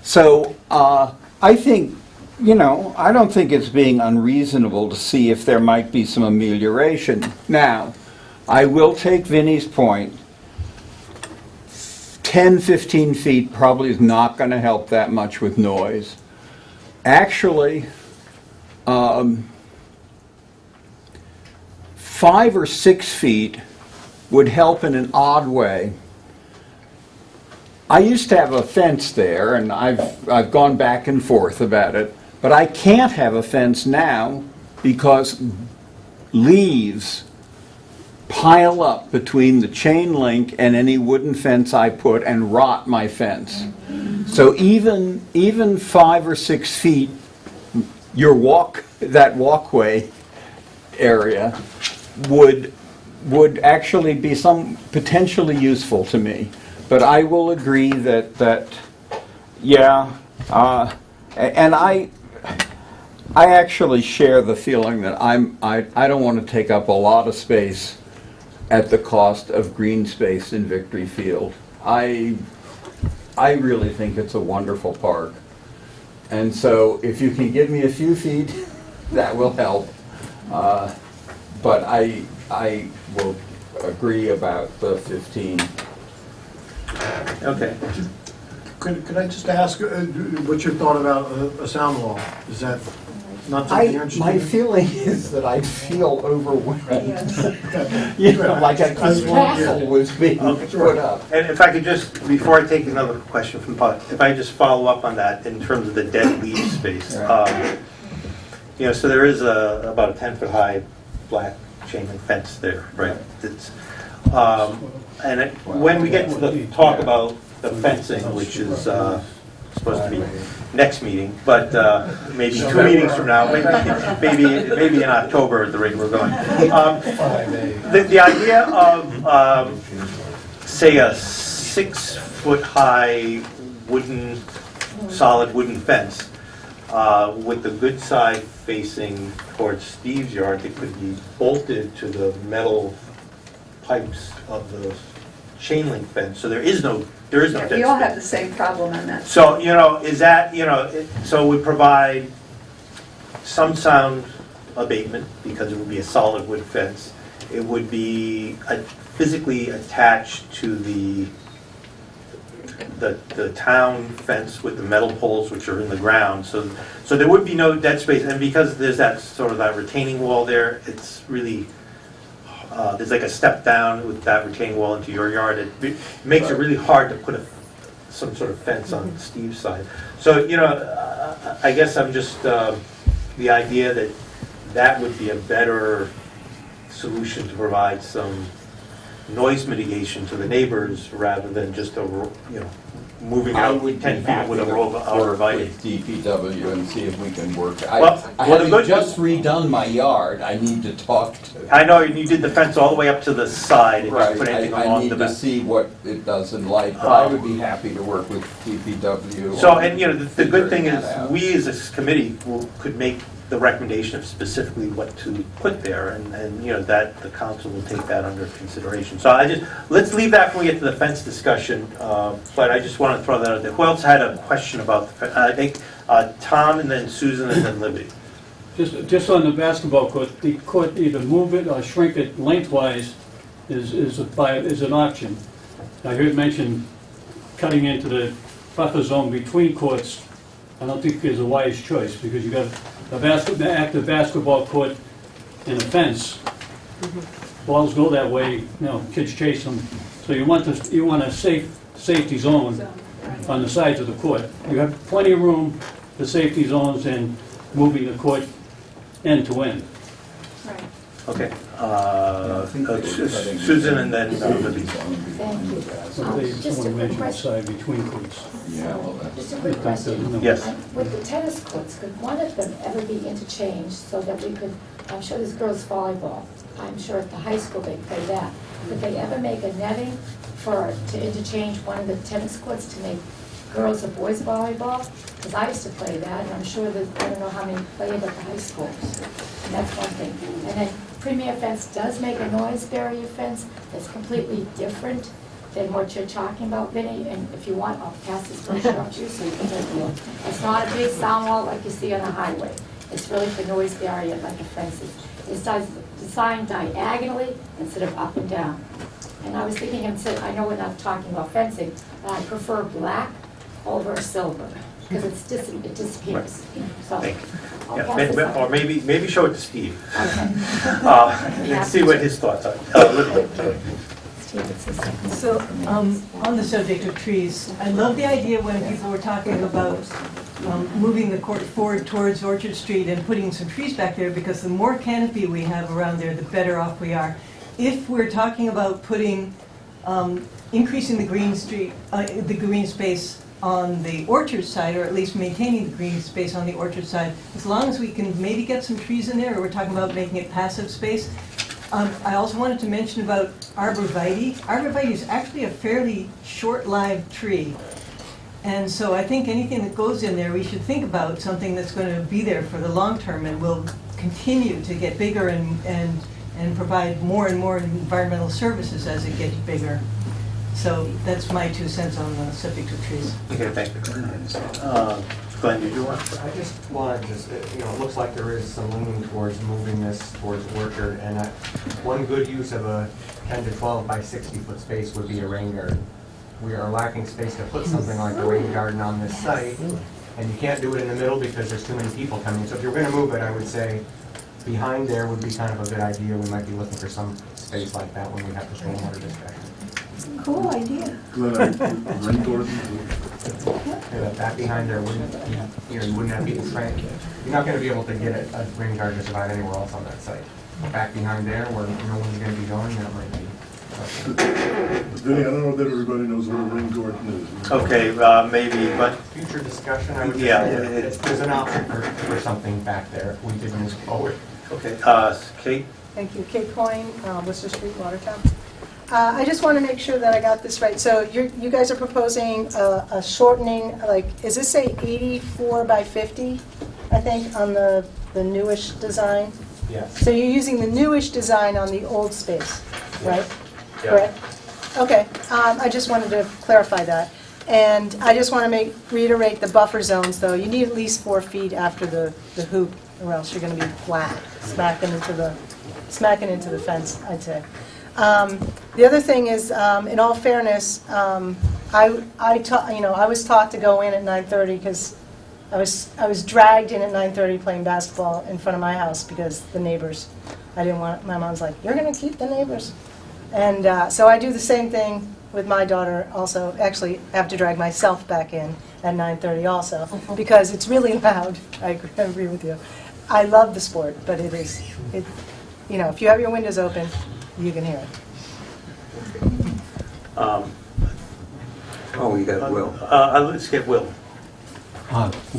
So I think, you know, I don't think it's being unreasonable to see if there might be some amelioration. Now, I will take Vinnie's point. 10, 15 feet probably is not going to help that much with noise. Actually, 5 or 6 feet would help in an odd way. I used to have a fence there, and I've gone back and forth about it, but I can't have a fence now because leaves pile up between the chain link and any wooden fence I put and rot my fence. So even 5 or 6 feet, that walkway area would actually be potentially useful to me. But I will agree that yeah, and I actually share the feeling that I don't want to take up a lot of space at the cost of green space in Victory Field. I really think it's a wonderful park. And so if you can give me a few feet, that will help. But I will agree about the 15. Okay. Could I just ask what's your thought about a sound wall? Is that not something you're interested My in? feeling is that I'd feel overwhelmed. You know, like a castle was being put up. And if I could just, before I take another question from the public, if I just follow up on that in terms of the dead leaf space. You know, so there is about a 10-foot-high black chain link fence there, right? When we get to the talk about the fencing, which is supposed to be next meeting, but maybe 2 meetings from now, maybe in October at the rate we're going. The idea of, say, a 6-foot-high solid wooden fence with the good side facing towards Steve's yard that could be bolted to the metal pipes of the chain link fence, so there is no dead space. We all have the same problem on that. So, is that, so it would provide some sound abatement because it would be a solid wood fence. It would be physically attached to the town fence with the metal poles which are in the ground. So there would be no dead space, and because there's that sort of that retaining wall there, it's really there's like a step down with that retaining wall into your yard. It makes it really hard to put some sort of fence on Steve's side. So, I guess I'm just, the idea that would be a better solution to provide some noise mitigation to the neighbors rather than just moving out 10 feet with a arborvitae. With DPW and see if we can work. Well, I haven't just redone my yard. I need to talk to. I know you did the fence all the way up to the side and Right, just put anything I along need the to back. see what it does in light, but I would be happy to work with DPW. So, and the good thing figuring is, that out. we as a committee could make the recommendation of specifically what to put there, and that the council will take that under consideration. So let's leave that when we get to the fence discussion, but I just want to throw that out there. Who else had a question about the fence? I think Tom, and then Susan, and then Libby. Just on the basketball court, the court either move it or shrink it lengthwise is an option. I heard mention cutting into the buffer zone between courts. I don't think is a wise choice, because you got an active basketball court and a fence. Balls go that way, kids chase them. So you want a safety zone on the sides of the court. You have plenty of room for safety zones and moving the court end to end. Right. Okay. Susan, and then Libby. Thank you. Someone mentioned the side between courts. Just a quick question. Yes. With the tennis courts, could one of them ever be interchanged so that we could, I'm sure there's girls volleyball, I'm sure at the high school they play that. Could they ever make a netting to interchange one of the tennis courts to make girls or boys volleyball? Because I used to play that, and I'm sure that, I don't know how many play it at the high schools. And that's one thing. And then Premier Fence does make a noise barrier fence that's completely different than what you're talking about, Vinnie, and if you want, I'll pass this brochure up to you so you can take a look. It's not a big sound wall like you see on a highway. It's really for noise barrier like a fence is. It's designed diagonally instead of up and down. And I was thinking, I know we're not talking about fencing, but I prefer black over silver, because it disappears. So, Thank you. I'll Yeah, pass this up. or maybe show it to Steve. Okay. And see what his thoughts are. Libby. So, on the subject of trees, I love the idea when people were talking about moving the court forward towards Orchard Street and putting some trees back there, because the more canopy we have around there, the better off we are. If we're talking about putting, increasing the green space on the orchard side, or at least maintaining the green space on the orchard side, as long as we can maybe get some trees in there, or we're talking about making it passive space. I also wanted to mention about arborvitae. Arborvitae is actually a fairly short-lived tree. And so I think anything that goes in there, we should think about something that's going to be there for the long term and will continue to get bigger and provide more and more environmental services as it gets bigger. So that's my 2 cents on the subject of trees. Okay, thank you. Glenn, did you want? I just wanted to, it looks like there is some leaning towards moving this towards Orchard, and one good use of a 10 to 12 by 60 foot space would be a rain garden. We are lacking space to put something like a rain garden on this site, and you can't do it in the middle because there's too many people coming. So if you're going to move it, I would say behind there would be kind of a good idea. We might be looking for some space like that when we have the stormwater discussion. Cool idea. Back behind there wouldn't, you wouldn't have people trying. You're not going to be able to get a rain garden to survive anywhere else on that site. Back behind there, where no one's going to be going, that might be Vinny, I don't know that everybody knows what a rain garden is. Okay, maybe, but, Future discussion, I would just Yeah, say that it- there's an option for something back there if we did move forward. okay, Kate? Thank you. Kate Coyne, Worcester Street, Watertown. I just want to make sure that I got this right. So you guys are proposing a shortening, like, is this a 84 by 50, I think, on the newish design? Yes. So you're using the newish design on the old space, right? Yeah. Correct? Okay, I just wanted to clarify that. And I just want to reiterate the buffer zones, though. You need at least 4 feet after the hoop, or else you're going to be flat, smacking into the fence, I'd say. The other thing is, in all fairness, I was taught to go in at 9:30 because I was dragged in at 9:30 playing basketball in front of my house because the neighbors, I didn't want, my mom's like, you're going to keep the neighbors. And so I do the same thing with my daughter also. Actually, I have to drag myself back in at 9:30 also because it's really loud. I agree with you. I love the sport, but if you have your windows open, you can hear it. Oh, you got Will. Let's get Will.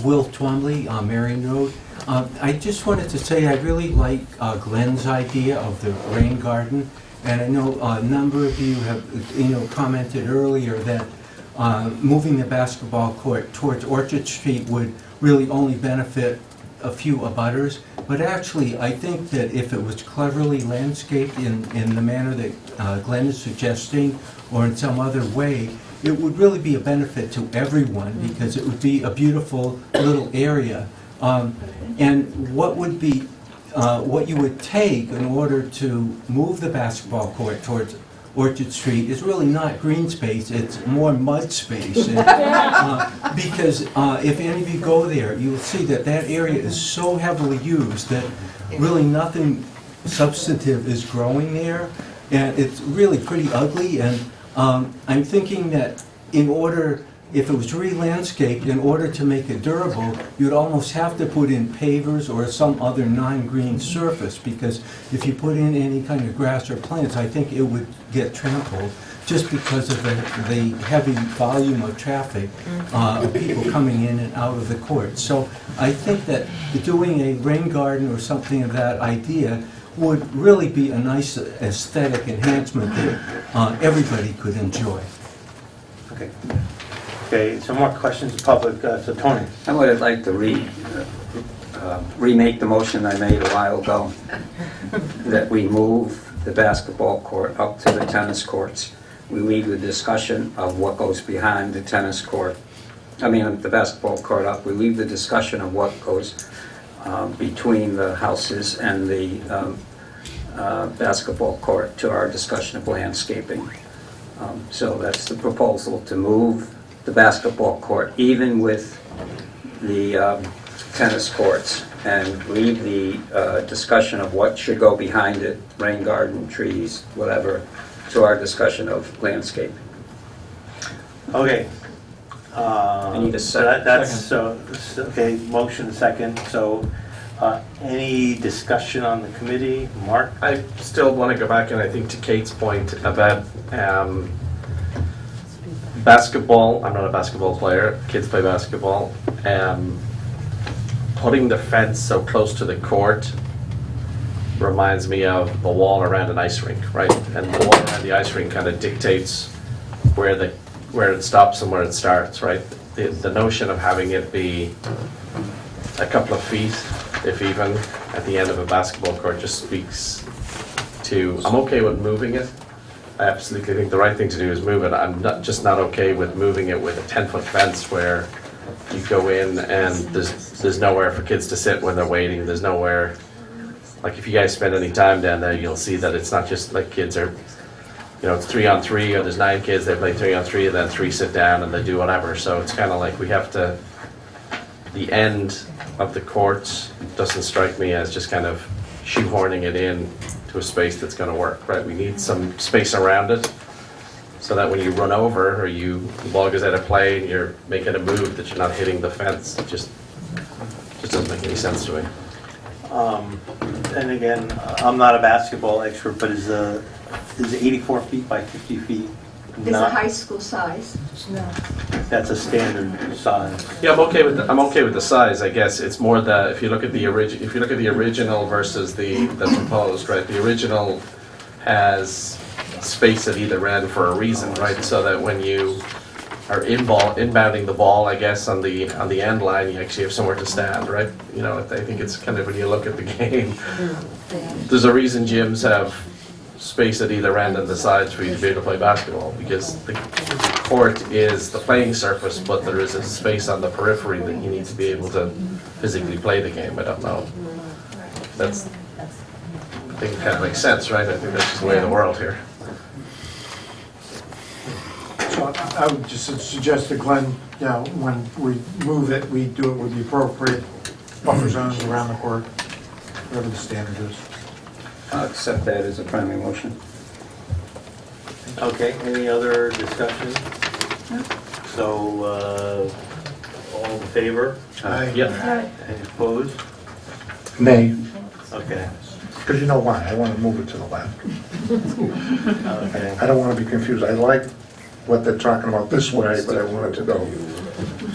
Will Twombly, Marion Road. I just wanted to say I really like Glenn's idea of the rain garden, and I know a number of you have commented earlier that moving the basketball court towards Orchard Street would really only benefit a few abutters, but actually I think that if it was cleverly landscaped in the manner that Glenn is suggesting, or in some other way, it would really be a benefit to everyone because it would be a beautiful little area. And what you would take in order to move the basketball court towards Orchard Street is really not green space, it's more mud space. And, because if any of you go there, you'll see that that area is so heavily used that really nothing substantive is growing there. And it's really pretty ugly. And I'm thinking that if it was re-landscaped, in order to make it durable, you'd almost have to put in pavers or some other non-green surface, because if you put in any kind of grass or plants, I think it would get trampled just because of the heavy volume of traffic, of people coming in and out of the court. So I think that doing a rain garden or something of that idea would really be a nice aesthetic enhancement that everybody could enjoy. Okay. Okay, some more questions, public, so Tony. I would like to remake the motion I made a while ago, that we move the basketball court up to the tennis courts. We leave the discussion of what goes behind the tennis court, the basketball court up. We leave the discussion of what goes between the houses and the basketball court to our discussion of landscaping. So that's the proposal, to move the basketball court, even with the tennis courts, and leave the discussion of what should go behind it, rain garden, trees, whatever, to our discussion of landscape. Okay. I need a second. Okay, motion second. So, any discussion on the committee? Mark? I still want to go back, and I think to Kate's point about basketball. I'm not a basketball player. Kids play basketball. Putting the fence so close to the court reminds me of the wall around an ice rink, right? And the wall around the ice rink kind of dictates where it stops and where it starts, right? The notion of having it be a couple of feet, if even, at the end of a basketball court just speaks to, I'm okay with moving it. I absolutely think the right thing to do is move it. I'm just not okay with moving it with a 10-foot fence where you go in and there's nowhere for kids to sit when they're waiting. There's nowhere, like if you guys spend any time down there, you'll see that it's not just like kids are, it's 3-on-3, or there's 9 kids, they play 3-on-3, and then 3 sit down and they do whatever. So it's kind of like we have to, the end of the courts doesn't strike me as just kind of shoehorning it in to a space that's going to work, right? We need some space around it so that when you run over or the ball goes out of play and you're making a move, that you're not hitting the fence. It just doesn't make any sense to me. And again, I'm not a basketball expert, but is the is 84 feet by 50 feet Is a not, high school size. No. that's a standard size? Yeah, I'm okay with the size, I guess. It's more the, if you look at the original versus the proposed, right? The original has space at either end for a reason, right? So that when you are inbounding the ball, I guess, on the end line, you actually have somewhere to stand, right? You know, I think it's kind of, when you look at the game, there's a reason gyms have space at either end and the sides for you to be able to play basketball, because the court is the playing surface, but there is a space on the periphery that you need to be able to physically play the game. I don't know. I think it kind of makes sense, right? I think that's just the way of the world here. So I would just suggest to Glenn, you know, when we move it, we do it with the appropriate buffer zones around the court, whatever the standard is. I'll accept that as a primary motion. Okay, any other discussion? So, all in favor? Yeah. Any opposed? Nay, Okay, because you know why? I want to move it to the left. okay. I don't want to be confused. I like what they're talking about this way, but I want it to go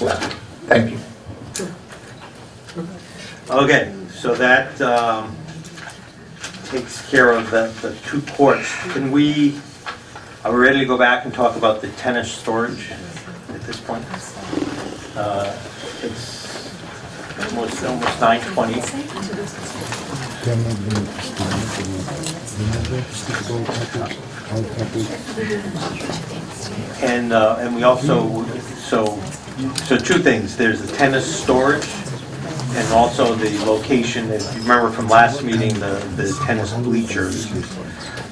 left. Thank you. Okay, so that takes care of the two courts. Are we ready to go back and talk about the tennis storage at this point? It's almost 9:20. And we also, so two things. There's the tennis storage and also the location. If you remember from last meeting, the tennis bleachers.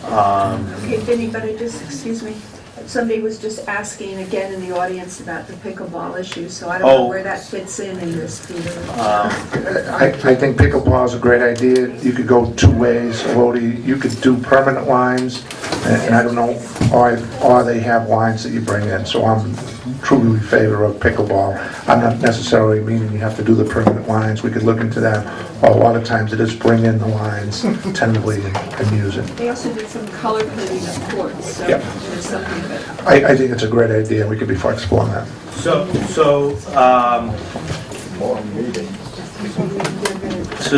Okay, Vinny, but excuse me, somebody was just asking again in the audience about the pickleball issue, so I don't know where that fits in this, Peter. I think pickleball is a great idea. You could go two ways, Lodi. You could do permanent lines, and I don't know, or they have lines that you bring in. So I'm truly in favor of pickleball. I'm not necessarily meaning you have to do the permanent lines. We could look into that. Or a lot of times it is bring in the lines tentatively and use it. They also did some color coding of courts, so Yep. there's something that... I think it's a great idea. We could be flexible on that. So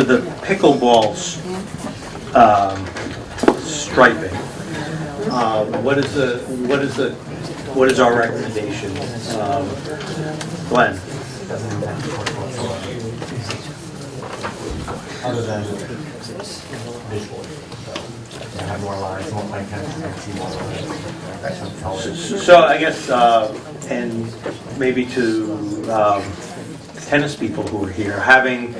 the pickleball striping. What is our recommendation, Glenn? Other than visually, have more lines, more play see more lines. So I guess, and maybe to tennis people who are here, having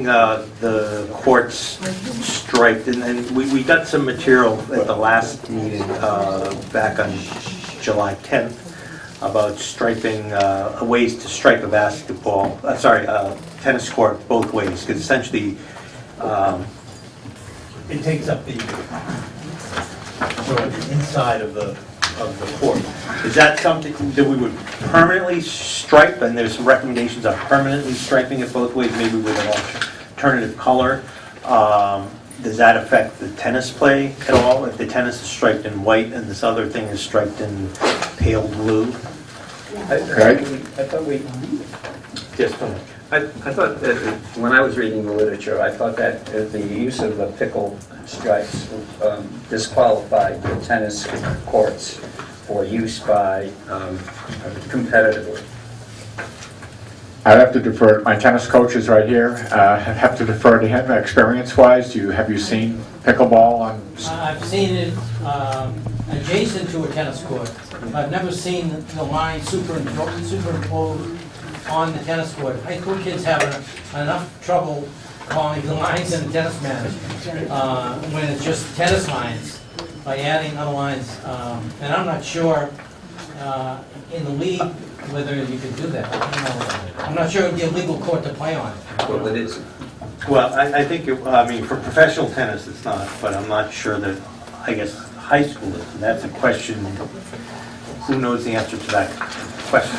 the courts striped, and we got some material at the last meeting back on July 10th about striping, ways to stripe a tennis court both ways, because essentially it takes up the inside of the court. Is that something that we would permanently stripe, and there's some recommendations on permanently striping it both ways, maybe with an alternative color? Does that affect the tennis play at all, if the tennis is striped in white and this other thing is striped in pale blue? I thought we... Yes, go ahead. I thought that when I was reading the literature, I thought that the use of the pickle stripes disqualified the tennis courts for use by competitively. I'd have to defer, my tennis coach is right here, have to defer to him. Experience-wise, have you seen pickleball on? I've seen it adjacent to a tennis court. I've never seen the line superimposed on the tennis court. High school kids have enough trouble calling the lines in the tennis match when it's just tennis lines, by adding other lines. And I'm not sure in the league whether you could do that. I'm not sure it would be a legal court to play on. Well, it is. Well, I think, for professional tennis, it's not, but I'm not sure that, I guess, high school is. And that's a question, who knows the answer to that question?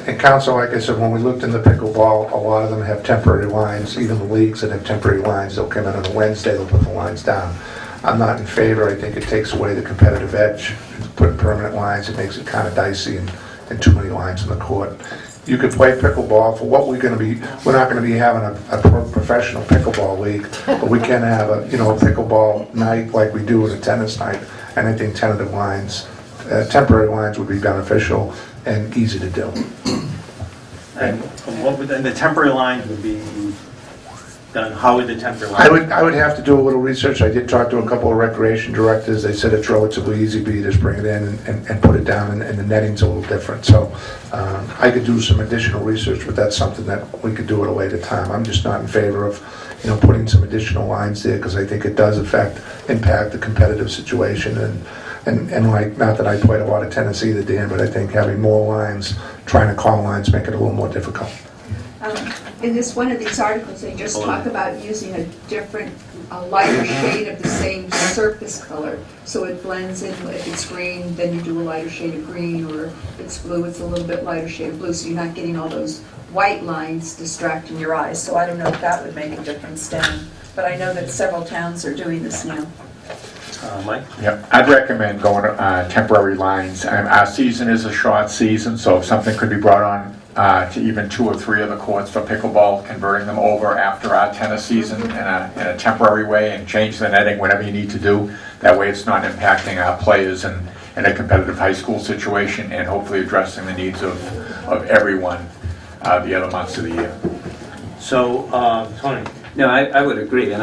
And council, like I said, when we looked in the pickleball, a lot of them have temporary lines. Even the leagues that have temporary lines, they'll come in on a Wednesday, they'll put the lines down. I'm not in favor. I think it takes away the competitive edge. Putting permanent lines, it makes it kind of dicey and too many lines in the court. You could play pickleball for what we're not going to be having a professional pickleball league, but we can have a pickleball night like we do at a tennis night, and I think tentative lines, temporary lines would be beneficial and easy to do. And the temporary lines would be done, how would the temporary lines? I would have to do a little research. I did talk to a couple of recreation directors. They said it's relatively easy, but you just bring it in and put it down, and the netting's a little different. So I could do some additional research, but that's something that we could do at a later time. I'm just not in favor of putting some additional lines there, because I think it does impact the competitive situation. And like, not that I played a lot of tennis either, Dan, but I think having more lines, trying to call lines, make it a little more difficult. In one of these articles, they just talk about using a different, lighter shade of the same surface color, so it blends in. If it's green, then you do a lighter shade of green, or if it's blue, it's a little bit lighter shade of blue, so you're not getting all those white lines distracting your eyes. So I don't know if that would make a difference, Dan, but I know that several towns are doing this now. Mike? Yeah, I'd recommend going temporary lines. Our season is a short season, so if something could be brought on to even 2 or 3 of the courts for pickleball, converting them over after our tennis season in a temporary way, and change the netting, whatever you need to do. That way it's not impacting our players in a competitive high school situation, and hopefully addressing the needs of everyone the other months of the year. So, Tony? No, I would agree, and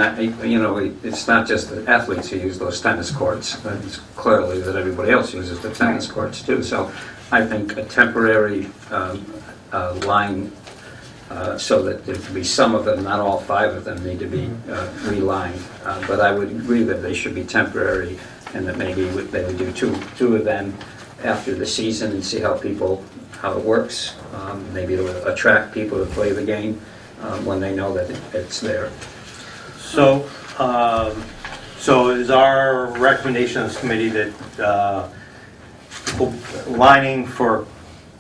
it's not just the athletes who use those tennis courts. It's clearly that everybody else uses the tennis courts too. So I think a temporary line, so that there could be some of them, not all 5 of them, need to be relined. But I would agree that they should be temporary, and that maybe they would do two of them after the season and see how it works. Maybe to attract people to play the game when they know that it's there. So, so is our recommendation of this committee that lining for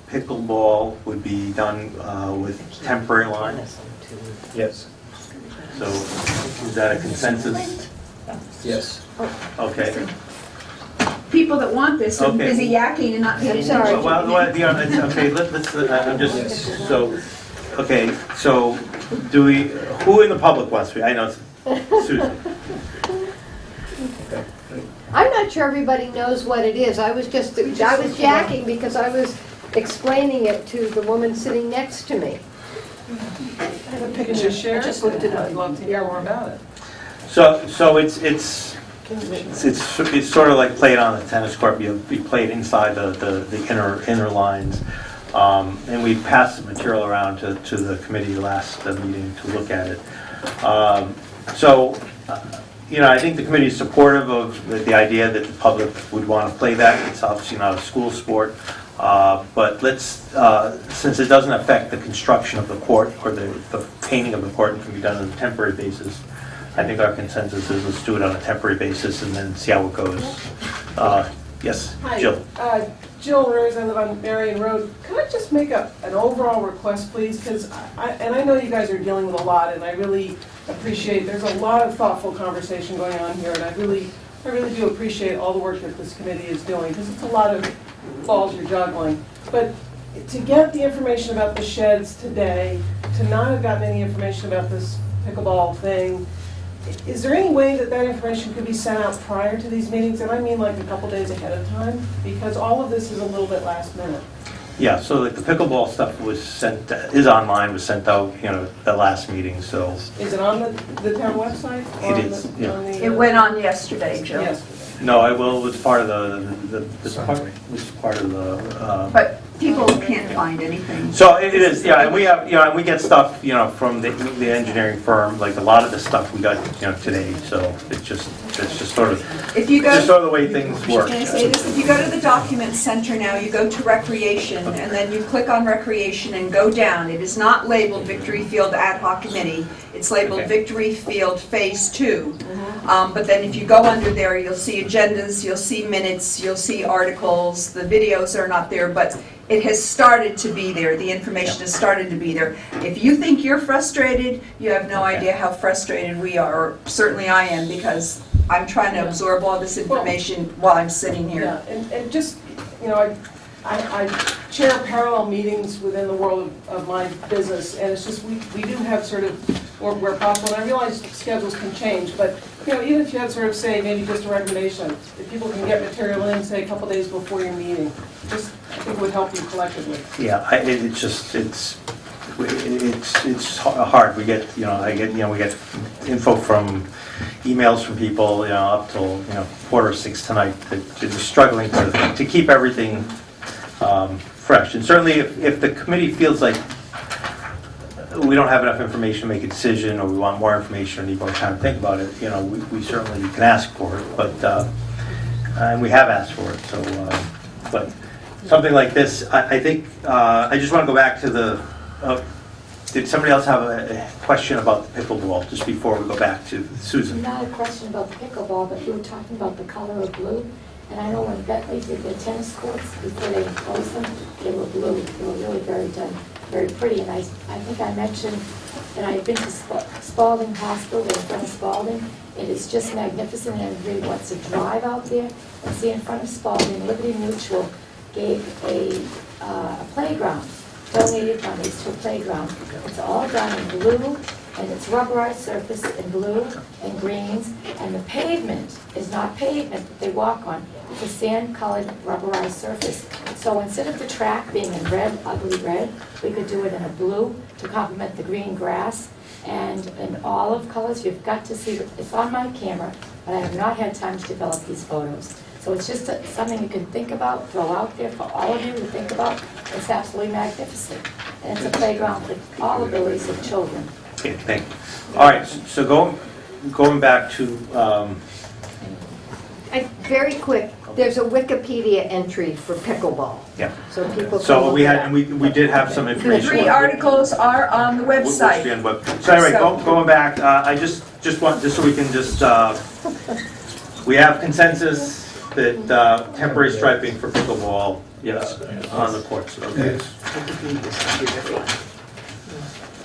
pickleball would be done with temporary lines? Yes. So is that a consensus? Yes. Okay. People that want this are Okay. busy yakking and not paying attention. Okay, let's, I'm just, so, okay, so who in the public wants to be? I know it's Susan. I'm not sure everybody knows what it is. I was jacking because I was explaining it to the woman sitting next to me. I have a picture. I just looked it up. I'd love to hear more about it. So it's sort of like played on the tennis court. Be played inside the inner lines. And we passed the material around to the committee last meeting to look at it. I think the committee is supportive of the idea that the public would want to play that. It's obviously not a school sport. But let's, since it doesn't affect the construction of the court or the painting of the court, and can be done on a temporary basis, I think our consensus is let's do it on a temporary basis and then see how it goes. Yes, Jill. Hi, Jill Rose, I live on Marion Road. Could I just make an overall request, please? Because I know you guys are dealing with a lot, and I really appreciate, there's a lot of thoughtful conversation going on here, and I really do appreciate all the work that this committee is doing, because it's a lot of balls you're juggling. But to get the information about the sheds today, to not have gotten any information about this pickleball thing, is there any way that information could be sent out prior to these meetings? And I mean like a couple days ahead of time, because all of this is a little bit last minute. Yeah, so like the pickleball stuff was sent out, the last meeting, so. Is it on the town website? It is, yeah. It went on yesterday, Jill. Yesterday. No, it was part of the. But people can't find anything. So it is, yeah, and we have, and we get stuff, from the engineering firm, like a lot of the stuff we got, today, so it's just sort of, If you go, just sort of the way things work. Can I say this? If you go to the document center now, you go to recreation, and then you click on recreation and go down. It is not labeled Victory Field Ad Hoc Committee. It's labeled Victory Field Phase 2. But then if you go under there, you'll see agendas, you'll see minutes, you'll see articles. The videos are not there, but it has started to be there. The information has started to be there. If you think you're frustrated, you have no idea how frustrated we are, or certainly I am, because I'm trying to absorb all this information while I'm sitting here. Yeah, and just, you know, I chair parallel meetings within the world of my business, and it's just, we do have sort of, where possible, and I realize schedules can change, but, you know, even if you had sort of, say, maybe just a recommendation, if people can get material in, say, a couple days before your meeting, just, I think it would help you collectively. Yeah, it's hard. We get, we get info from emails from people, up till, 5:45 tonight, that they're just struggling to keep everything fresh. And certainly if the committee feels like we don't have enough information to make a decision, or we want more information or need more time to think about it, we certainly can ask for it, but, and we have asked for it, so, but something like this, I think, I just want to go back to the, did somebody else have a question about the pickleball, just before we go back to Susan? Not a question about the pickleball, but you were talking about the color of blue. And I know when Bentley did their tennis courts, before they closed them, they were blue. They were really very pretty. And I think I mentioned that I had been to Spalding Hospital, they were in front of Spalding. It is just magnificent, and everybody wants to drive out there and see in front of Spalding. Liberty Mutual gave a playground, donated monies to a playground. It's all done in blue, and it's rubberized surface in blue and greens, and the pavement is not pavement that they walk on. It's a sand-colored rubberized surface. So instead of the track being in red, ugly red, we could do it in a blue to complement the green grass, and in olive colors. You've got to see, it's on my camera, but I have not had time to develop these photos. So it's just something you can think about, throw out there for all of you to think about. It's absolutely magnificent. And it's a playground for all abilities of children. Okay, thank you. All right, so going back to, Very quick, there's a Wikipedia entry for pickleball, yeah. so people can So look we it had, up. and we did have some The information. 3 articles are on the Which website. be on web- So anyway, going back, I just want, just so we can just, we have consensus that temporary striping for pickleball, yes, on the courts, okay?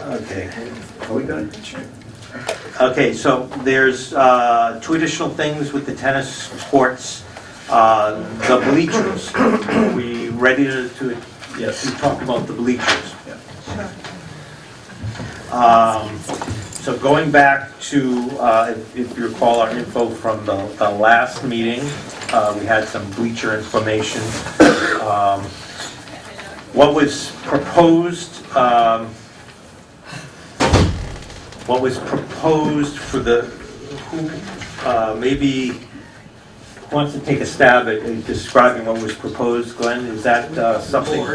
Okay. Are we good? Okay, so there's 2 additional things with the tennis courts. The bleachers, we ready to talk about the bleachers? So going back to, if you recall our info from the last meeting, we had some bleacher information. What was proposed for the, who maybe wants to take a stab at describing what was proposed? Glenn, is that something?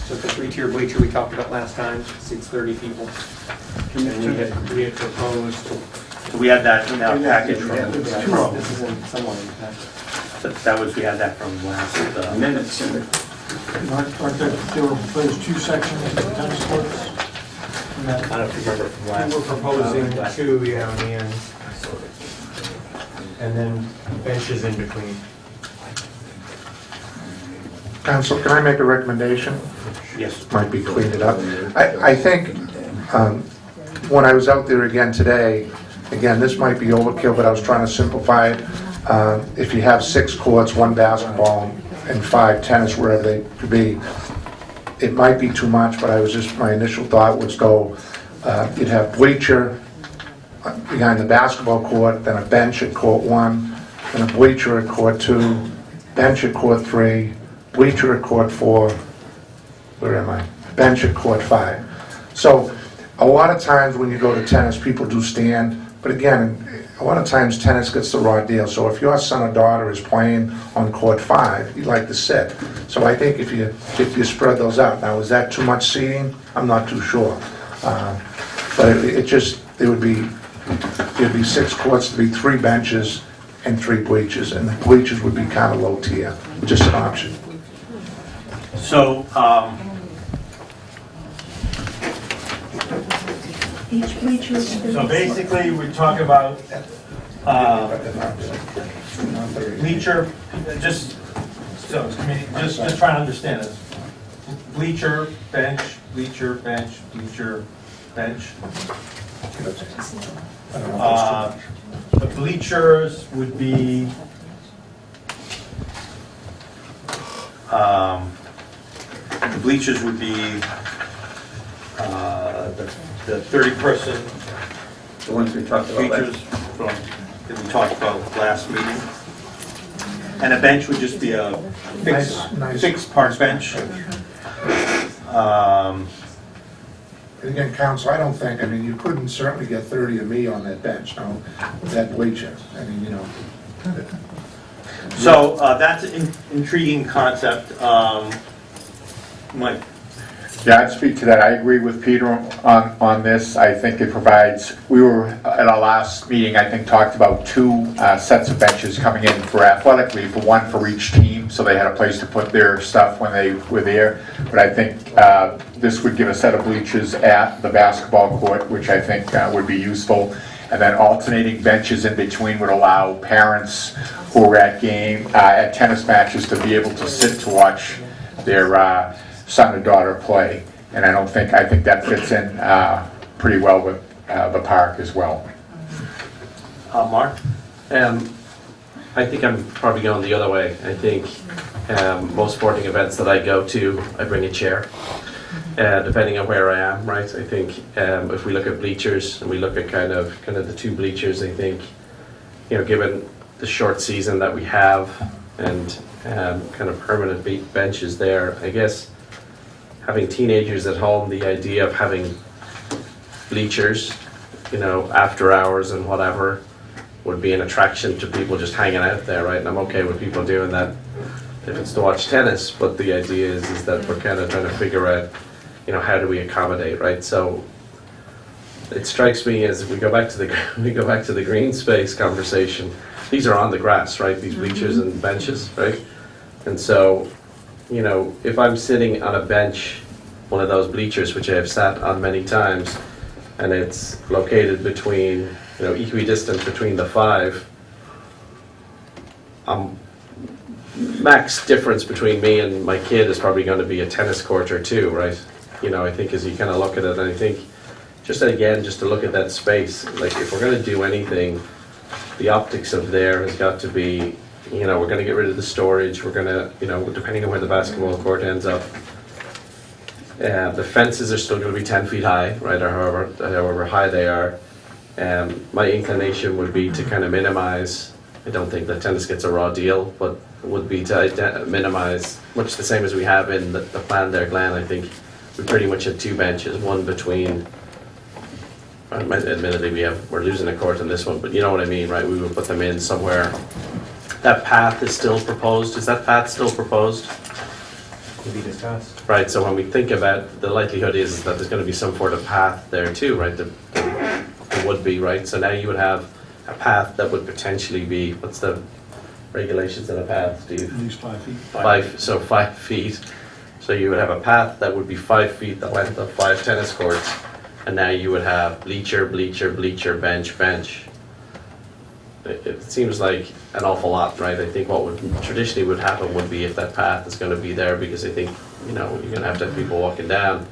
So the 3-tier bleacher we talked about last time, seats 30 people. And we had proposed. So we had that in our package from. This is in somewhat in the package. So that was, we had that from last. Minutes. Aren't there were proposed 2 sections of the tennis courts? I don't remember from last. We were proposing 2, on the end. And then benches in between. Council, can I make a recommendation? Yes. Might be cleaned it up. I think, when I was out there again today, again, this might be overkill, but I was trying to simplify it. If you have 6 courts, 1 basketball, and 5 tennis, wherever they could be, it might be too much, but my initial thought was you'd have bleacher behind the basketball court, then a bench at court 1, then a bleacher at court 2, bench at court 3, bleacher at court 4, where am I? Bench at court 5. So a lot of times when you go to tennis, people do stand, but again, a lot of times tennis gets the raw deal. So if your son or daughter is playing on court 5, you'd like to sit. So I think if you spread those out, now is that too much seating? I'm not too sure. But it'd be 6 courts, to be 3 benches and 3 bleachers, and the bleachers would be kind of low tier, just an option. So, so basically, we're talking about bleacher, just trying to understand this. Bleacher, bench, bleacher, bench, bleacher, bench. The bleachers would be, the 30-person The ones we talked about. bleachers from, that we talked about last meeting. And a bench would just be a fixed park bench. And again, council, I don't think, I mean, you couldn't certainly get 30 of me on that bench, no, that bleacher. I mean, you know. So that's an intriguing concept. Mike? Yeah, I'd speak to that. I agree with Peter on this. I think it provides, we were at our last meeting, I think, talked about 2 sets of benches coming in for athletically, for one for each team, so they had a place to put their stuff when they were there. But I think this would give a set of bleachers at the basketball court, which I think would be useful. And then alternating benches in between would allow parents who are at tennis matches to be able to sit to watch their son or daughter play. And I think that fits in pretty well with the park as well. Mark? I think I'm probably going the other way. I think most sporting events that I go to, I bring a chair, depending on where I am, right? I think if we look at bleachers and we look at kind of the 2 bleachers, I think, given the short season that we have and kind of permanent benches there, I guess having teenagers at home, the idea of having bleachers, after hours and whatever, would be an attraction to people just hanging out there, right? And I'm okay with people doing that if it's to watch tennis, but the idea is that we're kind of trying to figure out, how do we accommodate, right? So it strikes me as we go back to the green space conversation. These are on the grass, right? These bleachers and benches, right? And so, if I'm sitting on a bench, one of those bleachers, which I have sat on many times, and it's located between, equidistant between the 5, max difference between me and my kid is probably going to be a tennis court or 2, right? I think as you kind of look at it, and I think just to look at that space, like if we're going to do anything, the optics of there has got to be, we're going to get rid of the storage, we're going to, depending on where the basketball court ends up, the fences are still going to be 10 feet high, right, or however high they are. My inclination would be to kind of minimize, I don't think that tennis gets a raw deal, but would be to minimize, much the same as we have in the plan there, Glenn. I think we pretty much had 2 benches, one between, admittedly we're losing a court in this one, but you know what I mean, right? We would put them in somewhere. That path is still proposed. Is that path still proposed? To be discussed. Right, so when we think about, the likelihood is that there's going to be some sort of path there too, right? There would be, right? So now you would have a path that would potentially be, what's the regulations of a path, Steve? At least 5 feet. So 5 feet. So you would have a path that would be 5 feet, the length of 5 tennis courts, and now you would have bleacher, bleacher, bleacher, bench, bench. It seems like an awful lot, right? I think what would traditionally would happen would be if that path is going to be there, because I think, you're going to have people walking down.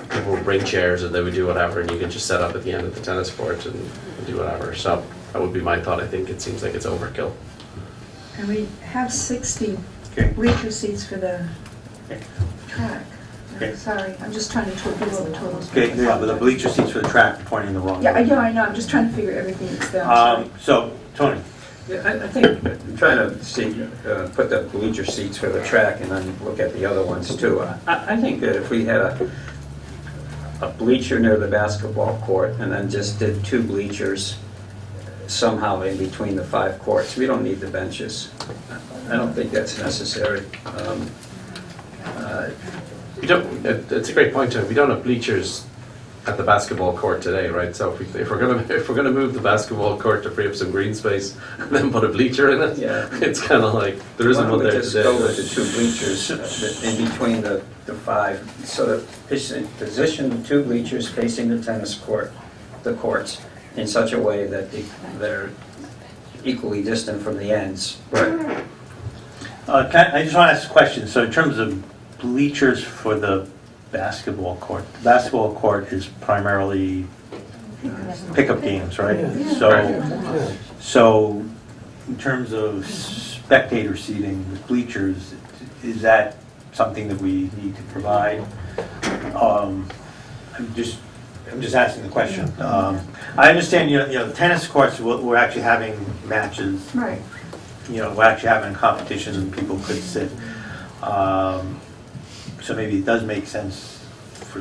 People would bring chairs and they would do whatever, and you can just set up at the end of the tennis court and do whatever. So that would be my thought. I think it seems like it's overkill. And we have 60 bleacher seats for the track. Sorry, I'm just trying to talk about the totals. Okay, yeah, but the bleacher seats for the track are pointing in the wrong Yeah, direction. I know, I'm just trying to figure everything that's there. I'm sorry. So, Tony? Yeah, I think trying to put the bleacher seats for the track and then look at the other ones too. I think that if we had a bleacher near the basketball court and then just did 2 bleachers somehow in between the 5 courts, we don't need the benches. I don't think that's necessary. It's a great point, Tony. We don't have bleachers at the basketball court today, right? So if we're gonna move the basketball court to free up some green space and then put a bleacher in it, yeah, it's kind of like there isn't one there today. Just go with the 2 bleachers in between the 5. So position the 2 bleachers facing the tennis court, the courts, in such a way that they're equally distant from the ends. Right. I just want to ask a question. So in terms of bleachers for the basketball court is primarily pickup games, right? Yeah. So in terms of spectator seating with bleachers, is that something that we need to provide? I'm just asking the question. I understand, the tennis courts, we're actually having matches. Right. We're actually having competitions and people could sit. So maybe it does make sense for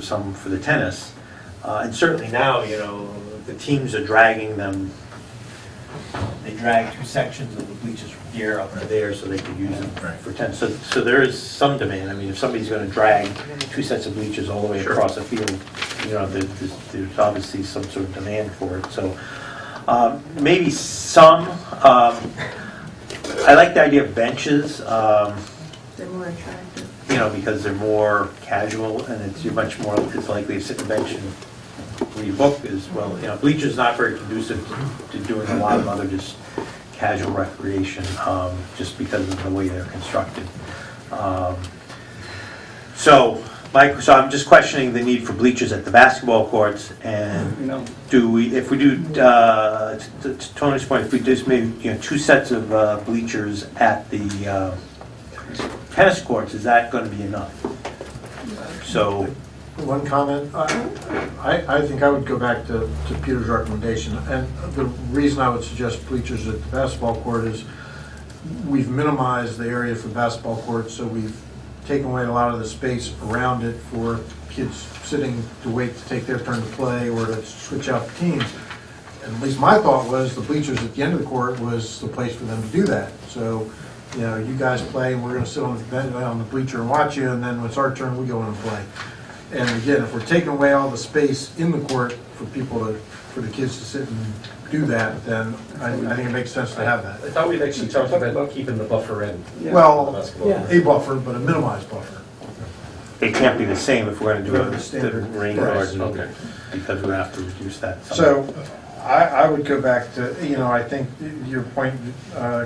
the tennis. And certainly now, the teams are dragging them. They drag 2 sections of the bleachers from here up to there so they could use them for tennis. So there is some demand. I mean, if somebody's going to drag 2 sets of bleachers all the way across the field, there's obviously some sort of demand for it. So maybe some. I like the idea of benches. They're more attractive. Because they're more casual and you're much more, it's likely to sit on the bench and read a book as well. Bleachers not very conducive to doing a lot of other just casual recreation, just because of the way they're constructed. So I'm just questioning the need for bleachers at the basketball courts, and if we do, to Tony's point, if we just maybe 2 sets of bleachers at the tennis courts, is that going to be enough? So, one comment, I think I would go back to Peter's recommendation, and the reason I would suggest bleachers at the basketball court is we've minimized the area for the basketball court, so we've taken away a lot of the space around it for kids sitting to wait to take their turn to play or to switch out the teams. And at least my thought was the bleachers at the end of the court was the place for them to do that. So, you guys play, and we're going to sit on the bleacher and watch you, and then when it's our turn, we go in and play. And again, if we're taking away all the space in the court for the kids to sit and do that, then I think it makes sense to have that. I thought we'd actually talked about keeping the buffer in. Well, Yeah. a buffer, but a minimized buffer. it can't be the same if we're going to do the Standard rain price. garden, because we're going to have to reduce that. So I would go back to, I think your point,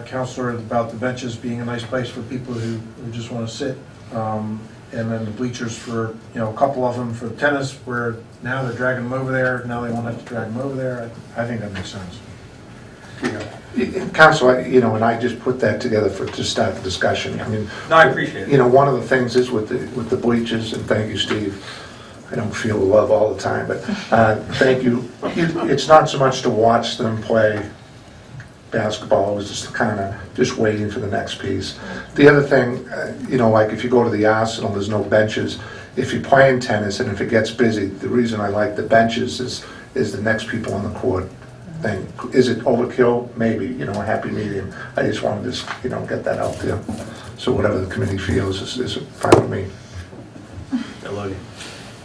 Counselor, about the benches being a nice place for people who just want to sit. And then the bleachers for, a couple of them for tennis, where now they're dragging them over there, now they won't have to drag them over there. I think that makes sense. Council, and I just put that together to start the discussion. I mean, No, I appreciate it. One of the things is with the bleachers, and thank you, Steve. I don't feel the love all the time, but thank you. It's not so much to watch them play basketball, it was just kind of just waiting for the next piece. The other thing, like if you go to the Arsenal, there's no benches. If you're playing tennis and if it gets busy, the reason I like the benches is the next people on the court thing. Is it overkill? Maybe, a happy medium. I just wanted to, get that out there. So whatever the committee feels is fine with me.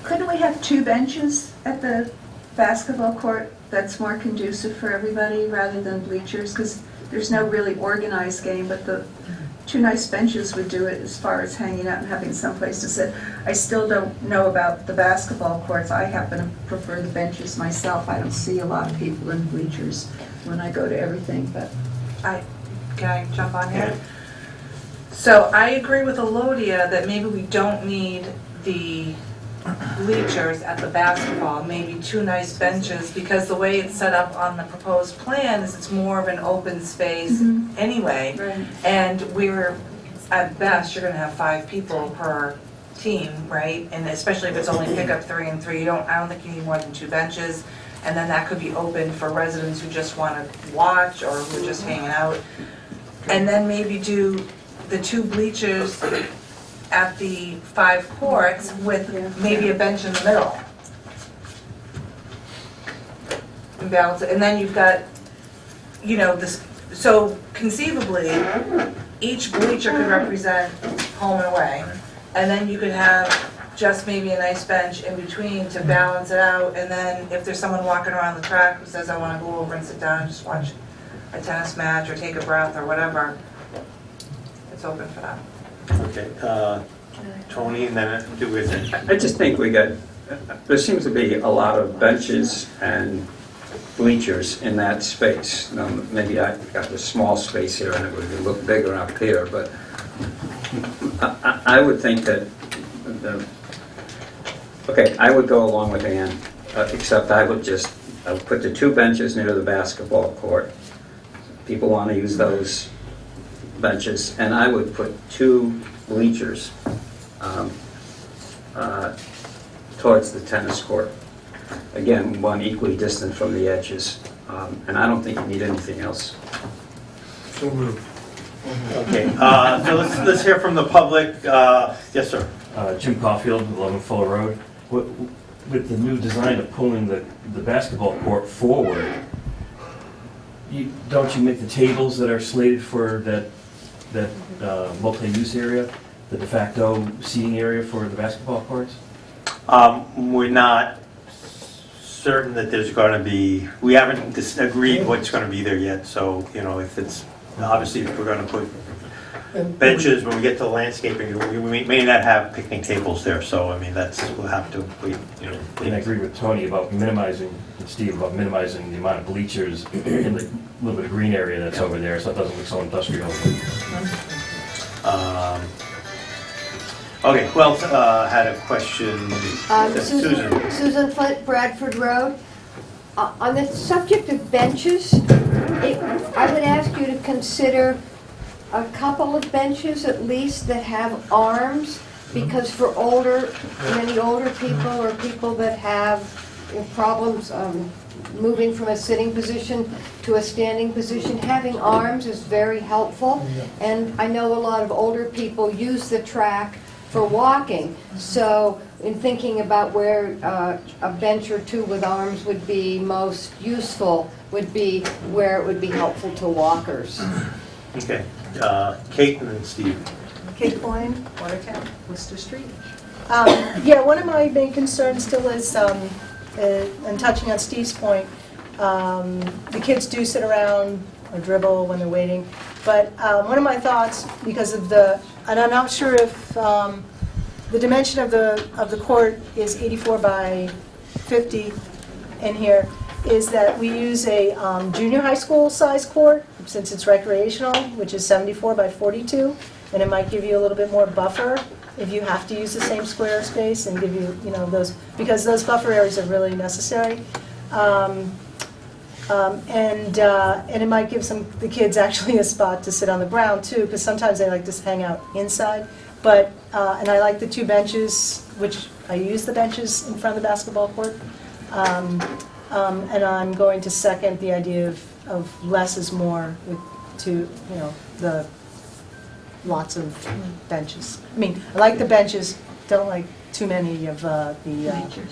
Couldn't we have 2 benches at the basketball court that's more conducive for everybody rather than bleachers? Because there's no really organized game, but the 2 nice benches would do it as far as hanging out and having someplace to sit. I still don't know about the basketball courts. I happen to prefer the benches myself. I don't see a lot of people in bleachers when I go to everything, but Can I jump on here? So I agree with Elodia that maybe we don't need the bleachers at the basketball, maybe 2 nice benches, because the way it's set up on the proposed plan is it's more of an open space anyway. Right. And at best, you're gonna have 5 people per team, right? And especially if it's only pickup 3 and 3, I don't think you need more than 2 benches. And then that could be open for residents who just wanna watch or who are just hanging out. And then maybe do the 2 bleachers at the 5 courts with maybe a bench in the middle. And balance it, and then you've got, this, so conceivably, each bleacher could represent home and away. And then you could have just maybe a nice bench in between to balance it out, and then if there's someone walking around the track who says, I wanna go over and sit down and just watch a tennis match or take a breath or whatever, it's open for that. Okay, Tony, and then do we think? I just think there seems to be a lot of benches and bleachers in that space. Now, maybe I've got a small space here and it would look bigger up here, but I would think that, I would go along with Ann, except I would just I would put the 2 benches near the basketball court. People want to use those benches. And I would put 2 bleachers towards the tennis court. Again, one equally distant from the edges. And I don't think you need anything else. So moved. Okay, so let's hear from the public. Yes, sir. Jim Caulfield, 11 Fuller Road. With the new design of pulling the basketball court forward, don't you make the tables that are slated for that multi-use area, the de facto seating area for the basketball courts? We're not certain that there's going to be, we haven't agreed what's going to be there yet, so, you know, if it's, obviously if we're going to put benches, when we get to landscaping, we may not have picnic tables there, so, I mean, we'll have to wait, you know. And I agree with Tony about minimizing, and Steve, about minimizing the amount of bleachers in the little bit of green area that's over there, so it doesn't look so industrial. Okay, who else had a question? Susan. Susan Flint, Bradford Road. On the subject of benches, I would ask you to consider a couple of benches at least that have arms, because for many older people or people that have problems moving from a sitting position to a standing position, having arms is very helpful. And I know a lot of older people use the track for walking. So in thinking about where a bench or 2 with arms would be most useful would be where it would be helpful to walkers. Okay, Kate and then Steve. Kate Boyne, Watertown, Worcester Street. Yeah, one of my main concerns still is, and touching on Steve's point, the kids do sit around or dribble when they're waiting. But one of my thoughts, because of and I'm not sure if the dimension of the court is 84 by 50 in here, is that we use a junior high school size court, since it's recreational, which is 74 by 42, and it might give you a little bit more buffer if you have to use the same square space, and give you, those, because those buffer areas are really necessary. And it might give the kids actually a spot to sit on the ground too, because sometimes they like to hang out inside. But, and I like the 2 benches, which I use the benches in front of the basketball court. And I'm going to second the idea of less is more the lots of benches. I mean, I like the benches, don't like too many of the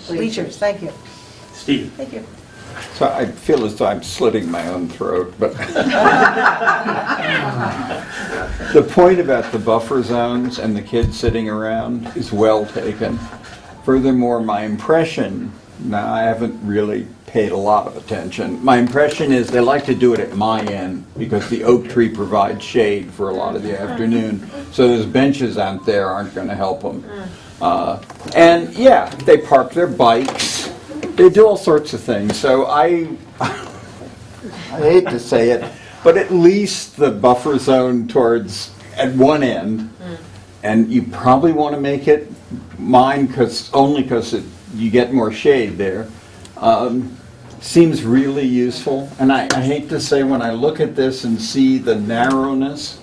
bleachers. Thank you. Steve. Thank you. So I feel as though I'm slitting my own throat, but the point about the buffer zones and the kids sitting around is well taken. Furthermore, my impression, now I haven't really paid a lot of attention, my impression is they like to do it at my end because the oak tree provides shade for a lot of the afternoon, so those benches out there aren't going to help them. And yeah, they park their bikes. They do all sorts of things, so I hate to say it, but at least the buffer zone at one end, and you probably want to make it mine only because you get more shade there, seems really useful. And I hate to say, when I look at this and see the narrowness,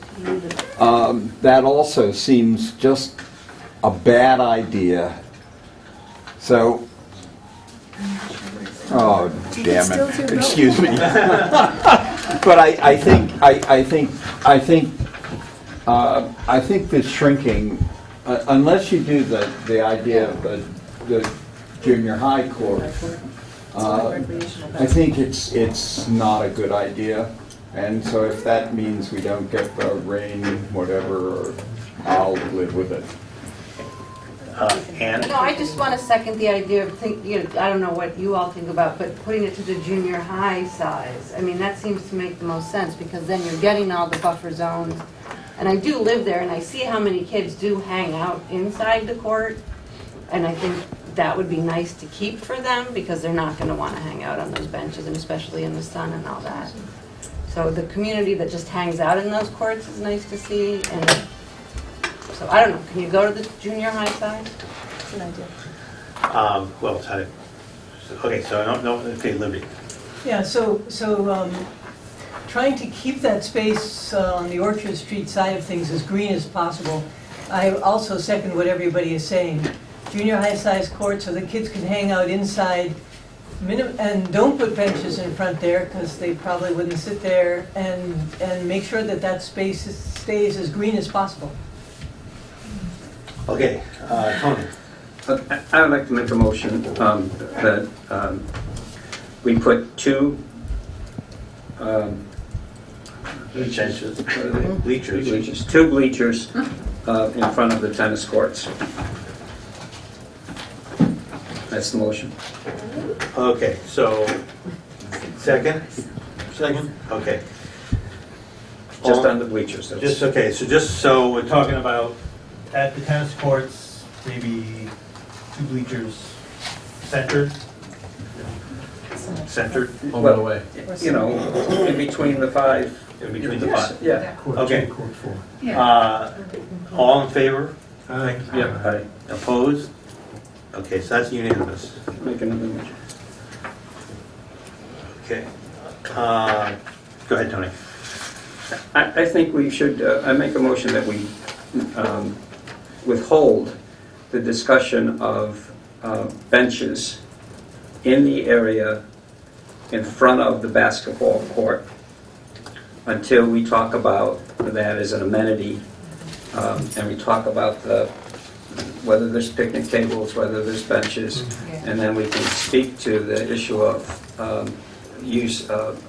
that also seems just a bad idea. So. Oh, damn it! Excuse me. But I think the shrinking, unless you do the idea of the junior high court, I think it's not a good idea. And so if that means we don't get the rain, whatever, I'll live with it. And no, I just want to second the idea of I don't know what you all think about, but putting it to the junior high size. I mean, that seems to make the most sense, because then you're getting all the buffer zones. And I do live there, and I see how many kids do hang out inside the court, and I think that would be nice to keep for them, because they're not going to want to hang out on those benches, and especially in the sun and all that. So the community that just hangs out in those courts is nice to see. And so I don't know, can you go to the junior high side? That's an idea. Well, Okay, so I don't know, okay, Liberty. Yeah, so trying to keep that space on the Orchard Street side of things as green as possible. I also second what everybody is saying. Junior high-sized courts so the kids can hang out inside, and don't put benches in front there because they probably wouldn't sit there, and make sure that that space stays as green as possible. Okay, Tony. I would like to make a motion that we put two Benches. bleachers, two bleachers in front of the tennis courts. That's the motion. Okay, so, second? Second? Okay. Just on the bleachers. that's- Just, okay, so just so we're talking about at the tennis courts, maybe two bleachers centered? Centered? Well, you know, in between the five. In between the five? Yeah. Okay. Yeah. All in favor? Yeah. Aye. Opposed? Okay, so that's unanimous. Make another motion. Okay. Go ahead, Tony. I think we should, I make a motion that we withhold the discussion of benches in the area in front of the basketball court until we talk about that as an amenity, and we talk about whether there's picnic tables, whether there's benches, and then we can speak to the issue of use of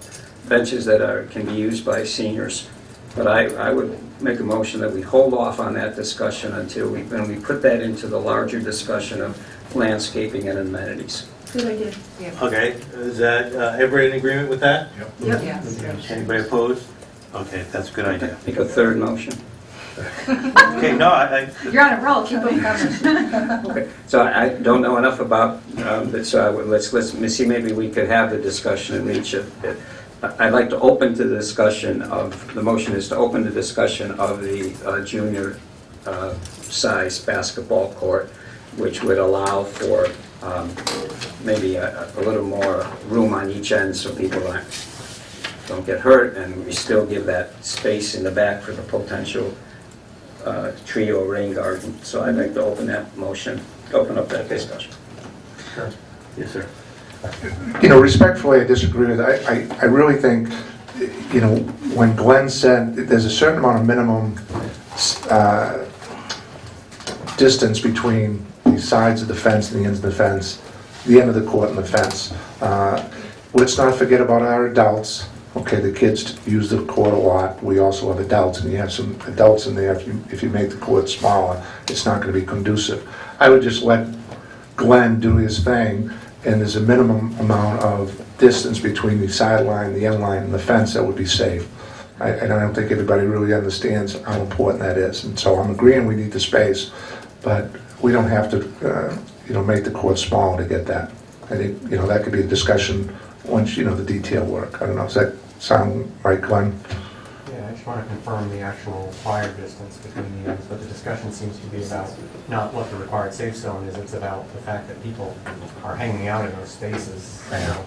benches that can be used by seniors. But I would make a motion that we hold off on that discussion until when we put that into the larger discussion of landscaping and amenities. Good idea. Okay, is that, everybody in agreement with that? Yep. Anybody opposed? Okay, that's a good idea. Make a third motion. Okay, no, You're on a roll, keep them coming. Okay, so I don't know enough about that, so let's see, maybe we could have the discussion and reach it. I'd like to open to the discussion of, the motion is to open the discussion of the junior size basketball court, which would allow for maybe a little more room on each end so people don't get hurt, and we still give that space in the back for the potential tree or rain garden. So I'd like to open that motion, open up that discussion. Sure. Yes, sir. You know, respectfully, I disagree with that. I really think, you know, when Glenn said there's a certain amount of minimum distance between the sides of the fence and the ends of the fence, the end of the court and the fence. Let's not forget about our adults. Okay, the kids use the court a lot. We also have adults, and you have some adults in there. If you make the court smaller, it's not going to be conducive. I would just let Glenn do his thing, and there's a minimum amount of distance between the sideline, the end line, and the fence that would be safe. And I don't think everybody really understands how important that is. And so I'm agreeing we need the space, but we don't have to, you know, make the court smaller to get that. I think, you know, that could be a discussion once, you know, the detail work. I don't know, does that sound right, Glenn? Yeah, I just want to confirm the actual required distance between the ends, but the discussion seems to be about not what the required safe zone is, it's about the fact that people are hanging out in those spaces. You know.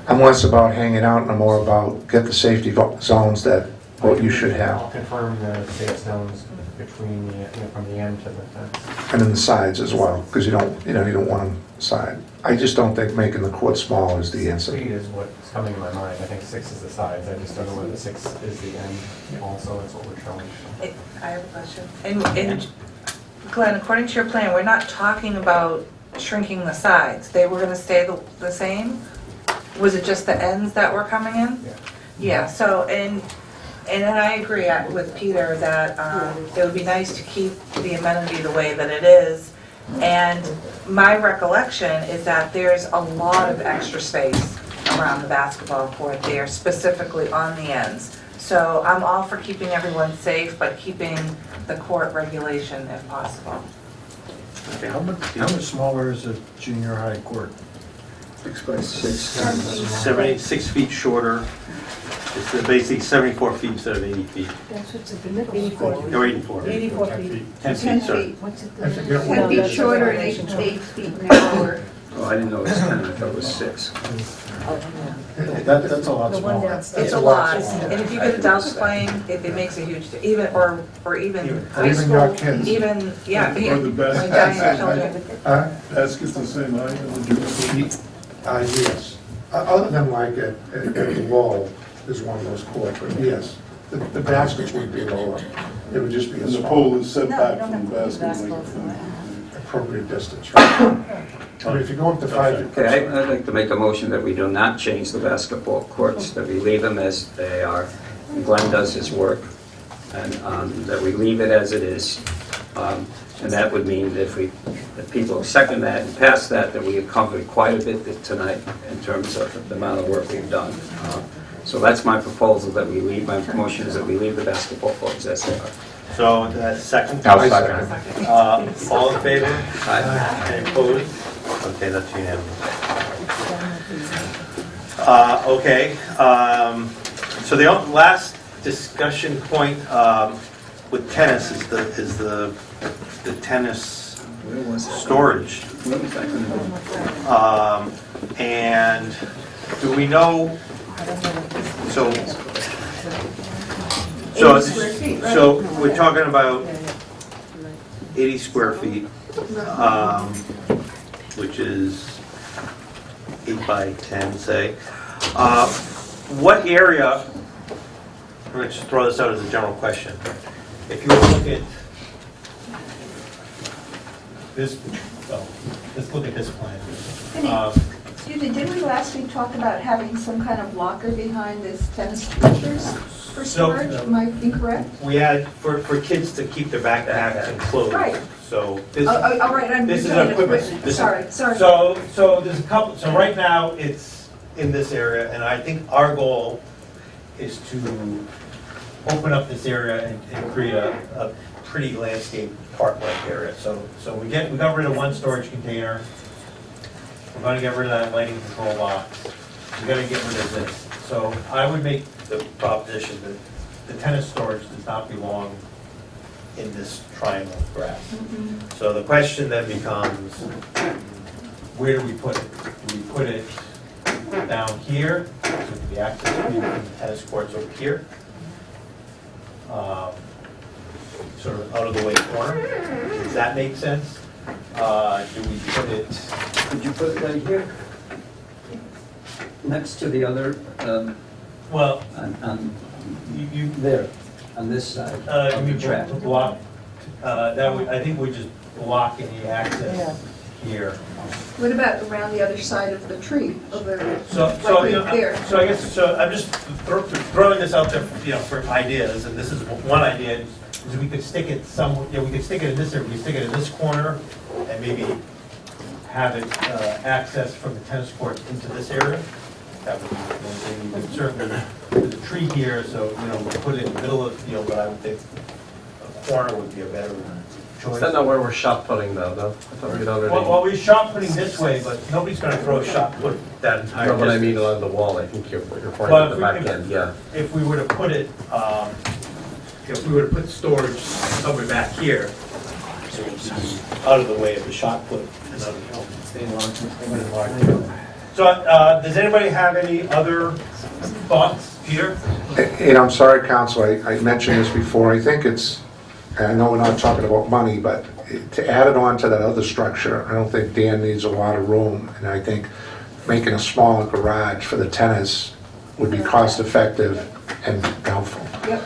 I'm less about hanging out and I'm more about get the safety zones that what you should I'll have. confirm the safe zones between the, you know, from the end to the fence. And then the sides as well, because you don't want them side. I just don't think making the court small is the answer. 6 feet is what's coming to my mind. I think 6 is the sides. I just don't know whether 6 is the end also. That's what we're showing. I have a question. And Glenn, according to your plan, we're not talking about shrinking the sides. They were going to stay the same? Was it just the ends that were coming in? Yeah. Yeah, so, and I agree with Peter that it would be nice to keep the amenity the way that it is. And my recollection is that there's a lot of extra space around the basketball court there, specifically on the ends. So I'm all for keeping everyone safe, but keeping the court regulation if possible. Okay. How much smaller is a junior high court? 6 by 6. 76 feet shorter. It's basically 74 feet instead of 80 feet. That's what's at the middle. 84. Or 84. 84 feet. 10 10 feet, sorry. feet. What's at I the forget middle? what- 10 feet shorter and 8 feet narrower. Oh, I didn't know it was 10, I thought it was 6. That's a lot The one smaller. downstairs. It's a lot, and if you get adults playing, it makes a huge, even, or even high even your school, kids. even, yeah. Or the when giant children. basket's the same height as the juice. Yes. Other than like at the wall is one of those courts, but yes, the baskets would be lower. It would just be a And the small, pole is set back from the basket. appropriate distance, right? I mean, if you go up to 5. Okay, I'd like to make a motion that we do not change the basketball courts, that we leave them as they are. Glenn does his work, and that we leave it as it is. And that would mean that if people second that and pass that, that we have covered quite a bit tonight in terms of the amount of work we've done. So that's my proposal, that we leave, my motion is that we leave the basketball courts as they are. So, second? I'll second. All in favor? Aye. Any opposed? Okay, that's unanimous. Okay, so the last discussion point with tennis is the tennis storage. And do we know, so we're talking about 80 square feet, which is 8 by 10, say. What area, I'm going to just throw this out as a general question. If you look at this, well, let's look at this plan. Excuse me, didn't we last week talk about having some kind of locker behind this tennis bleachers for storage? Am I incorrect? We had, for kids to keep their backpacks and clothes. Right. So this, Oh, right, I'm this is doing it. equipment. This is- Sorry. So there's a couple, so right now it's in this area, and I think our goal is to open up this area and create a pretty landscape park-like area. So we got rid of one storage container. We're gonna get rid of that lighting control box. We gotta get rid of this. So I would make the proposition that the tennis storage does not belong in this triangle of grass. So the question then becomes, where do we put it? Do we put it down here, so it can be accessed from the tennis courts over here? Sort of out of the way corner? Does that make sense? Do we put it? Could you put it right here? Next to the other, Well, you there, on this side I of the mean, track. block, that would, I think we just block any access here. What about around the other side of the tree over So, like you right know, there? so I guess, so I'm just throwing this out there, for ideas, and this is one idea, is we could stick it we could stick it in this area, we could stick it in this corner, and maybe have it access from the tennis court into this area. That would be one thing. You could certainly, there's a tree here, so, we put it in the middle of the field, but I would think a corner would be a better choice. Is that not where we're shot putting though, no? I thought we'd already... Well, we're shot putting this way, but nobody's gonna throw a shot put that entire No, but I mean distance. along the wall, I think you're pointing Well, at the back end, yeah. If we were to put it, if we were to put storage somewhere back here, it would be out of the way of the shot put. So, does anybody have any other thoughts, Peter? And I'm sorry, Council, I mentioned this before, I think it's, and I know we're not talking about money, but to add it on to that other structure, I don't think Dan needs a lot of room, and I think making a smaller garage for the tennis would be cost-effective and helpful. Yep.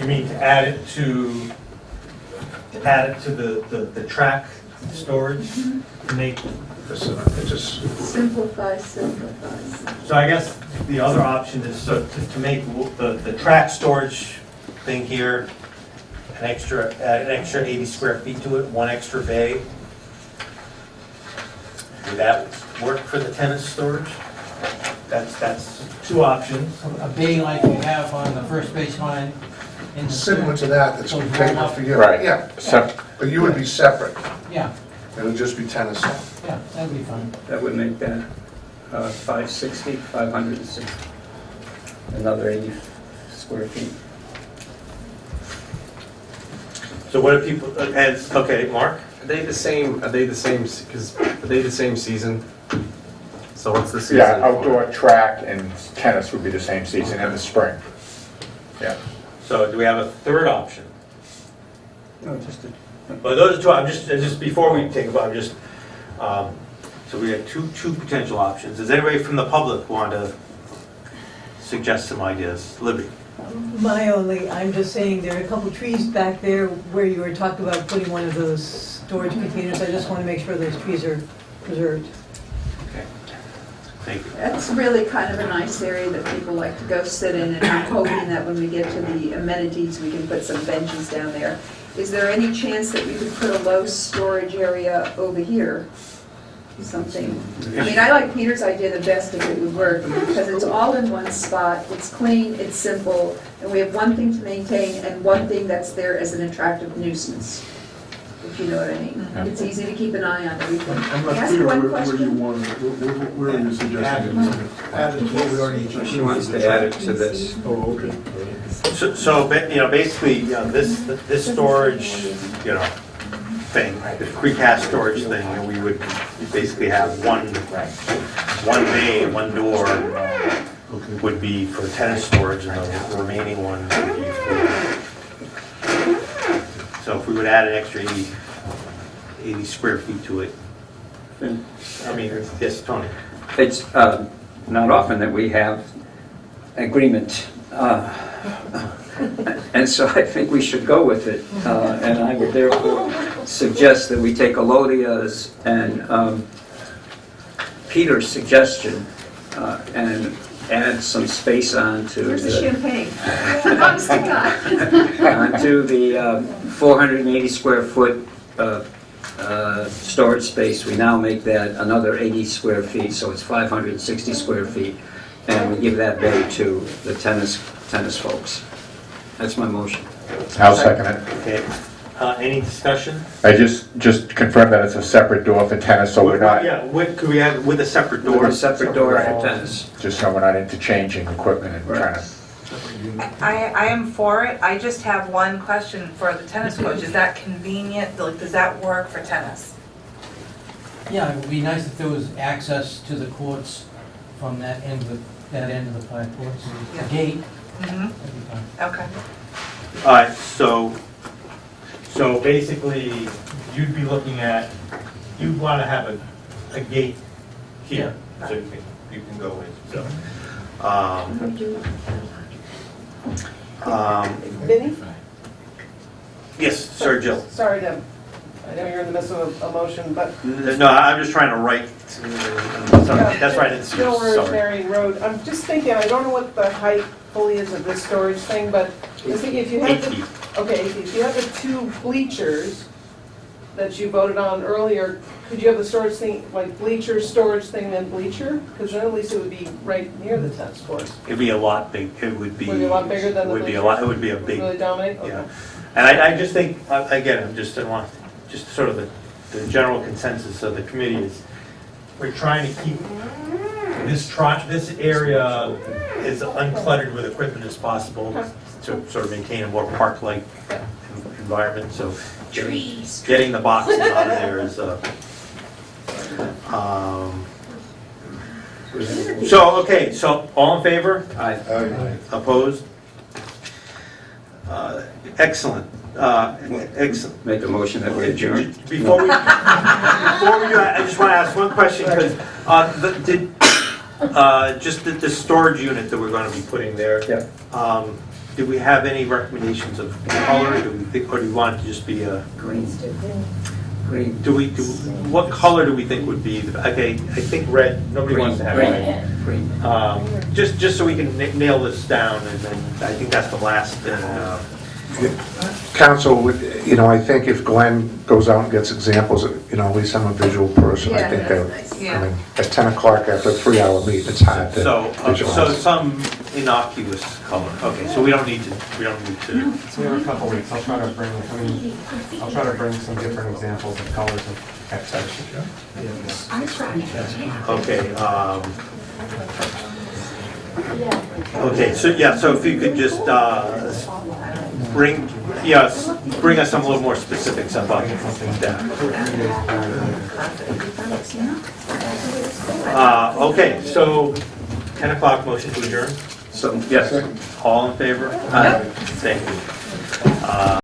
You mean to add it to the track storage? To make, Simplify. so I guess the other option is to make the track storage thing here an extra 80 square feet to it, one extra bay. Would that work for the tennis storage? That's two options. A bay like we have on the first baseline. Similar to that, that's bigger for you. Right. Yeah, Separate. but you would be separate. Yeah, It would just be tennis. yeah, that'd be fun. That would make that 560, 560, another 80 square feet. So what do people, okay, Mark? Are they the same, because are they the same season? So what's the season? Yeah, outdoor track and tennis would be the same season in the spring. Yeah. So do we have a third option? No, just a... Well, those are two, I'm just before we take a vote, so we have two potential options. Does anybody from the public want to suggest some ideas? Libby? I'm just saying, there are a couple trees back there where you were talking about putting one of those storage containers. I just want to make sure those trees are preserved. Okay. Thank you. That's really kind of a nice area that people like to go sit in, and I'm hoping that when we get to the amenities, we can put some benches down there. Is there any chance that we could put a low storage area over here? Something, I mean, I like Peter's idea the best if it would work, because it's all in one spot, it's clean, it's simple, and we have one thing to maintain and one thing that's there as an attractive nuisance, if you know what I mean. It's easy to keep an eye on everything. I'm not Ask clear one where question. you want it, where are you suggesting it? Add it to what we already... She wants to add it to this. Oh, okay. So basically, this storage, thing, the precast storage thing, and we would basically have one bay, one door would be for tennis storage, and the remaining one would be for... So if we would add an extra 80 square feet to it, I mean, yes, Tony? It's not often that we have agreement, and so I think we should go with it. And I would therefore suggest that we take Elodia's and Peter's suggestion and add some space onto Here's the the, champagne. Honest to God. onto the 480 square foot storage space. We now make that another 80 square feet, so it's 560 square feet, and we give that bay to the tennis folks. That's my motion. I'll second it. Okay. Any discussion? I just confirm that it's a separate door for tennis, so we're not, Yeah, could we add with a separate door? With a separate door for tennis. just so we're not interchanging equipment and trying to... I am for it. I just have one question for the tennis coach. Is that convenient? Like, does that work for tennis? Yeah, it would be nice if there was access to the courts from that end of the 5 courts. Yeah. A gate. Mm-hmm. That'd be fine. Okay. All right, so basically, you'd be looking at, you'd want to have a gate here, so you can go in, so. Vinnie? Yes, Sir Jill. Sorry to, I know you're in the midst of a motion, but... No, I'm just trying to write, sorry, that's right, it's, Still, we're sorry. Marion Road. I'm just thinking, I don't know what the height fully is of this storage thing, but I was thinking if you have 8 feet. Okay, if you have the 2 bleachers that you voted on earlier, could you have the storage thing, like bleacher, storage thing, then bleacher? Because then at least it would be right near the tennis courts. It'd be a lot big, it would be. Would it be a lot bigger than the Would be a lot, it bleachers? would be a big. Really dominate? Okay. Yeah. And I just think, again, I'm just, I want, just sort of the general consensus of the committee is, we're trying to keep this area as uncluttered with equipment as possible to sort of maintain a more park-like environment, so getting the boxes out of there is, so all in favor? Aye. Opposed? Excellent, excellent. Make a motion that we adjourn. Before we do, I just want to ask one question, because just the storage unit that we're going to be putting there, do we have any recommendations of color? Do we think, or do we want it to just be a green? Green. What color do we think would be? Okay, I think red. Nobody wants to have red. Green. Just so we can nail this down, and then I think that's the last thing. Council, I think if Glenn goes out and gets examples, at least I'm a visual person, I think that, I mean, at 10 o'clock after a 3-hour meet, it's hard to So visualize. some innocuous color. Okay, so we don't need to. So we have a couple weeks. I'll try to bring some different examples of colors of expression. Okay. Okay. So if you could just bring, yes, bring us some little more specifics about that. Okay, so 10 o'clock, motion to adjourn? So, yes. All in favor? Thank you.